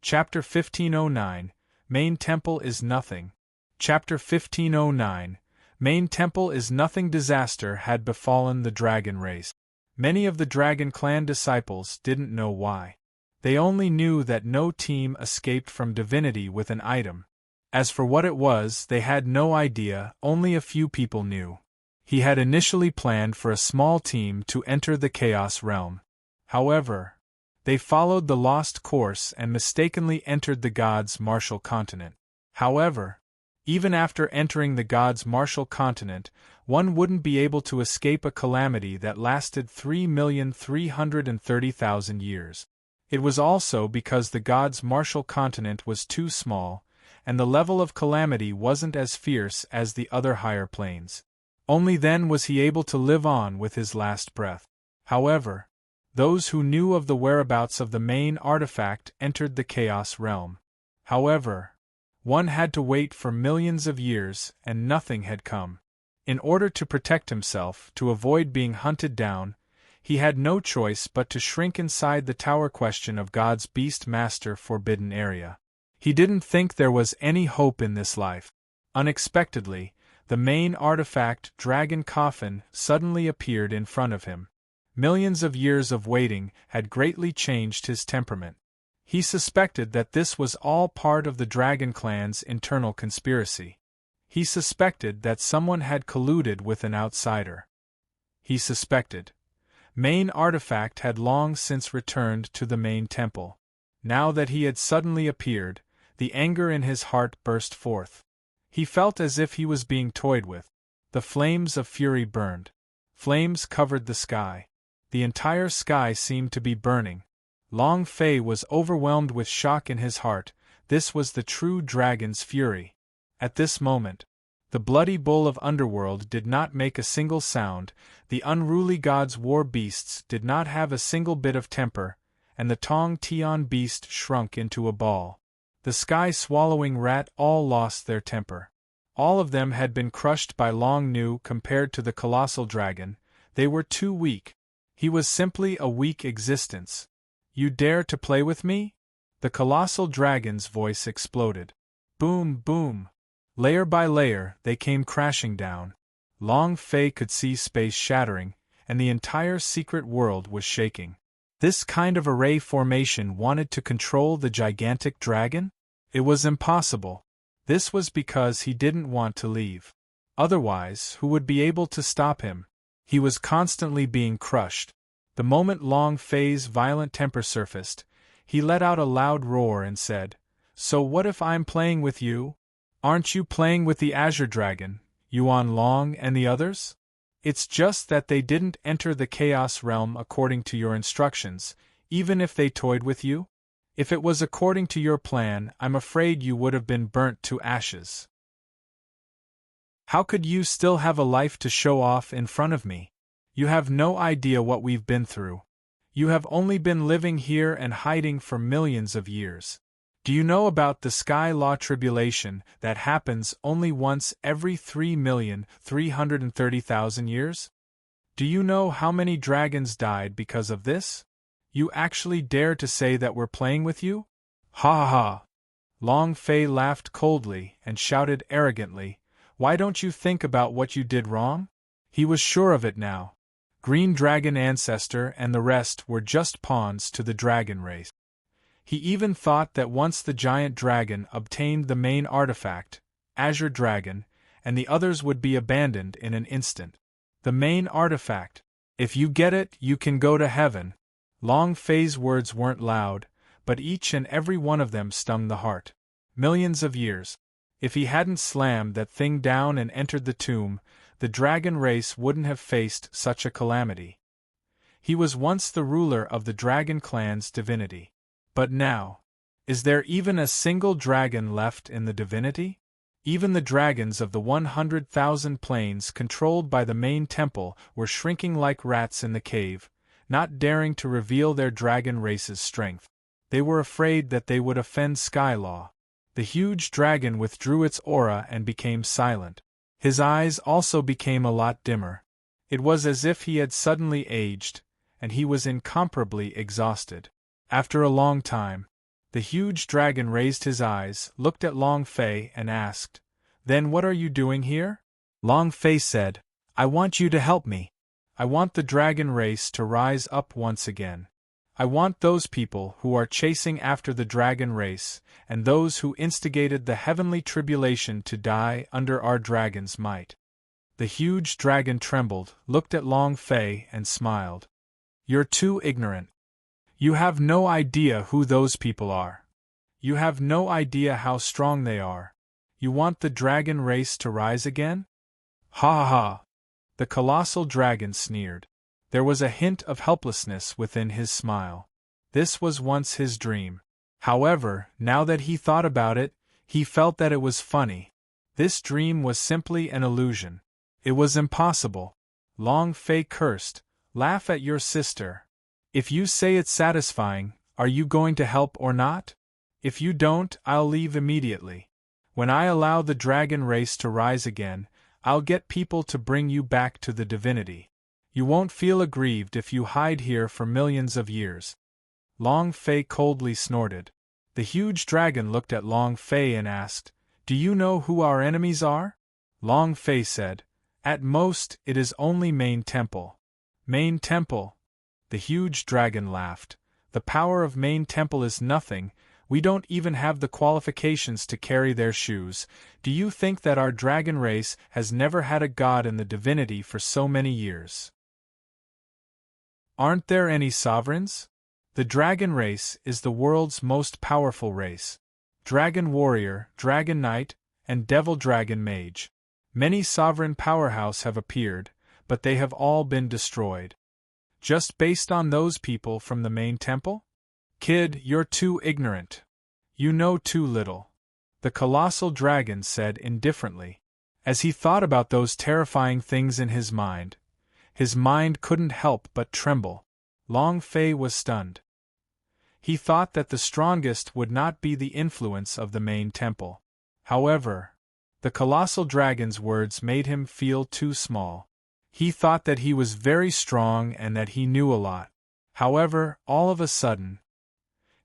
Chapter 1509, Main Temple is Nothing. Chapter 1509, Main Temple is Nothing. Disaster had befallen the dragon race. Many of the Dragon Clan disciples didn't know why. They only knew that no team escaped from divinity with an item. As for what it was, they had no idea, only a few people knew. He had initially planned for a small team to enter the Chaos Realm. However, they followed the lost course and mistakenly entered the gods' martial continent. However, even after entering the gods' martial continent, one wouldn't be able to escape a calamity that lasted 3,330,000 years. It was also because the gods' martial continent was too small, and the level of calamity wasn't as fierce as the other higher planes. Only then was he able to live on with his last breath. However, those who knew of the whereabouts of the main artifact entered the Chaos Realm. However, one had to wait for millions of years, and nothing had come. In order to protect himself, to avoid being hunted down, he had no choice but to shrink inside the tower question of God's Beast Master Forbidden Area. He didn't think there was any hope in this life. Unexpectedly, the main artifact Dragon Coffin suddenly appeared in front of him. Millions of years of waiting had greatly changed his temperament. He suspected that this was all part of the Dragon Clan's internal conspiracy. He suspected that someone had colluded with an outsider. He suspected. Main artifact had long since returned to the main temple. Now that he had suddenly appeared, the anger in his heart burst forth. He felt as if he was being toyed with. The flames of fury burned. Flames covered the sky. The entire sky seemed to be burning. Long Fei was overwhelmed with shock in his heart. This was the true dragon's fury. At this moment, the bloody bull of Underworld did not make a single sound, the unruly god's war beasts did not have a single bit of temper, and the Tong Tian beast shrunk into a ball. The sky-swallowing rat all lost their temper. All of them had been crushed by Long Nu compared to the colossal dragon. They were too weak. He was simply a weak existence. You dare to play with me? The colossal dragon's voice exploded. Boom, boom. Layer by layer, they came crashing down. Long Fei could see space shattering, and the entire secret world was shaking. This kind of array formation wanted to control the gigantic dragon? It was impossible. This was because he didn't want to leave. Otherwise, who would be able to stop him? He was constantly being crushed. The moment Long Fei's violent temper surfaced, he let out a loud roar and said, So what if I'm playing with you? Aren't you playing with the Azure Dragon, Yuan Long and the others? It's just that they didn't enter the Chaos Realm according to your instructions, even if they toyed with you? If it was according to your plan, I'm afraid you would have been burnt to ashes. How could you still have a life to show off in front of me? You have no idea what we've been through. You have only been living here and hiding for millions of years. Do you know about the Sky Law tribulation that happens only once every 3,330,000 years? Do you know how many dragons died because of this? You actually dare to say that we're playing with you? Ha ha ha! Long Fei laughed coldly and shouted arrogantly, "Why don't you think about what you did wrong?" He was sure of it now. Green Dragon Ancestor and the rest were just pawns to the dragon race. He even thought that once the giant dragon obtained the main artifact, Azure Dragon, and the others would be abandoned in an instant. The main artifact. If you get it, you can go to heaven. Long Fei's words weren't loud, but each and every one of them stung the heart. Millions of years. If he hadn't slammed that thing down and entered the tomb, the dragon race wouldn't have faced such a calamity. He was once the ruler of the dragon clan's divinity. But now, is there even a single dragon left in the divinity? Even the dragons of the 100,000 planes controlled by the main temple were shrinking like rats in the cave, not daring to reveal their dragon race's strength. They were afraid that they would offend Sky Law. The huge dragon withdrew its aura and became silent. His eyes also became a lot dimmer. It was as if he had suddenly aged, and he was incomparably exhausted. After a long time, the huge dragon raised his eyes, looked at Long Fei, and asked, "Then what are you doing here?" Long Fei said, "I want you to help me. I want the dragon race to rise up once again. I want those people who are chasing after the dragon race, and those who instigated the heavenly tribulation to die under our dragon's might." The huge dragon trembled, looked at Long Fei, and smiled. "You're too ignorant. You have no idea who those people are. You have no idea how strong they are. You want the dragon race to rise again?" Ha ha ha! The colossal dragon sneered. There was a hint of helplessness within his smile. This was once his dream. However, now that he thought about it, he felt that it was funny. This dream was simply an illusion. It was impossible. Long Fei cursed, "Laugh at your sister. If you say it's satisfying, are you going to help or not? If you don't, I'll leave immediately. When I allow the dragon race to rise again, I'll get people to bring you back to the divinity. You won't feel aggrieved if you hide here for millions of years." Long Fei coldly snorted. The huge dragon looked at Long Fei and asked, "Do you know who our enemies are?" Long Fei said, "At most, it is only Main Temple." "Main Temple?" The huge dragon laughed. "The power of Main Temple is nothing. We don't even have the qualifications to carry their shoes. Do you think that our dragon race has never had a god in the divinity for so many years? Aren't there any sovereigns? The dragon race is the world's most powerful race. Dragon Warrior, Dragon Knight, and Devil Dragon Mage. Many sovereign powerhouses have appeared, but they have all been destroyed. Just based on those people from the main temple? Kid, you're too ignorant. You know too little," the colossal dragon said indifferently. As he thought about those terrifying things in his mind couldn't help but tremble. Long Fei was stunned. He thought that the strongest would not be the influence of the main temple. However, the colossal dragon's words made him feel too small. He thought that he was very strong and that he knew a lot. However, all of a sudden,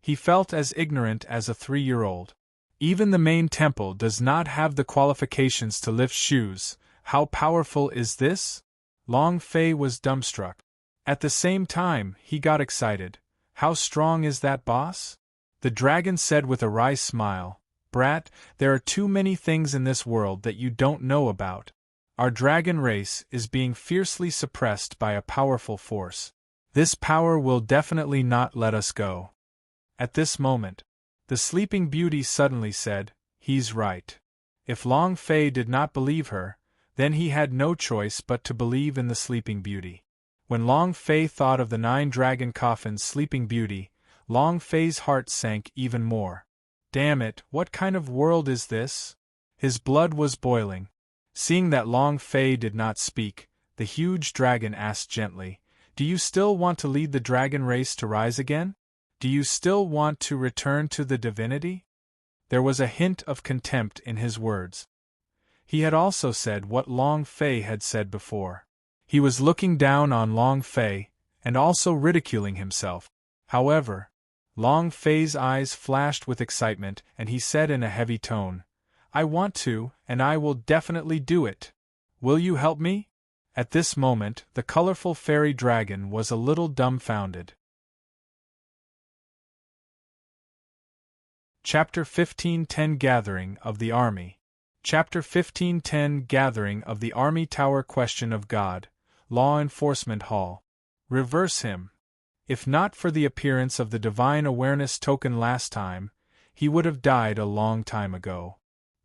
he felt as ignorant as a 3-year-old. Even the main temple does not have the qualifications to lift shoes. How powerful is this? Long Fei was dumbstruck. At the same time, he got excited. How strong is that boss? The dragon said with a wry smile, "Brat, there are too many things in this world that you don't know about. Our dragon race is being fiercely suppressed by a powerful force. This power will definitely not let us go." At this moment, the Sleeping Beauty suddenly said, "He's right." If Long Fei did not believe her, then he had no choice but to believe in the Sleeping Beauty. When Long Fei thought of the 9 dragon coffins' Sleeping Beauty, Long Fei's heart sank even more. Damn it, what kind of world is this? His blood was boiling. Seeing that Long Fei did not speak, the huge dragon asked gently, "Do you still want to lead the dragon race to rise again? Do you still want to return to the divinity?" There was a hint of contempt in his words. He had also said what Long Fei had said before. He was looking down on Long Fei, and also ridiculing himself. However, Long Fei's eyes flashed with excitement, and he said in a heavy tone, "I want to, and I will definitely do it. Will you help me?" At this moment, the colorful fairy dragon was a little dumbfounded. Chapter 15:10 Gathering of the Army. Chapter 15:10 Gathering of the Army. Tower Question of God, Law Enforcement Hall. Reverse him. If not for the appearance of the Divine Awareness token last time, he would have died a long time ago.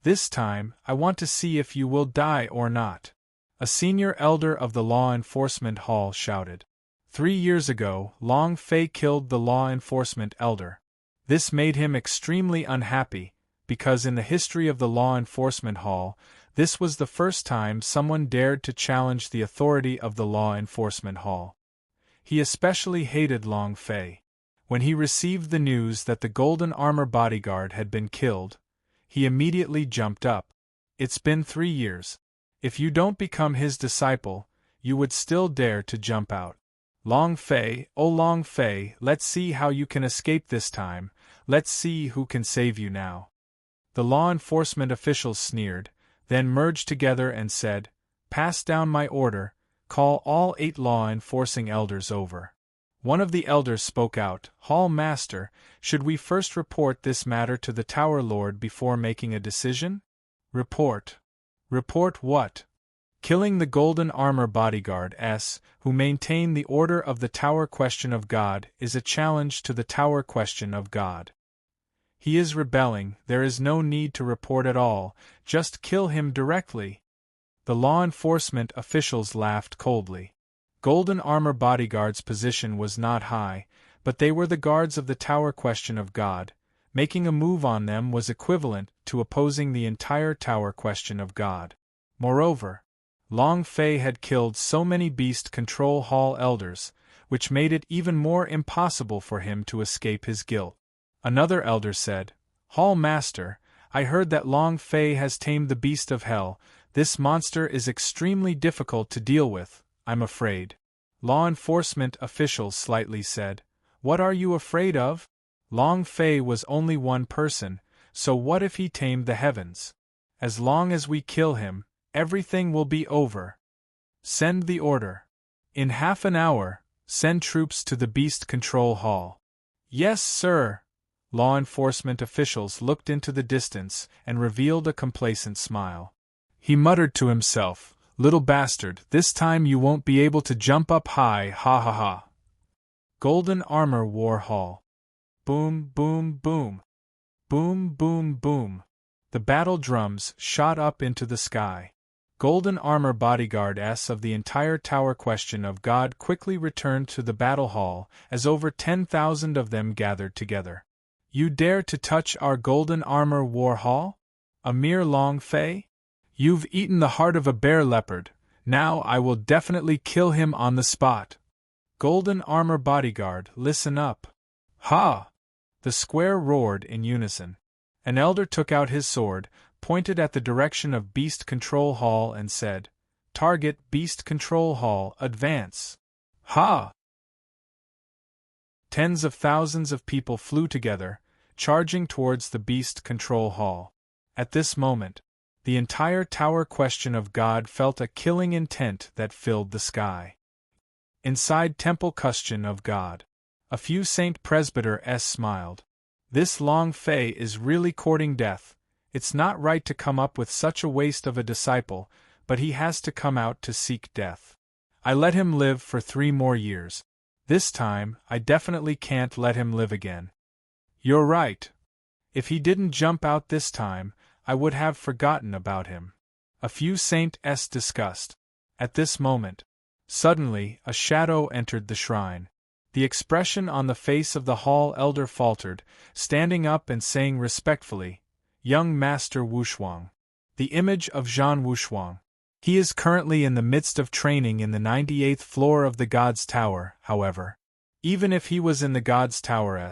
This time, I want to see if you will die or not. A senior elder of the Law Enforcement Hall shouted. 3 years ago, Long Fei killed the law enforcement elder. This made him extremely unhappy, because in the history of the Law Enforcement Hall, this was the first time someone dared to challenge the authority of the Law Enforcement Hall. He especially hated Long Fei. When he received the news that the golden armor bodyguard had been killed, he immediately jumped up. It's been 3 years. If you don't become his disciple, you would still dare to jump out. Long Fei, oh Long Fei, let's see how you can escape this time. Let's see who can save you now. The law enforcement officials sneered, then merged together and said, "Pass down my order, call all 8 law-enforcing elders over." One of the elders spoke out, "Hall Master, should we first report this matter to the Tower Lord before making a decision?" "Report. Report what?" "Killing the golden armor bodyguard who maintain the order of the Tower Question of God is a challenge to the Tower Question of God. He is rebelling, there is no need to report at all, just kill him directly." The law enforcement officials laughed coldly. Golden armor bodyguard's position was not high, but they were the guards of the Tower Question of God. Making a move on them was equivalent to opposing the entire Tower Question of God. Moreover, Long Fei had killed so many Beast Control Hall elders, which made it even more impossible for him to escape his guilt. Another elder said, "Hall Master, I heard that Long Fei has tamed the Beast of Hell. This monster is extremely difficult to deal with, I'm afraid." Law enforcement officials slightly said, "What are you afraid of? Long Fei was only one person, so what if he tamed the heavens? As long as we kill him, everything will be over. Send the order. In half an hour, send troops to the Beast Control Hall." "Yes, sir." Law enforcement officials looked into the distance and revealed a complacent smile. He muttered to himself, "Little bastard, this time you won't be able to jump up high, ha ha ha." Golden Armor War Hall. Boom, boom, boom. Boom, boom, boom. The battle drums shot up into the sky. Golden Armor Bodyguard of the entire Tower Question of God quickly returned to the battle hall as over 10,000 of them gathered together. "You dare to touch our Golden Armor War Hall? A mere Long Fei? You've eaten the heart of a bear leopard, now I will definitely kill him on the spot. Golden Armor Bodyguard, listen up." "Ha!" The square roared in unison. An elder took out his sword, pointed at the direction of Beast Control Hall and said, "Target Beast Control Hall, advance." "Ha!" Tens of thousands of people flew together, charging towards the Beast Control Hall. At this moment, the entire Tower Question of God felt a killing intent that filled the sky. Inside Temple Question of God, a few Saint Presbyters smiled. "This Long Fei is really courting death. It's not right to come up with such a waste of a disciple, but he has to come out to seek death. I let him live for 3 more years. This time, I definitely can't let him live again." "You're right. If he didn't jump out this time, I would have forgotten about him." A few Saints discussed. At this moment, suddenly, a shadow entered the shrine. The expression on the face of the hall elder faltered, standing up and saying respectfully, "Young Master Wushuang." The image of Zhan Wushuang. He is currently in the midst of training in the 98th floor of the God's Tower, however. Even if he was in the God's Tower,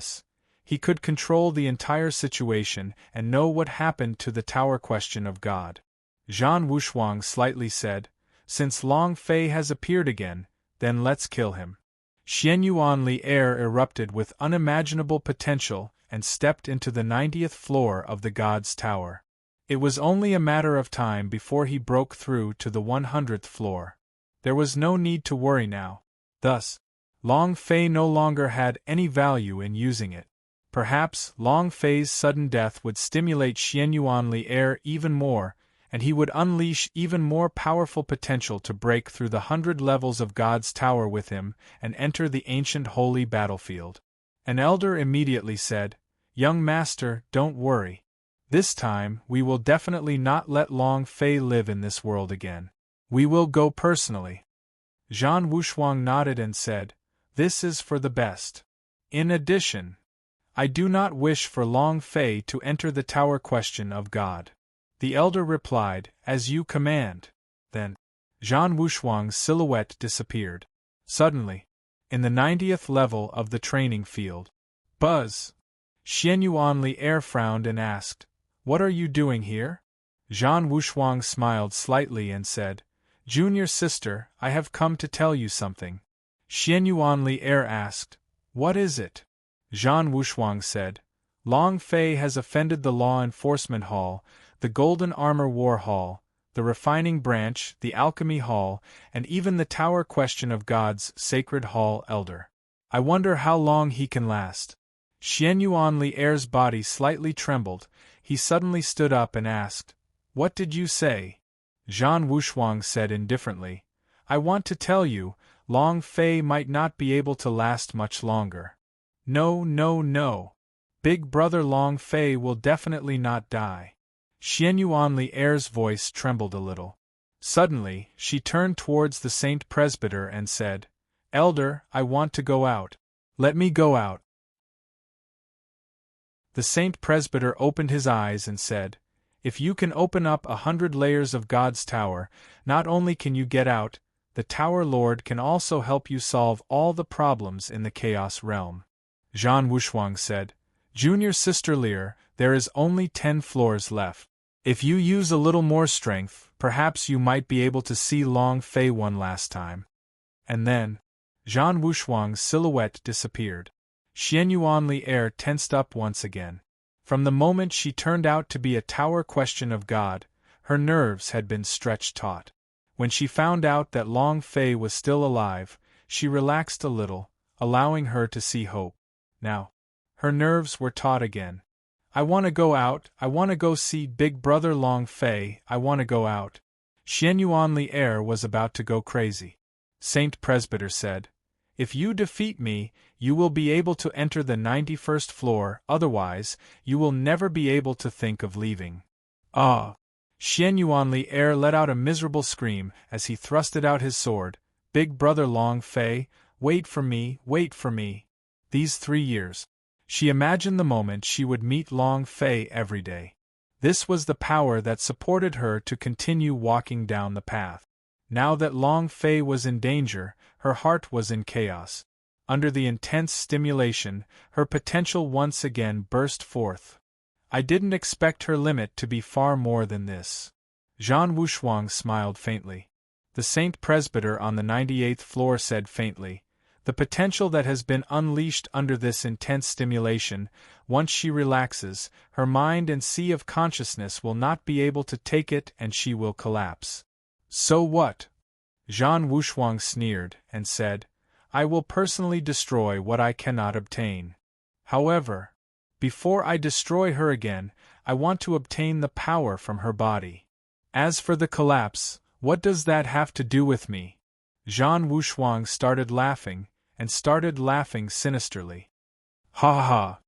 he could control the entire situation and know what happened to the Tower Question of God. Zhan Wushuang slightly said, Since Long Fei has appeared again, then let's kill him. Xianyuan Li Air erupted with unimaginable potential and stepped into the 90th floor of the God's Tower. It was only a matter of time before he broke through to the 100th floor. There was no need to worry now. Thus, Long Fei no longer had any value in using it. Perhaps Long Fei's sudden death would stimulate Xianyuan Li Air even more, and he would unleash even more powerful potential to break through the 100 levels of God's Tower with him and enter the ancient holy battlefield. An elder immediately said, "Young master, don't worry. This time, we will definitely not let Long Fei live in this world again. We will go personally." Zhan Wushuang nodded and said, "This is for the best. In addition, I do not wish for Long Fei to enter the tower question of God." The elder replied, "As you command." Then, Zhan Wushuang's silhouette disappeared. Suddenly, in the 90th level of the training field, buzz! Xianyuan Li Air frowned and asked, "What are you doing here?" Zhan Wushuang smiled slightly and said, "Junior sister, I have come to tell you something." Xianyuan Li Air asked, "What is it?" Zhan Wushuang said, "Long Fei has offended the Law Enforcement Hall, the Golden Armor War Hall, the Refining Branch, the Alchemy Hall, and even the Tower Question of God's Sacred Hall Elder. I wonder how long he can last." Xianyuan Li Air's body slightly trembled. He suddenly stood up and asked, "What did you say?" Zhan Wushuang said indifferently, "I want to tell you, Long Fei might not be able to last much longer." "No, no, no. Big brother Long Fei will definitely not die." Xianyuan Li Air's voice trembled a little. Suddenly, she turned towards the Saint Presbyter and said, "Elder, I want to go out. Let me go out." The Saint Presbyter opened his eyes and said, "If you can open up 100 layers of God's Tower, not only can you get out, the Tower Lord can also help you solve all the problems in the Chaos Realm." Zhan Wushuang said, "Junior Sister Lear, there is only 10 floors left. If you use a little more strength, perhaps you might be able to see Long Fei one last time." And then, Zhan Wushuang's silhouette disappeared. Xianyuan Li Air tensed up once again. From the moment she turned out to be a tower question of God, her nerves had been stretched taut. When she found out that Long Fei was still alive, she relaxed a little, allowing her to see hope. Now, her nerves were taut again. "I want to go out, I want to go see Big Brother Long Fei, I want to go out." Xianyuan Li Air was about to go crazy. Saint Presbyter said, "If you defeat me, you will be able to enter the 91st floor, otherwise, you will never be able to think of leaving." "Ah!" Xianyuan Li Air let out a miserable scream as he thrusted out his sword. "Big brother Long Fei, wait for me, wait for me." These 3 years. She imagined the moment she would meet Long Fei every day. This was the power that supported her to continue walking down the path. Now that Long Fei was in danger, her heart was in chaos. Under the intense stimulation, her potential once again burst forth. "I didn't expect her limit to be far more than this." Zhan Wushuang smiled faintly. The Saint Presbyter on the 98th floor said faintly, "The potential that has been unleashed under this intense stimulation, once she relaxes, her mind and sea of consciousness will not be able to take it and she will collapse." "So what?" Zhan Wushuang sneered and said, "I will personally destroy what I cannot obtain. However, before I destroy her again, I want to obtain the power from her body. As for the collapse, what does that have to do with me?" Zhan Wushuang started laughing, and started laughing sinisterly. "Ha ha!"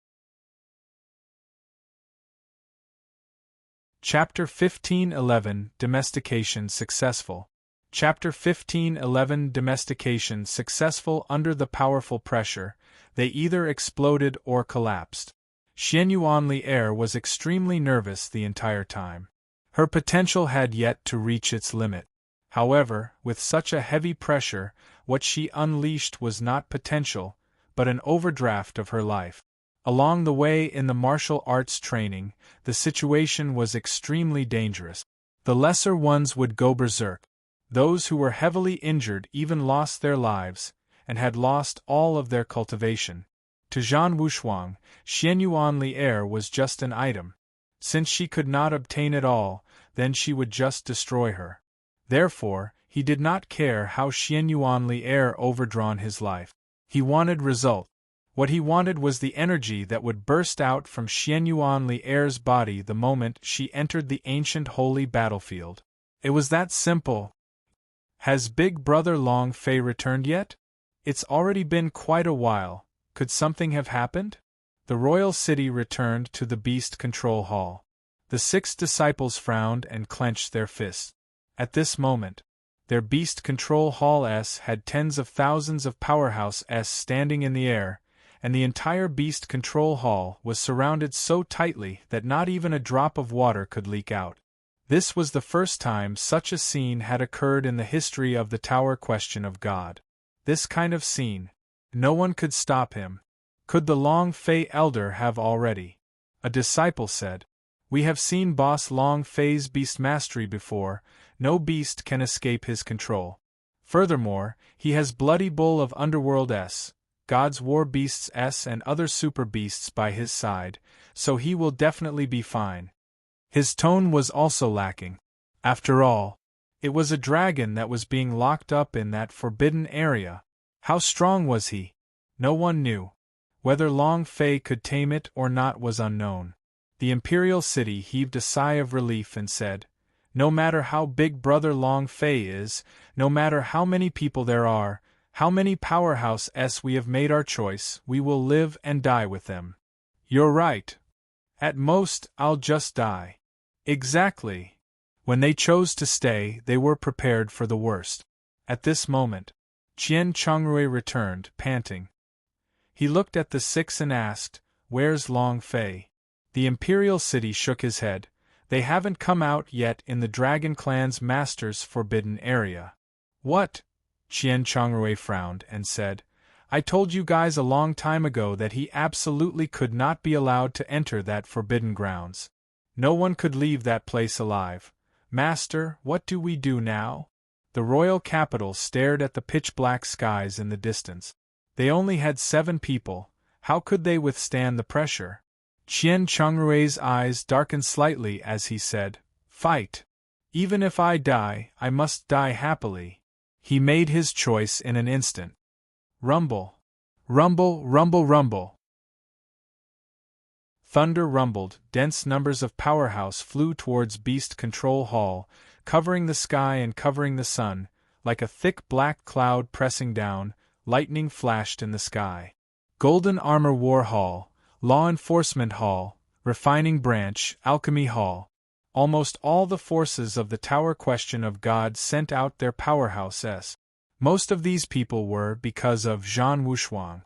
Chapter 15:11 Domestication Successful. Chapter 15:11 Domestication Successful. Under the powerful pressure, they either exploded or collapsed. Xianyuan Li Air was extremely nervous the entire time. Her potential had yet to reach its limit. However, with such a heavy pressure, what she unleashed was not potential, but an overdraft of her life. Along the way in the martial arts training, the situation was extremely dangerous. The lesser ones would go berserk. Those who were heavily injured even lost their lives, and had lost all of their cultivation. To Zhan Wushuang, Xianyuan Li'er was just an item. Since she could not obtain it all, then she would just destroy her. Therefore, he did not care how Xianyuan Li'er overdrawn his life. He wanted result. What he wanted was the energy that would burst out from Xianyuan Li'er's body the moment she entered the ancient holy battlefield. It was that simple. Has Big Brother Long Fei returned yet? It's already been quite a while. Could something have happened? The royal city returned to the Beast Control Hall. The 6 disciples frowned and clenched their fists. At this moment, their Beast Control Hall S had tens of thousands of Powerhouse S standing in the air, and the entire Beast Control Hall was surrounded so tightly that not even a drop of water could leak out. This was the first time such a scene had occurred in the history of the Tower Question of God. This kind of scene. No one could stop him. Could the Long Fei Elder have already? A disciple said. We have seen Boss Long Fei's beast mastery before. No beast can escape his control. Furthermore, he has Bloody Bull of Underworld S, God's War Beasts S and other super beasts by his side, so he will definitely be fine. His tone was also lacking. After all, it was a dragon that was being locked up in that forbidden area. How strong was he? No one knew. Whether Long Fei could tame it or not was unknown. The Imperial City heaved a sigh of relief and said, no matter how big Brother Long Fei is, no matter how many people there are, how many Powerhouse S we have made our choice, we will live and die with them. You're right. At most, I'll just die. Exactly. When they chose to stay, they were prepared for the worst. At this moment, Qian Chongrui returned, panting. He looked at the 6 and asked, where's Long Fei? The Imperial City shook his head. They haven't come out yet in the Dragon Clan's Master's forbidden area. What? Qian Chongrui frowned and said, I told you guys a long time ago that he absolutely could not be allowed to enter that forbidden grounds. No one could leave that place alive. Master, what do we do now? The royal capital stared at the pitch-black skies in the distance. They only had 7 people. How could they withstand the pressure? Qian Chongrui's eyes darkened slightly as he said, fight. Even if I die, I must die happily. He made his choice in an instant. Rumble. Rumble, rumble, rumble. Thunder rumbled, dense numbers of Powerhouse flew towards Beast Control Hall, covering the sky and covering the sun, like a thick black cloud pressing down. Lightning flashed in the sky. Golden Armor War Hall, Law Enforcement Hall, Refining Branch, Alchemy Hall. Almost all the forces of the Tower Question of God sent out their Powerhouses. Most of these people were because of Zhan Wushuang.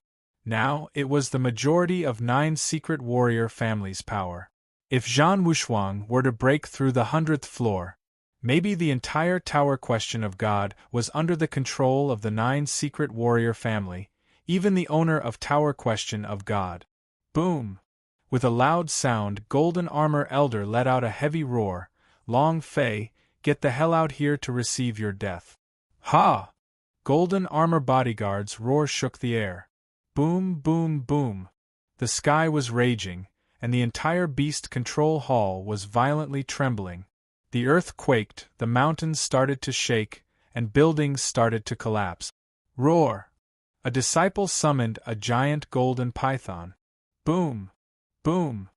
Now, it was the majority of 9 secret warrior families' power. If Zhan Wushuang were to break through the 100th floor, maybe the entire Tower Question of God was under the control of the 9 secret warrior family, even the owner of Tower Question of God. Boom! With a loud sound, Golden Armor Elder let out a heavy roar. Long Fei, get the hell out here to receive your death. Ha! Golden Armor Bodyguard's roar shook the air. Boom, boom, boom. The sky was raging, and the entire Beast Control Hall was violently trembling. The earth quaked, the mountains started to shake, and buildings started to collapse. Roar! A disciple summoned a giant golden python. Boom! Boom!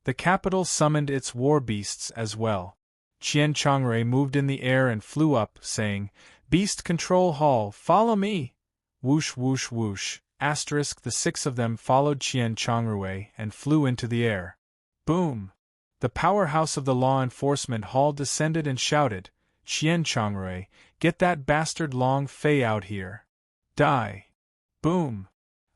The capital summoned its war beasts as well. Qian Chongrui moved in the air and flew up, saying, Beast Control Hall, follow me! Whoosh, whoosh, whoosh. The 6 of them followed Qian Chongrui and flew into the air. Boom! The powerhouse of the Law Enforcement Hall descended and shouted, Qian Chongrui, get that bastard Long Fei out here. Die! Boom!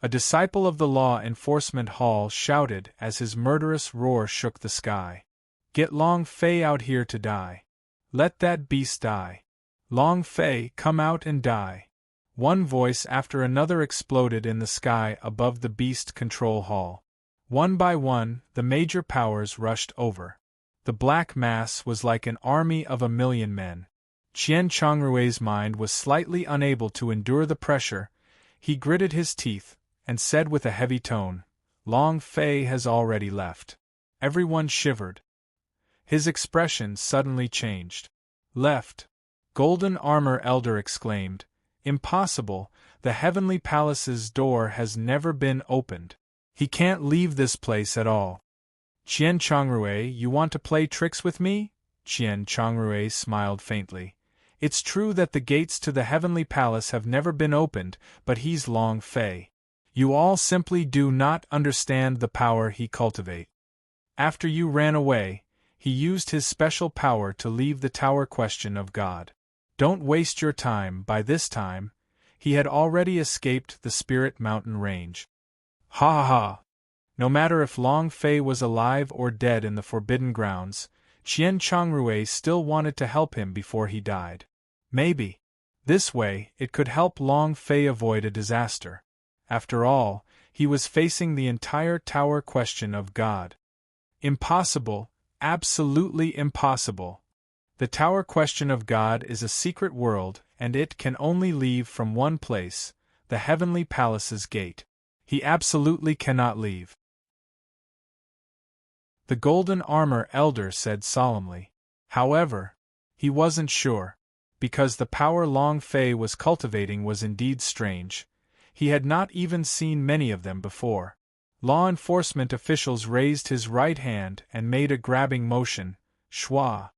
A disciple of the Law Enforcement Hall shouted as his murderous roar shook the sky. Get Long Fei out here to die. Let that beast die. Long Fei, come out and die. One voice after another exploded in the sky above the Beast Control Hall. One by one, the major powers rushed over. The black mass was like an army of 1,000,000 men. Qian Chongrue's mind was slightly unable to endure the pressure. He gritted his teeth, and said with a heavy tone, "Long Fei has already left." Everyone shivered. His expression suddenly changed. "Left?" Golden Armor Elder exclaimed. "Impossible, the Heavenly Palace's door has never been opened. He can't leave this place at all." "Qian Chongrue, you want to play tricks with me?" Qian Chongrue smiled faintly. "It's true that the gates to the Heavenly Palace have never been opened, but he's Long Fei. You all simply do not understand the power he cultivates. After you ran away, he used his special power to leave the Tower Question of God. Don't waste your time. By this time, he had already escaped the Spirit Mountain range." "Ha ha ha!" No matter if Long Fei was alive or dead in the Forbidden Grounds, Qian Chongrue still wanted to help him before he died. Maybe. This way, it could help Long Fei avoid a disaster. After all, he was facing the entire Tower Question of God. Impossible, absolutely impossible. The Tower Question of God is a secret world, and it can only leave from one place, the Heavenly Palace's gate. He absolutely cannot leave. The Golden Armor Elder said solemnly. However, he wasn't sure, because the power Long Fei was cultivating was indeed strange. He had not even seen many of them before. Law enforcement officials raised his right hand and made a grabbing motion. Schwa.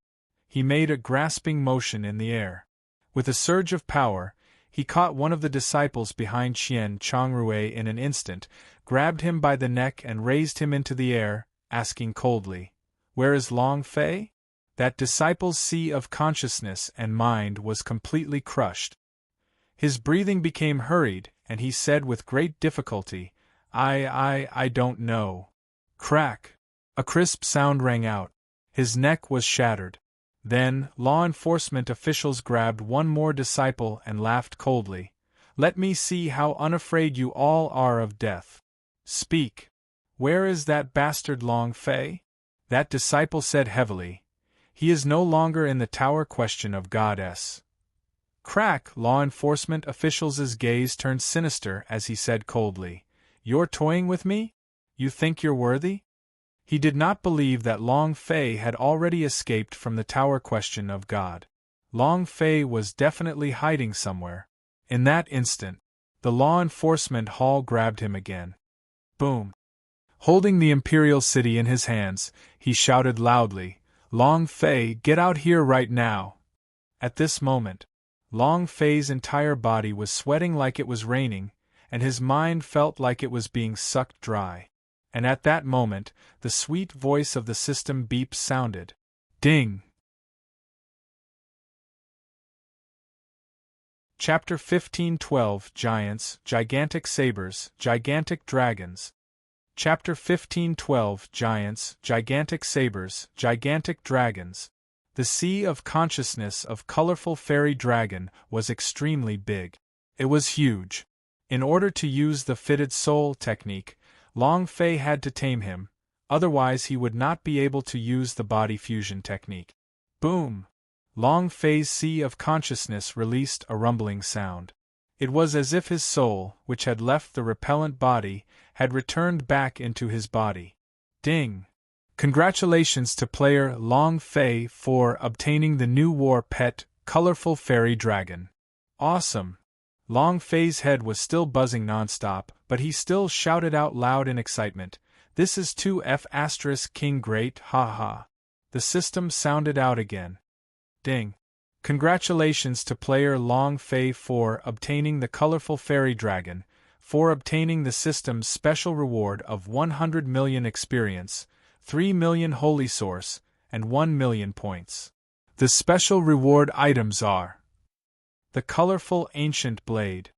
He made a grasping motion in the air. With a surge of power, he caught one of the disciples behind Qian Chongrue in an instant, grabbed him by the neck and raised him into the air, asking coldly, "Where is Long Fei?" That disciple's sea of consciousness and mind was completely crushed. His breathing became hurried, and he said with great difficulty, I don't know." Crack! A crisp sound rang out. His neck was shattered. Then, law enforcement officials grabbed one more disciple and laughed coldly. "Let me see how unafraid you all are of death. Speak. Where is that bastard Long Fei?" That disciple said heavily, "He is no longer in the Tower Question of Goddess." Crack! Law enforcement officials' gaze turned sinister as he said coldly, "You're toying with me? You think you're worthy?" He did not believe that Long Fei had already escaped from the Tower Question of God. Long Fei was definitely hiding somewhere. In that instant, the law enforcement hall grabbed him again. Boom! Holding the Imperial City in his hands, he shouted loudly, "Long Fei, get out here right now!" At this moment, Long Fei's entire body was sweating like it was raining, and his mind felt like it was being sucked dry. And at that moment, the sweet voice of the system beep sounded. Ding! Chapter 15:12 Giants, Gigantic Sabers, Gigantic Dragons. Chapter 15:12 Giants, Gigantic Sabers, Gigantic Dragons. The sea of consciousness of colorful fairy dragon was extremely big. It was huge. In order to use the fitted soul technique, Long Fei had to tame him, otherwise he would not be able to use the body fusion technique. Boom! Long Fei's sea of consciousness released a rumbling sound. It was as if his soul, which had left the repellent body, had returned back into his body. Ding! Congratulations to player Long Fei for obtaining the new war pet, Colorful Fairy Dragon. Awesome! Long Fei's head was still buzzing nonstop, but he still shouted out loud in excitement, "This is 2F** King Great, ha ha!" The system sounded out again. Ding! Congratulations to player Long Fei for obtaining the Colorful Fairy Dragon, for obtaining the system's special reward of 100 million experience, 3 million Holy Source, and 1 million points. The special reward items are: the Colorful Ancient Blade.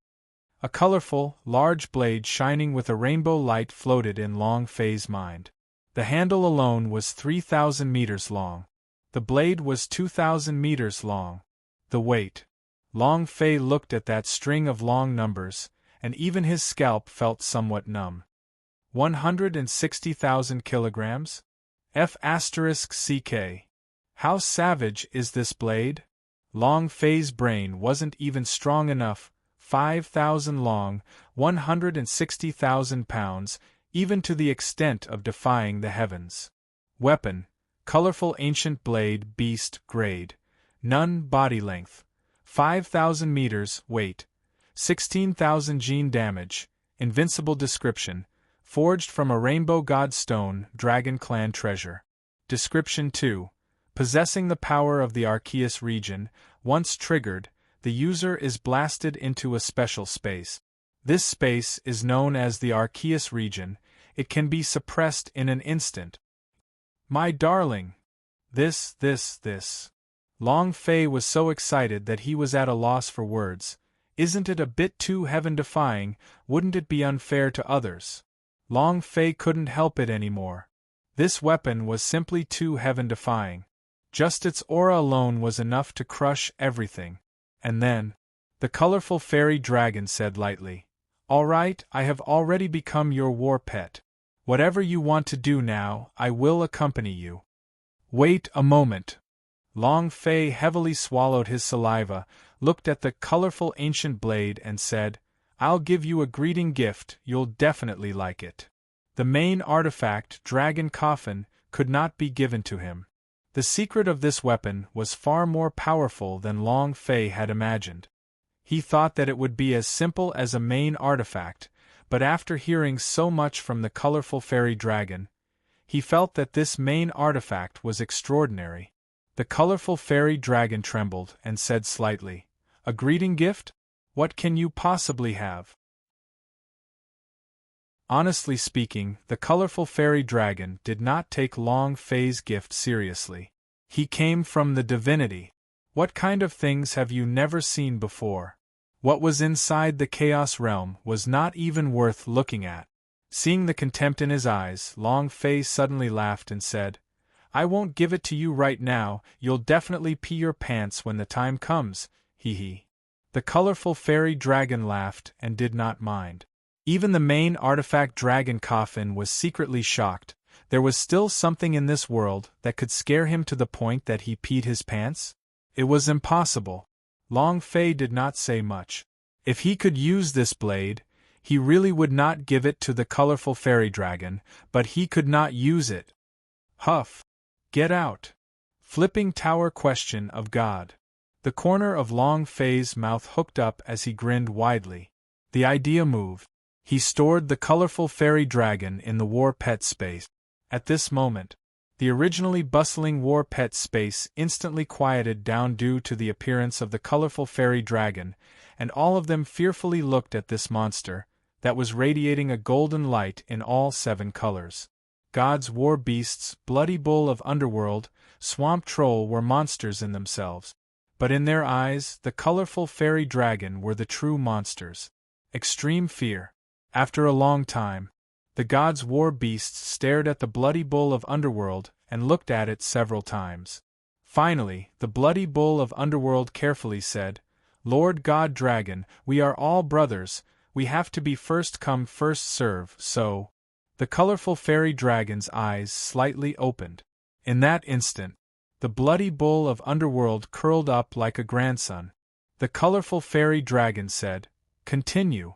A colorful, large blade shining with a rainbow light floated in Long Fei's mind. The handle alone was 3,000 meters long. The blade was 2,000 meters long. The weight. Long Fei looked at that string of long numbers, and even his scalp felt somewhat numb. 160,000 kilograms? F***CK. How savage is this blade? Long Fei's brain wasn't even strong enough, 5,000 long, 160,000 pounds, even to the extent of defying the heavens. Weapon, colorful ancient blade beast grade. None body length. 5,000 meters, weight. 16,000 gene damage. Invincible description. Forged from a rainbow god stone, dragon clan treasure. Description 2. Possessing the power of the Arceus region, once triggered, the user is blasted into a special space. This space is known as the Arceus region. It can be suppressed in an instant. My darling! This. Long Fei was so excited that he was at a loss for words. Isn't it a bit too heaven-defying? Wouldn't it be unfair to others? Long Fei couldn't help it anymore. This weapon was simply too heaven-defying. Just its aura alone was enough to crush everything. And then, the colorful fairy dragon said lightly, "All right, I have already become your war pet. Whatever you want to do now, I will accompany you." Wait a moment. Long Fei heavily swallowed his saliva, looked at the colorful ancient blade and said, "I'll give you a greeting gift, you'll definitely like it." The main artifact, Dragon Coffin, could not be given to him. The secret of this weapon was far more powerful than Long Fei had imagined. He thought that it would be as simple as a main artifact, but after hearing so much from the colorful fairy dragon, he felt that this main artifact was extraordinary. The colorful fairy dragon trembled and said slightly, "A greeting gift? What can you possibly have?" Honestly speaking, the colorful fairy dragon did not take Long Fei's gift seriously. He came from the divinity. What kind of things have you never seen before? What was inside the Chaos Realm was not even worth looking at. Seeing the contempt in his eyes, Long Fei suddenly laughed and said, "I won't give it to you right now, you'll definitely pee your pants when the time comes, hee hee." The colorful fairy dragon laughed and did not mind. Even the main artifact Dragon Coffin was secretly shocked. There was still something in this world that could scare him to the point that he peed his pants? It was impossible. Long Fei did not say much. If he could use this blade, he really would not give it to the colorful fairy dragon, but he could not use it. Huff! Get out! Flipping tower question of God. The corner of Long Fei's mouth hooked up as he grinned widely. The idea moved. He stored the colorful fairy dragon in the war pet space. At this moment, the originally bustling war pet space instantly quieted down due to the appearance of the colorful fairy dragon, and all of them fearfully looked at this monster, that was radiating a golden light in all 7 colors. Gods, war beasts, bloody bull of underworld, swamp troll were monsters in themselves. But in their eyes, the colorful fairy dragon were the true monsters. Extreme fear. After a long time, the gods' war beasts stared at the bloody bull of underworld and looked at it several times. Finally, the bloody bull of underworld carefully said, "Lord God Dragon, we are all brothers, we have to be first come first serve, so—" The colorful fairy dragon's eyes slightly opened. In that instant, the bloody bull of underworld curled up like a grandson. The colorful fairy dragon said, "Continue."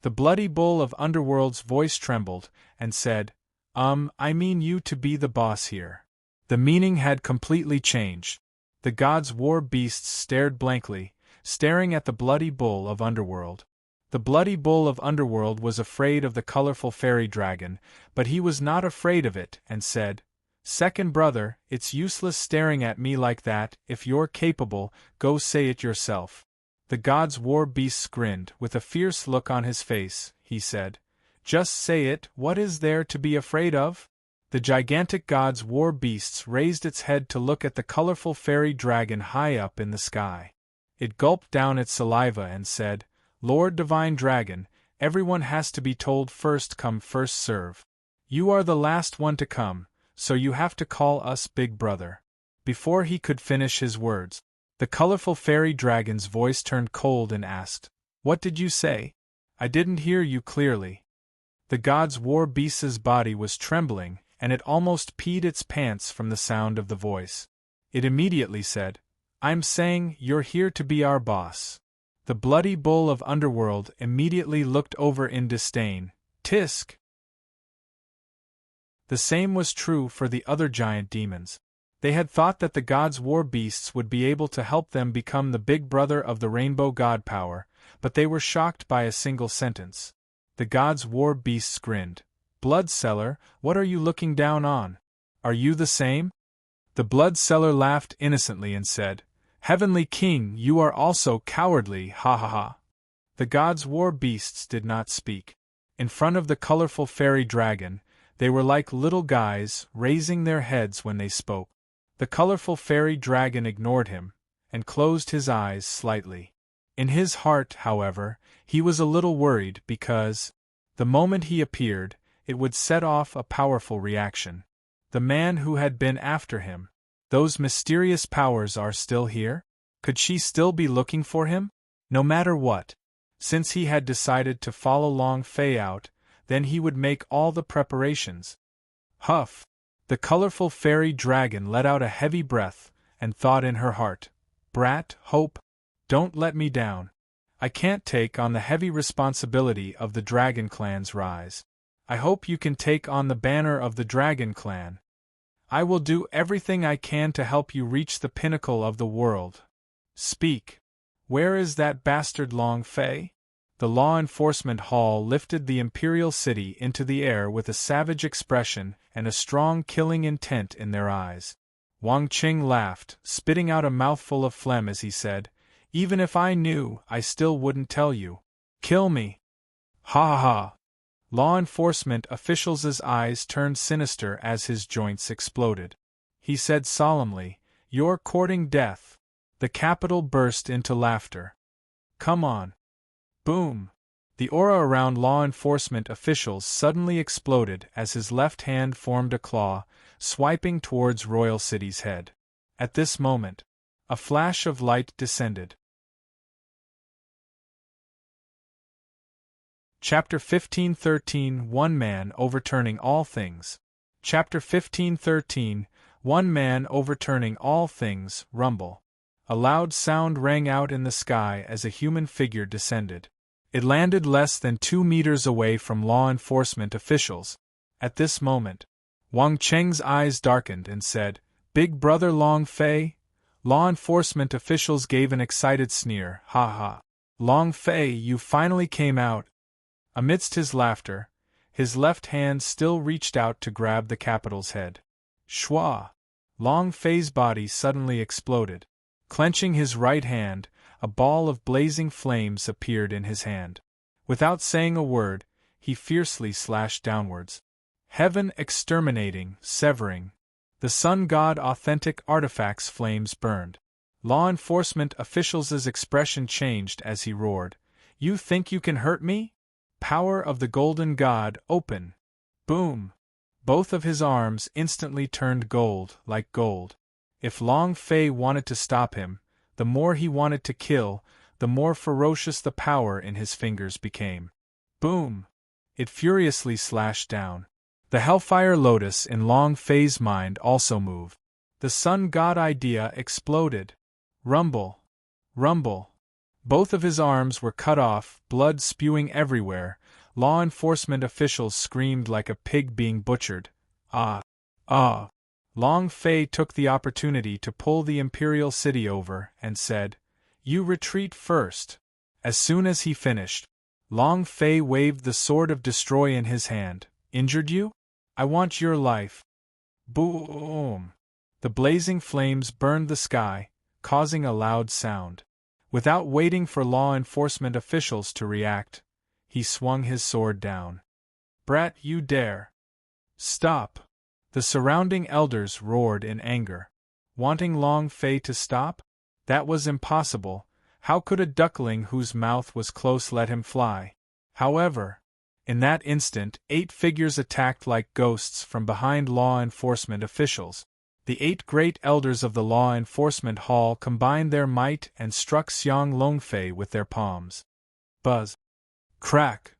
The bloody bull of underworld's voice trembled, and said, I mean you to be the boss here." The meaning had completely changed. The gods' war beasts stared blankly, staring at the bloody bull of underworld. The bloody bull of underworld was afraid of the colorful fairy dragon, but he was not afraid of it, and said, "Second brother, it's useless staring at me like that. If you're capable, go say it yourself." The god's war beast grinned, with a fierce look on his face. He said, "Just say it, what is there to be afraid of?" The gigantic god's war beasts raised its head to look at the colorful fairy dragon high up in the sky. It gulped down its saliva and said, "Lord Divine Dragon, everyone has to be told first come first serve. You are the last one to come, so you have to call us Big Brother." Before he could finish his words, the colorful fairy dragon's voice turned cold and asked, "What did you say? I didn't hear you clearly." The god's war beast's body was trembling, and it almost peed its pants from the sound of the voice. It immediately said, I'm saying you're here to be our boss. The bloody bull of Underworld immediately looked over in disdain. Tisk! The same was true for the other giant demons. They had thought that the gods' war beasts would be able to help them become the big brother of the rainbow god power, but they were shocked by a single sentence. The gods' war beasts grinned. Bloodseller, what are you looking down on? Are you the same? The Bloodseller laughed innocently and said, Heavenly King, you are also cowardly, ha ha ha. The gods' war beasts did not speak. In front of the colorful fairy dragon, they were like little guys, raising their heads when they spoke. The colorful fairy dragon ignored him, and closed his eyes slightly. In his heart, however, he was a little worried because, the moment he appeared, it would set off a powerful reaction. The man who had been after him. Those mysterious powers are still here? Could she still be looking for him? No matter what. Since he had decided to follow Long Fei out, then he would make all the preparations. Huff! The colorful fairy dragon let out a heavy breath, and thought in her heart, Brat, Hope, don't let me down. I can't take on the heavy responsibility of the Dragon Clan's rise. I hope you can take on the banner of the Dragon Clan. I will do everything I can to help you reach the pinnacle of the world. Speak. Where is that bastard Long Fei? The law enforcement hall lifted the imperial city into the air with a savage expression and a strong killing intent in their eyes. Wang Qing laughed, spitting out a mouthful of phlegm as he said, Even if I knew, I still wouldn't tell you. Kill me. Ha ha ha. Law enforcement official's eyes turned sinister as his joints exploded. He said solemnly, You're courting death. The capital burst into laughter. Come on. Boom! The aura around law enforcement officials suddenly exploded as his left hand formed a claw, swiping towards Royal City's head. At this moment, a flash of light descended. Chapter 1513 One Man Overturning All Things. Chapter 1513 One Man Overturning All Things, Rumble. A loud sound rang out in the sky as a human figure descended. It landed less than 2 meters away from law enforcement officials. At this moment, Wang Cheng's eyes darkened and said, Big Brother Long Fei? Law enforcement officials gave an excited sneer, Ha ha. Long Fei, you finally came out. Amidst his laughter, his left hand still reached out to grab the capital's head. Shwa! Long Fei's body suddenly exploded. Clenching his right hand, a ball of blazing flames appeared in his hand. Without saying a word, he fiercely slashed downwards. Heaven exterminating, severing. The sun god authentic artifacts flames burned. Law enforcement officials' expression changed as he roared. You think you can hurt me? Power of the golden god, open. Boom! Both of his arms instantly turned gold, like gold. If Long Fei wanted to stop him, the more he wanted to kill, the more ferocious the power in his fingers became. Boom! It furiously slashed down. The Hellfire Lotus in Long Fei's mind also moved. The sun god idea exploded. Rumble! Rumble! Both of his arms were cut off, blood spewing everywhere. Law enforcement officials screamed like a pig being butchered. Ah! Ah! Long Fei took the opportunity to pull the imperial city over and said, You retreat first. As soon as he finished, Long Fei waved the sword of destroy in his hand. Injured you? I want your life. Boom! The blazing flames burned the sky, causing a loud sound. Without waiting for law enforcement officials to react, he swung his sword down. Brat, you dare! Stop! The surrounding elders roared in anger. Wanting Long Fei to stop? That was impossible. How could a duckling whose mouth was close let him fly? However, in that instant 8 figures attacked like ghosts from behind law enforcement officials. The 8 great elders of the law enforcement hall combined their might and struck Xiang Longfei with their palms. Buzz! Crack!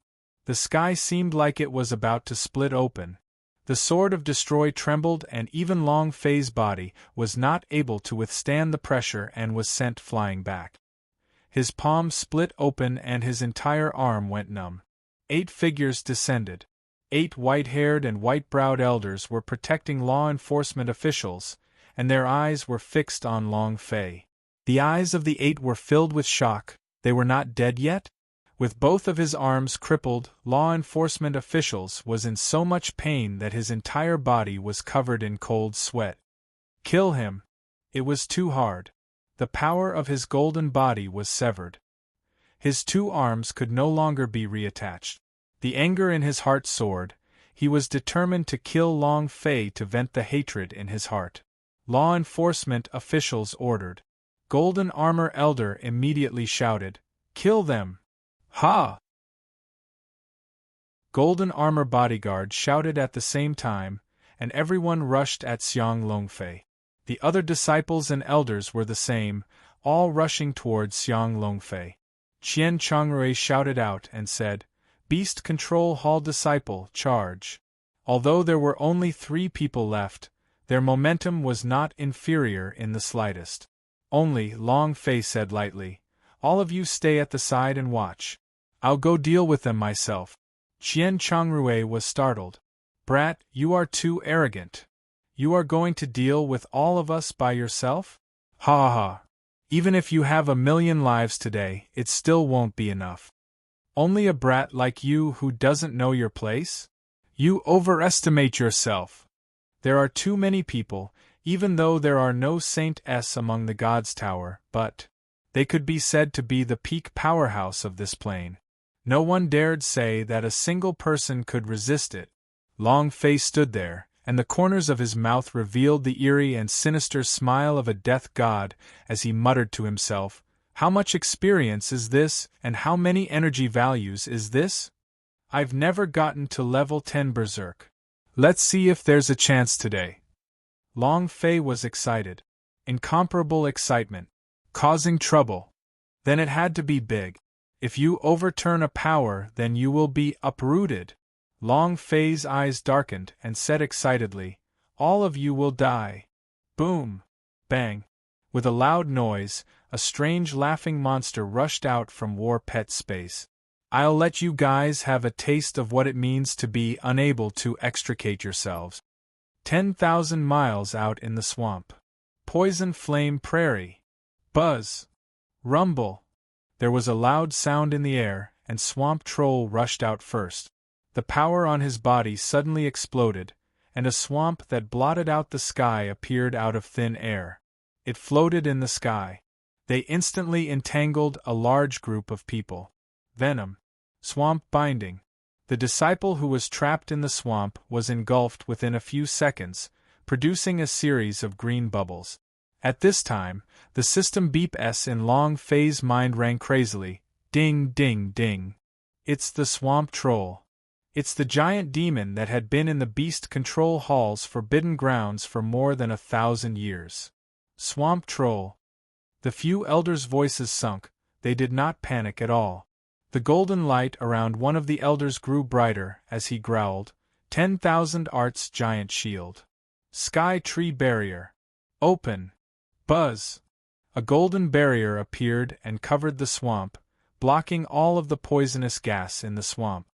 The sky seemed like it was about to split open. The sword of Destroy trembled, and even Long Fei's body was not able to withstand the pressure and was sent flying back. His palm split open and his entire arm went numb. 8 figures descended. 8 white-haired and white-browed elders were protecting law enforcement officials, and their eyes were fixed on Long Fei. The eyes of the 8 were filled with shock. They were not dead yet? With both of his arms crippled, law enforcement officials was in so much pain that his entire body was covered in cold sweat. Kill him. It was too hard. The power of his golden body was severed. His 2 arms could no longer be reattached. The anger in his heart soared. He was determined to kill Long Fei to vent the hatred in his heart. Law enforcement officials ordered. Golden Armor Elder immediately shouted, "Kill them!" Ha! Golden Armor Bodyguard shouted at the same time, and everyone rushed at Xiang Longfei. The other disciples and elders were the same, all rushing towards Xiang Longfei. Qian Chongrui shouted out and said, "Beast Control Hall Disciple, charge!" Although there were only 3 people left, their momentum was not inferior in the slightest. Only, Long Fei said lightly, "All of you stay at the side and watch. I'll go deal with them myself." Qian Chongrui was startled. "Brat, you are too arrogant. You are going to deal with all of us by yourself? Ha ha ha. Even if you have 1,000,000 lives today, it still won't be enough. Only a brat like you who doesn't know your place? You overestimate yourself. There are too many people, even though there are no Saints among the Gods' Tower, but they could be said to be the peak powerhouse of this plane. No one dared say that a single person could resist it." Long Fei stood there, and the corners of his mouth revealed the eerie and sinister smile of a death god as he muttered to himself, "How much experience is this, and how many energy values is this? I've never gotten to level 10 Berserk. Let's see if there's a chance today." Long Fei was excited. Incomparable excitement. Causing trouble. Then it had to be big. If you overturn a power, then you will be uprooted. Long Fei's eyes darkened and said excitedly, "All of you will die." Boom! Bang! With a loud noise, a strange laughing monster rushed out from War Pet space. "I'll let you guys have a taste of what it means to be unable to extricate yourselves." 10,000 miles out in the swamp. Poison Flame Prairie. Buzz. Rumble. There was a loud sound in the air, and Swamp Troll rushed out first. The power on his body suddenly exploded, and a swamp that blotted out the sky appeared out of thin air. It floated in the sky. They instantly entangled a large group of people. Venom. Swamp Binding. The disciple who was trapped in the swamp was engulfed within a few seconds, producing a series of green bubbles. At this time, the system beep-s in Long Fei's mind rang crazily, ding ding ding. It's the Swamp Troll. It's the giant demon that had been in the Beast Control Hall's forbidden grounds for more than 1,000 years. Swamp Troll. The few elders' voices sunk. They did not panic at all. The golden light around one of the elders grew brighter as he growled, 10,000 Arts Giant Shield. Sky Tree Barrier. Open. Buzz. A golden barrier appeared and covered the swamp, blocking all of the poisonous gas in the swamp.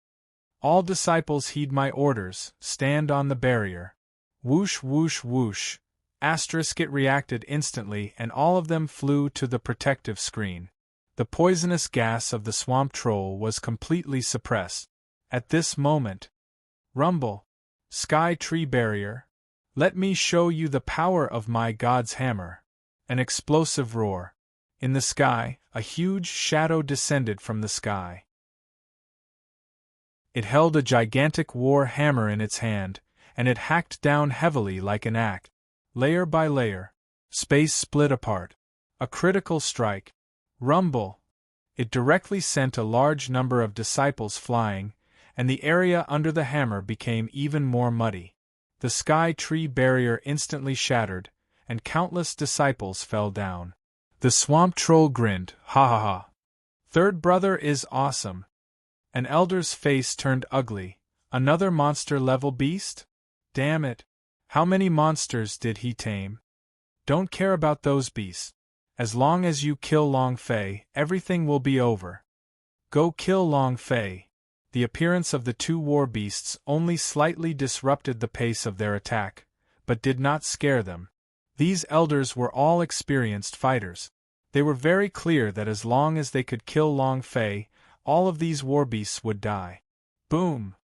"All disciples heed my orders, stand on the barrier." Whoosh whoosh whoosh. It reacted instantly and all of them flew to the protective screen. The poisonous gas of the swamp troll was completely suppressed. At this moment, rumble. Sky Tree Barrier. Let me show you the power of my god's hammer. An explosive roar. In the sky, a huge shadow descended from the sky. It held a gigantic war hammer in its hand, and it hacked down heavily like an axe. Layer by layer, space split apart. A critical strike. Rumble. It directly sent a large number of disciples flying, and the area under the hammer became even more muddy. The Sky Tree Barrier instantly shattered, and countless disciples fell down. The swamp troll grinned, ha ha ha. Third brother is awesome. An elder's face turned ugly. Another monster-level beast? Damn it! How many monsters did he tame? Don't care about those beasts. As long as you kill Long Fei, everything will be over. Go kill Long Fei. The appearance of the two war beasts only slightly disrupted the pace of their attack, but did not scare them. These elders were all experienced fighters. They were very clear that as long as they could kill Long Fei, all of these war beasts would die. Boom!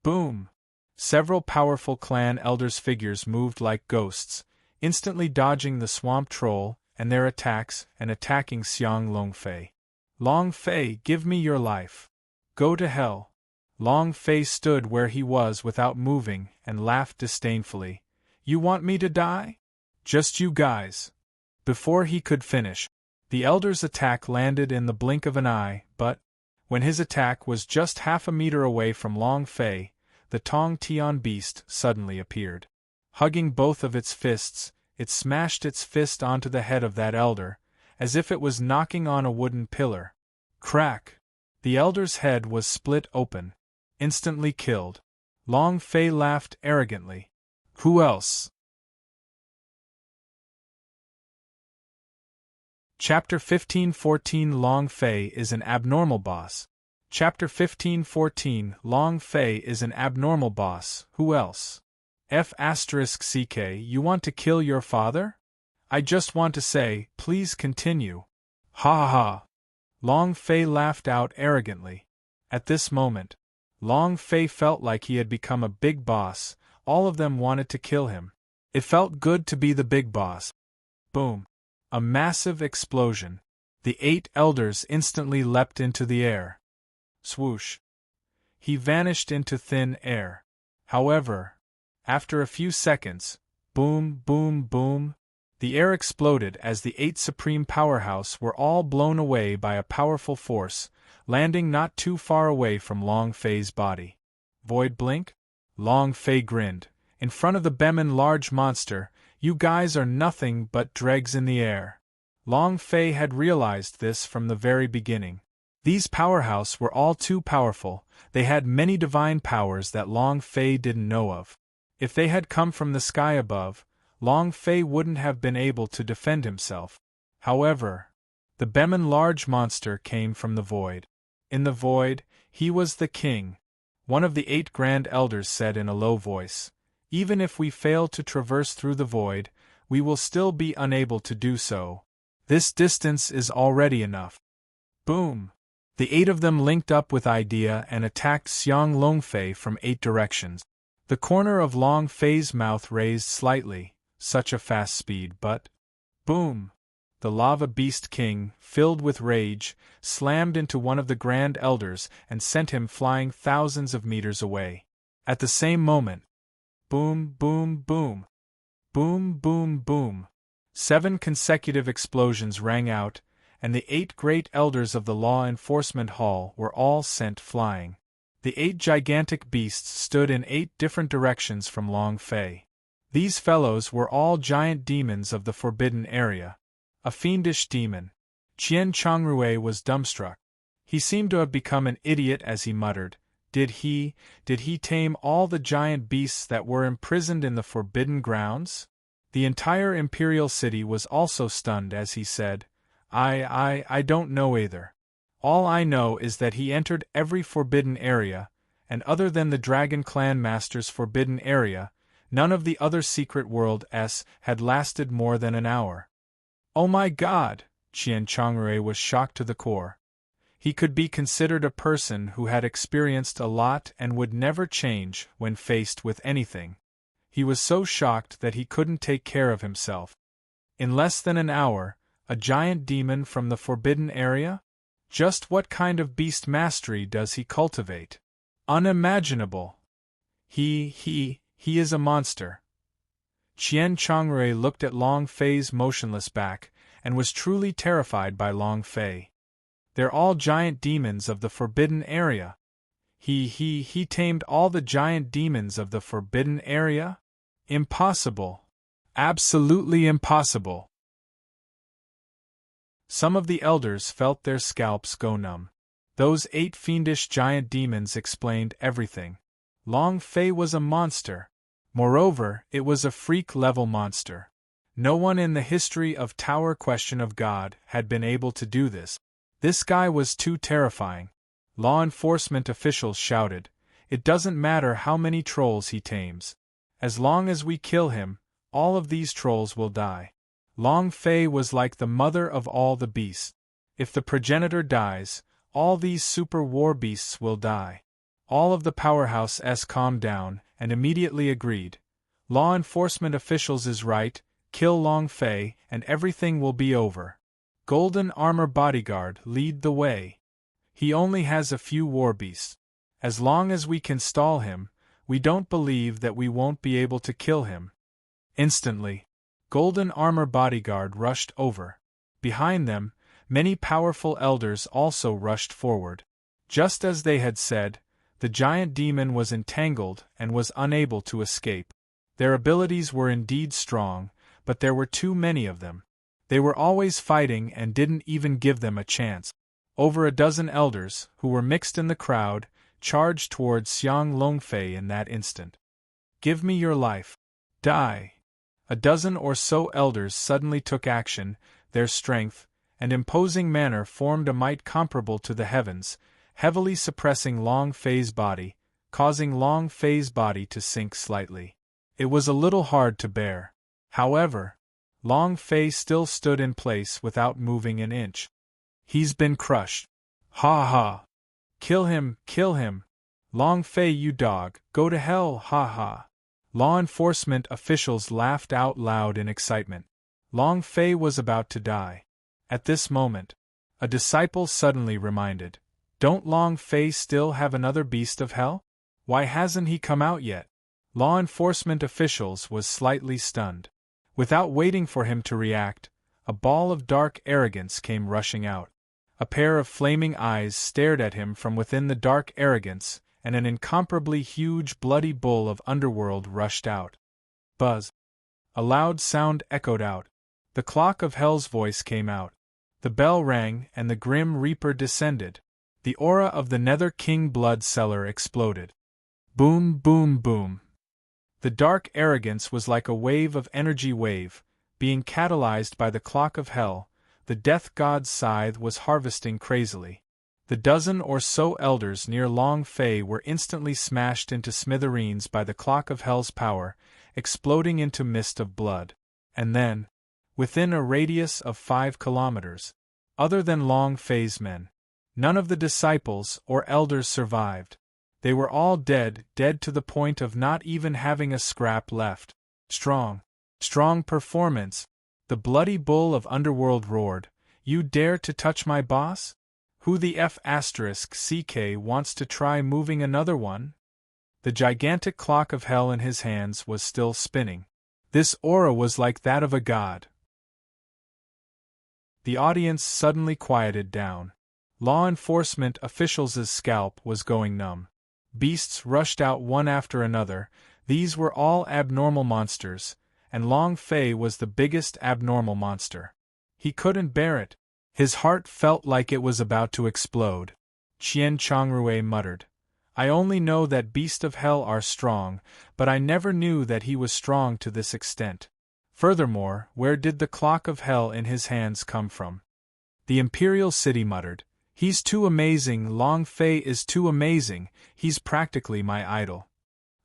Boom! Several powerful clan elders' figures moved like ghosts, instantly dodging the swamp troll and their attacks and attacking Xiang Long Fei. Long Fei, give me your life. Go to hell. Long Fei stood where he was without moving and laughed disdainfully. You want me to die? Just you guys. Before he could finish, the elder's attack landed in the blink of an eye, but, when his attack was just half a meter away from Long Fei, the Tong Tian beast suddenly appeared. Hugging both of its fists, it smashed its fist onto the head of that elder, as if it was knocking on a wooden pillar. Crack! The elder's head was split open. Instantly killed. Long Fei laughed arrogantly. Who else? Chapter 15:14 Long Fei is an abnormal boss. Chapter 15:14 Long Fei is an abnormal boss. Who else? F***ck, you want to kill your father? I just want to say, please continue. Ha ha ha. Long Fei laughed out arrogantly. At this moment, Long Fei felt like he had become a big boss. All of them wanted to kill him. It felt good to be the big boss. Boom. A massive explosion. The 8 elders instantly leapt into the air. Swoosh. He vanished into thin air. However, after a few seconds, boom, boom, boom, the air exploded as the 8 Supreme Powerhouse were all blown away by a powerful force, landing not too far away from Long Fei's body. Void blink? Long Fei grinned. In front of the Bemin large monster, you guys are nothing but dregs in the air. Long Fei had realized this from the very beginning. These powerhouse were all too powerful. They had many divine powers that Long Fei didn't know of. If they had come from the sky above, Long Fei wouldn't have been able to defend himself. However, the Bemin large monster came from the void. In the void, he was the king. One of the 8 grand elders said in a low voice, even if we fail to traverse through the void, we will still be unable to do so. This distance is already enough. Boom! The 8 of them linked up with idea and attacked Xiang Long Fei from 8 directions. The corner of Long Fei's mouth raised slightly, such a fast speed, but... Boom! The Lava Beast King, filled with rage, slammed into one of the Grand Elders and sent him flying thousands of meters away. At the same moment, boom, boom, boom, boom, boom, boom, 7 consecutive explosions rang out, and the 8 great elders of the Law Enforcement Hall were all sent flying. The 8 gigantic beasts stood in 8 different directions from Long Fei. These fellows were all giant demons of the Forbidden Area. A fiendish demon. Qian Chongrui was dumbstruck. He seemed to have become an idiot as he muttered, Did he tame all the giant beasts that were imprisoned in the Forbidden Grounds? The entire Imperial City was also stunned as he said, I don't know either. All I know is that he entered every Forbidden Area, and other than the Dragon Clan Master's Forbidden Area, none of the other Secret World's had lasted more than an hour. Oh my God! Qian Chongrui was shocked to the core. He could be considered a person who had experienced a lot and would never change when faced with anything. He was so shocked that he couldn't take care of himself. In less than an hour, a giant demon from the Forbidden Area? Just what kind of beast mastery does he cultivate? Unimaginable! He is a monster. Qian Chongrui looked at Long Fei's motionless back, and was truly terrified by Long Fei. They're all giant demons of the Forbidden Area. He tamed all the giant demons of the Forbidden Area? Impossible. Absolutely impossible. Some of the elders felt their scalps go numb. Those 8 fiendish giant demons explained everything. Long Fei was a monster. Moreover, it was a freak-level monster. No one in the history of Tower Question of God had been able to do this. This guy was too terrifying. Law enforcement officials shouted, "It doesn't matter how many trolls he tames. As long as we kill him, all of these trolls will die." Long Fei was like the mother of all the beasts. If the progenitor dies, all these super war beasts will die. All of the powerhouses calmed down and immediately agreed. Law enforcement officials is right, kill Long Fei and everything will be over. Golden Armor Bodyguard, lead the way. He only has a few war beasts. As long as we can stall him, we don't believe that we won't be able to kill him. Instantly, Golden Armor Bodyguard rushed over. Behind them, many powerful elders also rushed forward. Just as they had said, the giant demon was entangled and was unable to escape. Their abilities were indeed strong, but there were too many of them. They were always fighting and didn't even give them a chance. Over a dozen elders, who were mixed in the crowd, charged towards Xiang Longfei in that instant. "Give me your life. Die." A dozen or so elders suddenly took action. Their strength and imposing manner formed a might comparable to the heavens, heavily suppressing Long Fei's body, causing Long Fei's body to sink slightly. It was a little hard to bear. However, Long Fei still stood in place without moving an inch. "He's been crushed. Ha ha. Kill him, kill him. Long Fei, you dog, go to hell, ha ha." Law enforcement officials laughed out loud in excitement. Long Fei was about to die. At this moment, a disciple suddenly reminded, "Don't Long Fei still have another beast of hell? Why hasn't he come out yet?" Law enforcement officials was slightly stunned. Without waiting for him to react, a ball of dark arrogance came rushing out. A pair of flaming eyes stared at him from within the dark arrogance, and an incomparably huge bloody bull of underworld rushed out. Buzz! A loud sound echoed out. The clock of hell's voice came out. The bell rang and the grim reaper descended. The aura of the Nether King blood cellar exploded. Boom, boom, boom. The dark arrogance was like a wave of energy wave, being catalyzed by the clock of hell. The death god's scythe was harvesting crazily. The dozen or so elders near Long Fei were instantly smashed into smithereens by the clock of hell's power, exploding into mist of blood. And then, within a radius of 5 kilometers, other than Long Fei's men, none of the disciples or elders survived. They were all dead, dead to the point of not even having a scrap left. "Strong, strong performance," the bloody bull of underworld roared. "You dare to touch my boss? Who the F***ck wants to try moving another one?" The gigantic clock of hell in his hands was still spinning. This aura was like that of a god. The audience suddenly quieted down. Law enforcement officials' scalp was going numb. Beasts rushed out one after another. These were all abnormal monsters, and Long Fei was the biggest abnormal monster. He couldn't bear it. His heart felt like it was about to explode. Qian Chongrui muttered, "I only know that beasts of hell are strong, but I never knew that he was strong to this extent. Furthermore, where did the clock of hell in his hands come from?" The Imperial City muttered, "He's too amazing, Long Fei is too amazing, he's practically my idol."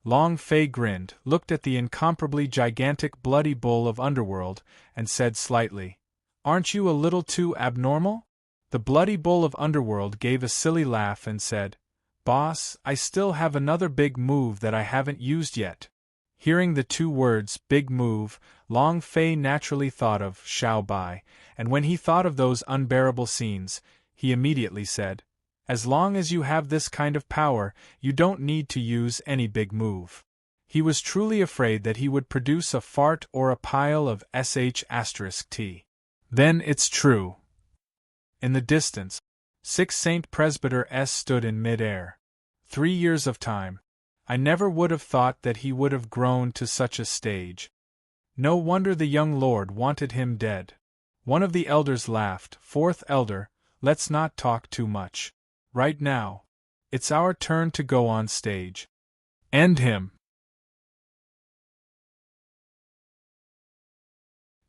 Long Fei grinned, looked at the incomparably gigantic bloody bull of underworld, and said slightly, "Aren't you a little too abnormal?" The bloody bull of underworld gave a silly laugh and said, "Boss, I still have another big move that I haven't used yet." Hearing the two words, big move, Long Fei naturally thought of Xiao Bai, and when he thought of those unbearable scenes, he immediately said, "As long as you have this kind of power, you don't need to use any big move." He was truly afraid that he would produce a fart or a pile of **T. Then it's true. In the distance, 6 Saint Presbyter S stood in mid-air. 3 years of time. I never would have thought that he would have grown to such a stage. No wonder the young lord wanted him dead. One of the elders laughed. "Fourth elder, let's not talk too much. Right now, it's our turn to go on stage. End him."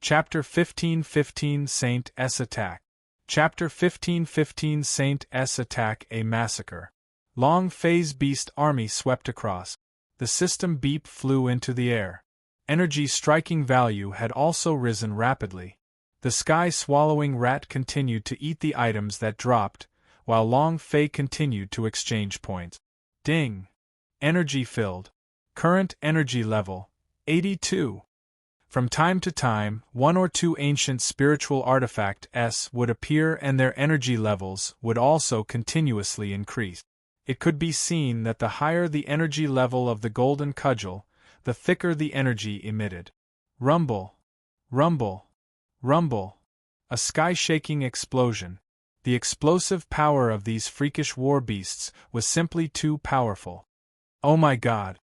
Chapter 15:15 Saint S Attack. Chapter 15:15 Saint S Attack A Massacre. Long Fei's beast army swept across. The system beep flew into the air. Energy striking value had also risen rapidly. The sky-swallowing rat continued to eat the items that dropped, while Long Fei continued to exchange points. Ding! Energy filled. Current energy level 82. From time to time, one or two ancient spiritual artifacts would appear and their energy levels would also continuously increase. It could be seen that the higher the energy level of the golden cudgel, the thicker the energy emitted. Rumble! Rumble! Rumble! A sky-shaking explosion. The explosive power of these freakish war beasts was simply too powerful. Oh my God!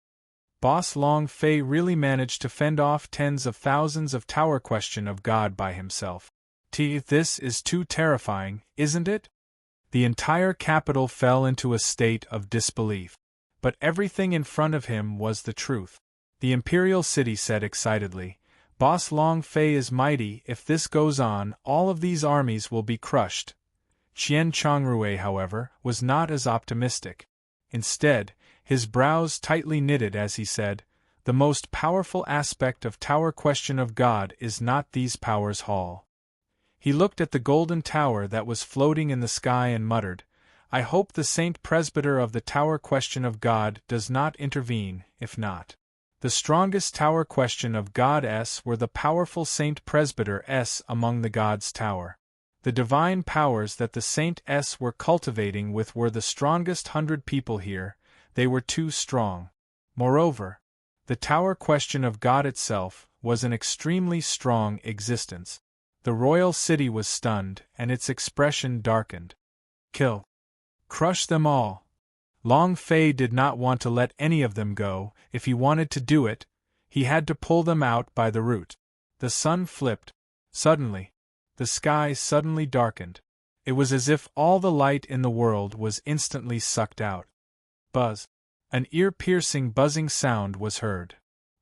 Boss Long Fei really managed to fend off tens of thousands of Tower Question of God by himself. This is too terrifying, isn't it? The entire capital fell into a state of disbelief. But everything in front of him was the truth. The Imperial City said excitedly, Boss Long Fei is mighty. If this goes on, all of these armies will be crushed. Qian Chongrui, however, was not as optimistic. Instead, his brows tightly knitted as he said, the most powerful aspect of Tower Question of God is not these powers hall. He looked at the golden tower that was floating in the sky and muttered, I hope the Saint Presbyter of the Tower Question of God does not intervene, if not. The strongest Tower Question of God were the powerful Saint Presbyter among the gods' tower. The divine powers that the Saint were cultivating with were the strongest 100 people here. They were too strong. Moreover, the Tower Question of God itself was an extremely strong existence. The royal city was stunned, and its expression darkened. Kill. Crush them all. Long Fei did not want to let any of them go. If he wanted to do it, he had to pull them out by the root. The sun flipped. Suddenly. The sky suddenly darkened. It was as if all the light in the world was instantly sucked out. Buzz. An ear-piercing buzzing sound was heard.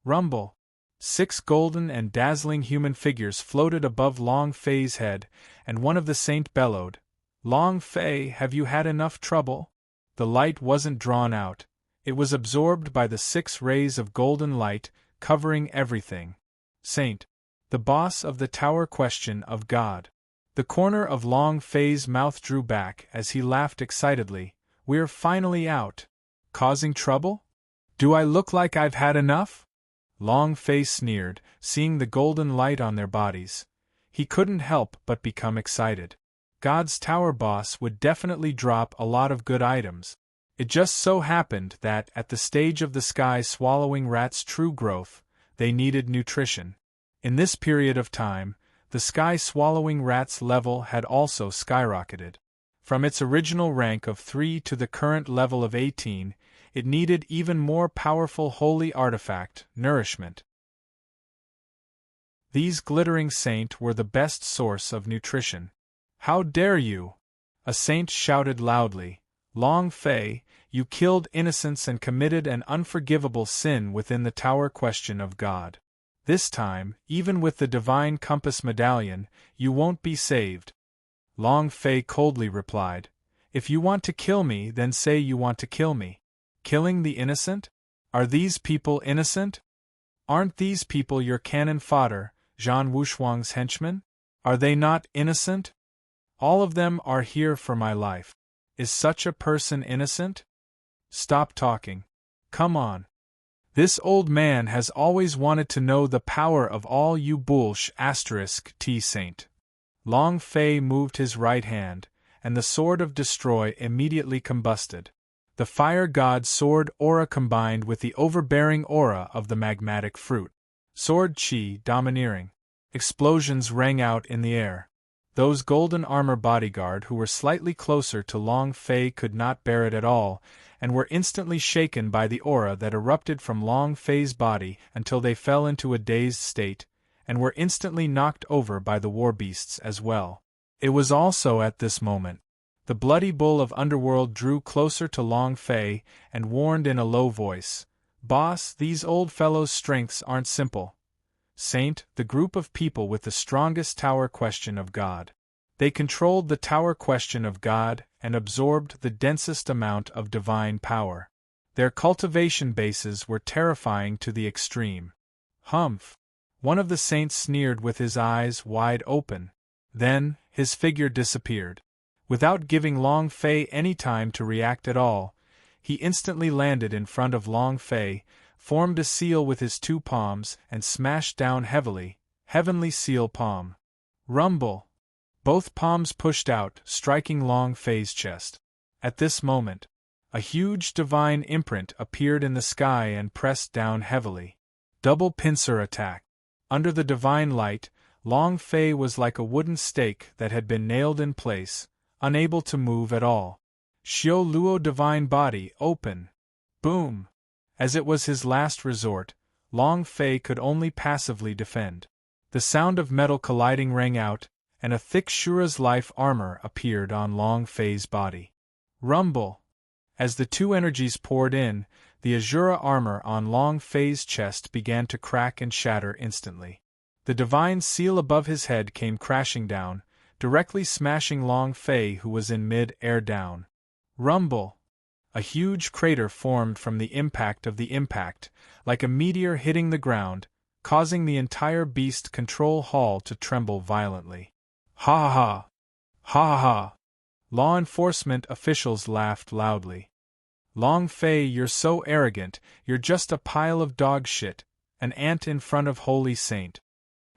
Rumble. 6 golden and dazzling human figures floated above Long Fei's head, and one of the saint bellowed, Long Fei, have you had enough trouble? The light wasn't drawn out. It was absorbed by the 6 rays of golden light, covering everything. Saint. The boss of the Tower Question of God. The corner of Long Fei's mouth drew back as he laughed excitedly. We're finally out. Causing trouble? Do I look like I've had enough? Long Fei sneered, seeing the golden light on their bodies. He couldn't help but become excited. God's Tower boss would definitely drop a lot of good items. It just so happened that, at the stage of the sky-swallowing rat's true growth, they needed nutrition. In this period of time, the sky-swallowing rat's level had also skyrocketed. From its original rank of 3 to the current level of 18, it needed even more powerful holy artifact, nourishment. These glittering saint were the best source of nutrition. How dare you! A saint shouted loudly, Long Fei, you killed innocents and committed an unforgivable sin within the Tower Question of God. This time, even with the Divine Compass Medallion, you won't be saved. Long Fei coldly replied, If you want to kill me, then say you want to kill me. Killing the innocent? Are these people innocent? Aren't these people your cannon fodder, Zhan Wushuang's henchmen? Are they not innocent? All of them are here for my life. Is such a person innocent? Stop talking. Come on. This old man has always wanted to know the power of all you bullsh *T saint. Long Fei moved his right hand, and the sword of destroy immediately combusted. The fire god's sword aura combined with the overbearing aura of the magmatic fruit. Sword chi domineering. Explosions rang out in the air. Those golden armor bodyguard who were slightly closer to Long Fei could not bear it at all, and were instantly shaken by the aura that erupted from Long Fei's body until they fell into a dazed state, and were instantly knocked over by the war beasts as well. It was also at this moment. The bloody bull of Underworld drew closer to Long Fei and warned in a low voice, Boss, these old fellows' strengths aren't simple. Saint, the group of people with the strongest tower question of God. They controlled the tower question of God and absorbed the densest amount of divine power. Their cultivation bases were terrifying to the extreme. Humph! One of the saints sneered with his eyes wide open. Then, his figure disappeared. Without giving Long Fei any time to react at all, he instantly landed in front of Long Fei, formed a seal with his two palms, and smashed down heavily. Heavenly seal palm. Rumble! Both palms pushed out, striking Long Fei's chest. At this moment, a huge divine imprint appeared in the sky and pressed down heavily. Double pincer attack. Under the divine light, Long Fei was like a wooden stake that had been nailed in place, unable to move at all. Xiao Luo divine body open. Boom! As it was his last resort, Long Fei could only passively defend. The sound of metal colliding rang out, and a thick Shura's life armor appeared on Long Fei's body. Rumble! As the two energies poured in, the Azura armor on Long Fei's chest began to crack and shatter instantly. The divine seal above his head came crashing down, directly smashing Long Fei, who was in mid-air down. Rumble! A huge crater formed from the impact of the impact, like a meteor hitting the ground, causing the entire beast control hall to tremble violently. Ha ha ha! Ha ha ha! Law enforcement officials laughed loudly. Long Fei, you're so arrogant, you're just a pile of dog shit, an ant in front of Holy Saint.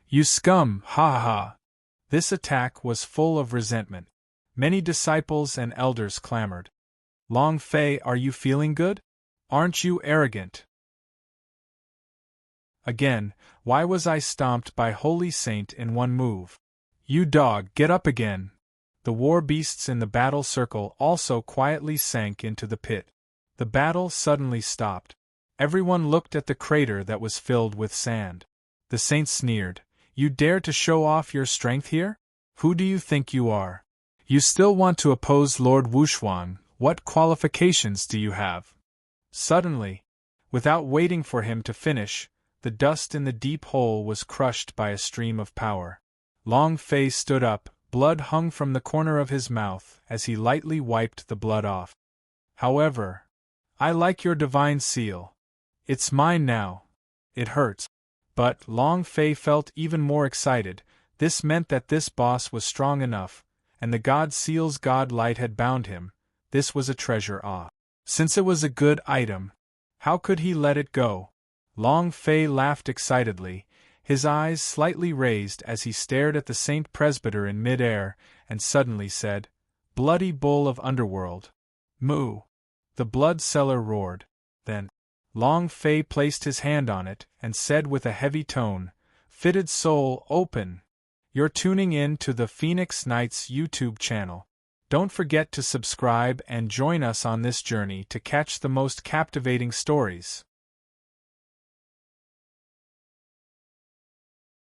You scum, ha ha ha! This attack was full of resentment. Many disciples and elders clamored. Long Fei, are you feeling good? Aren't you arrogant? Again, why was I stomped by Holy Saint in one move? You dog, get up again! The war beasts in the battle circle also quietly sank into the pit. The battle suddenly stopped. Everyone looked at the crater that was filled with sand. The saint sneered. You dare to show off your strength here? Who do you think you are? You still want to oppose Lord Wuxuan? What qualifications do you have? Suddenly, without waiting for him to finish, the dust in the deep hole was crushed by a stream of power. Long Fei stood up, blood hung from the corner of his mouth as he lightly wiped the blood off. However, I like your divine seal. It's mine now. It hurts. But Long Fei felt even more excited. This meant that this boss was strong enough, and the God Seal's God light had bound him. This was a treasure. Since it was a good item, how could he let it go? Long Fei laughed excitedly, his eyes slightly raised as he stared at the Saint Presbyter in mid-air, and suddenly said, Bloody bull of underworld. Moo! The blood seller roared. Then, Long Fei placed his hand on it and said with a heavy tone, Fitted soul, open! You're tuning in to the Phoenix Knights YouTube channel. Don't forget to subscribe and join us on this journey to catch the most captivating stories.